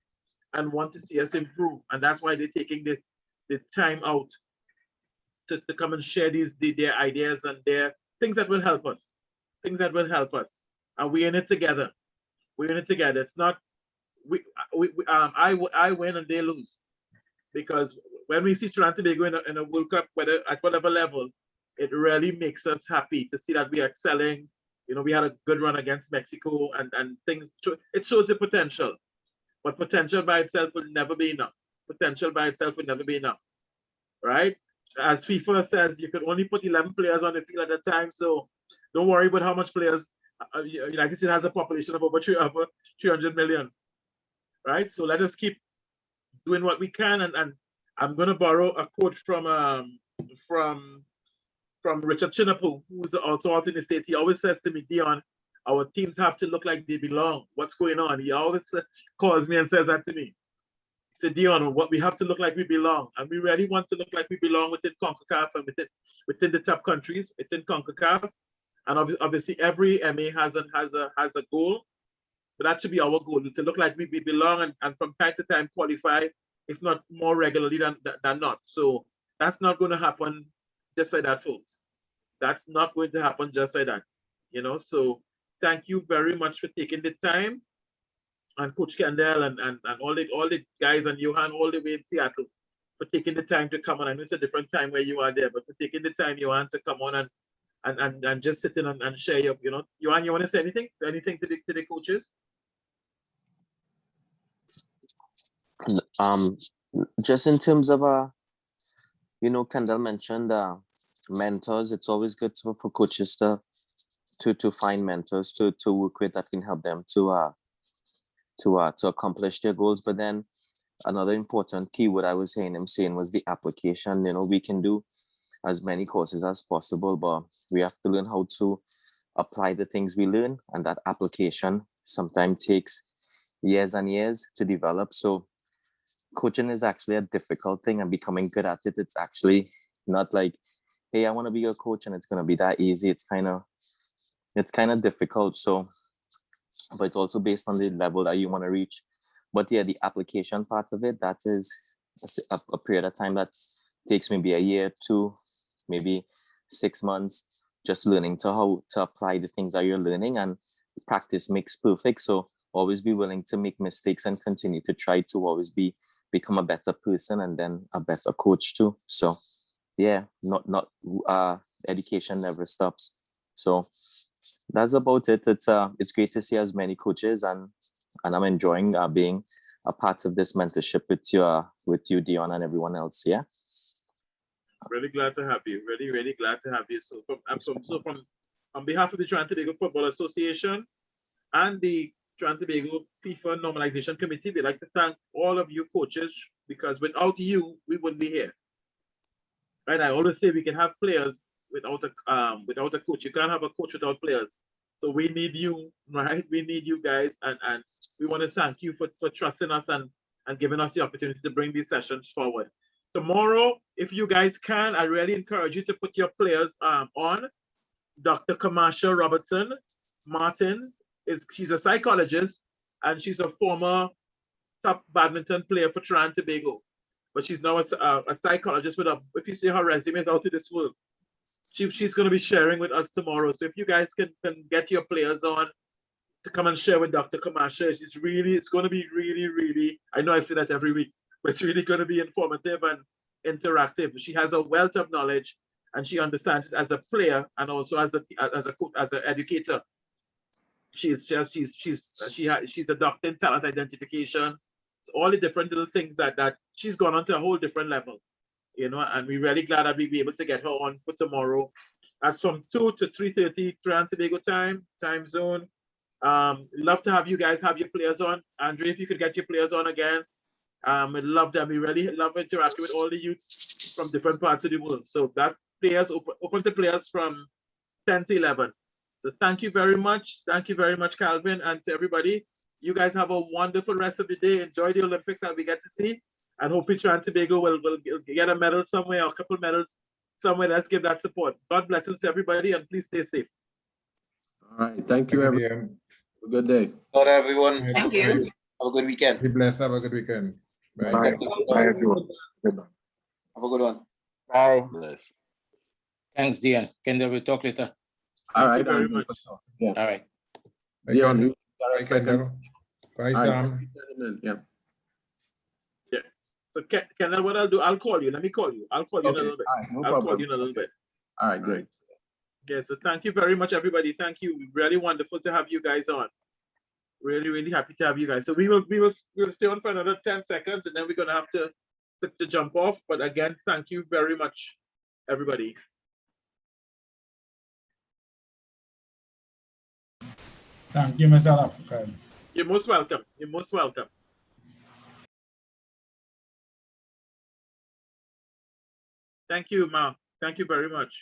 and want to see us improve. And that's why they're taking the time out to come and share their ideas and their things that will help us. Things that will help us. And we're in it together. We're in it together. It's not I win and they lose. Because when we see Trinidad and Tobago in a World Cup, at whatever level, it really makes us happy to see that we are excelling. You know, we had a good run against Mexico and things. It shows the potential. But potential by itself will never be enough. Potential by itself will never be enough. Right? As FIFA says, you could only put 11 players on the field at a time. So don't worry about how much players. United States has a population of over 300 million. Right? So let us keep doing what we can. And I'm going to borrow a quote from Richard Chinapu, who's also out in the States. He always says to me, Dion, our teams have to look like they belong. What's going on? He always calls me and says that to me. He said, Dion, what we have to look like we belong. And we really want to look like we belong within CONCACAF and within the top countries, within CONCACAF. And obviously every MA has a goal. But that should be our goal, to look like we belong and from time to time qualify, if not more regularly than not. So that's not going to happen just like that, folks. That's not going to happen just like that. You know, so thank you very much for taking the time. And Coach Kendall and all the guys and Johan all the way in Seattle for taking the time to come on. I know it's a different time where you are there, but for taking the time, Johan, to come on and just sit in and share your, you know. Johan, you want to say anything? Anything to the coaches? Just in terms of you know, Kendall mentioned mentors. It's always good for coaches to find mentors to work with that can help them to accomplish their goals. But then another important keyword I was hearing him saying was the application. You know, we can do as many courses as possible, but we have to learn how to apply the things we learn, and that application sometimes takes years and years to develop. So coaching is actually a difficult thing, and becoming good at it, it's actually Not like, hey, I want to be your coach and it's going to be that easy. It's kind of difficult. So, but it's also based on the level that you want to reach. But yeah, the application part of it, that is a period of time that takes maybe a year, 2, maybe 6 months, just learning how to apply the things that you're learning, and practice makes perfect. So always be willing to make mistakes and continue to try to always become a better person and then a better coach too. So yeah, education never stops. So that's about it. It's great to see as many coaches, and I'm enjoying being a part of this mentorship with you, Dion, and everyone else. Yeah. Really glad to have you. Really, really glad to have you. So on behalf of the Trinidad and Tobago Football Association and the Trinidad and Tobago FIFA Normalization Committee, we'd like to thank all of you coaches, because without you, we wouldn't be here. Right? I always say we can have players without a coach. You can't have a coach without players. So we need you, right? We need you guys, and we want to thank you for trusting us and giving us the opportunity to bring these sessions forward. Tomorrow, if you guys can, I really encourage you to put your players on. Dr. Kamasha Robertson Martins, she's a psychologist, and she's a former top badminton player for Trinidad and Tobago. But she's now a psychologist if you see her resume is out of this world. She's going to be sharing with us tomorrow. So if you guys can get your players on to come and share with Dr. Kamasha, it's going to be really, really, I know I say that every week, but it's really going to be informative and interactive. She has a wealth of knowledge, and she understands as a player and also as an educator. She's a doctor in talent identification. So all the different little things that she's gone on to a whole different level, and we're really glad that we'll be able to get her on for tomorrow. That's from 2 to 3:30 Trinidad and Tobago time zone. Love to have you guys have your players on. Andre, if you could get your players on again. We'd love them. We really love interacting with all the youth from different parts of the world. So that players open to players from 10 to 11. So thank you very much. Thank you very much, Calvin, and to everybody. You guys have a wonderful rest of the day. Enjoy the Olympics that we get to see, and hope Trinidad and Tobago will get a medal somewhere or a couple medals somewhere. Let's give that support. God blessings to everybody, and please stay safe. All right. Thank you, everyone. Have a good day. Not everyone. Thank you. Have a good weekend. Be blessed. Have a good weekend. Bye. Bye. Bye, everyone. Goodbye. Have a good one. Bye. Bless. Thanks, Dion. Kendall, we'll talk later. All right. Thank you very much. Yeah. All right. Bye, Dion, Kendall. you got a Bye, second? Kendall. Bye, All right. Sam. Yeah. Yeah. So Kendall, what I'll do, I'll call you. Let me call you. I'll call you in a Okay. little bit. All right. No I'll problem. call you in a little bit. All right. All Good. right. Yeah, so thank you very much, everybody. Thank you. Really wonderful to have you guys on. Really, really happy to have you guys. So we'll stay on for another 10 seconds, and then we're gonna have to jump off. But again, thank you very much, everybody. Thank you, Mr. Africa. You're most welcome. You're most welcome. Thank you, Ma. Thank you very much.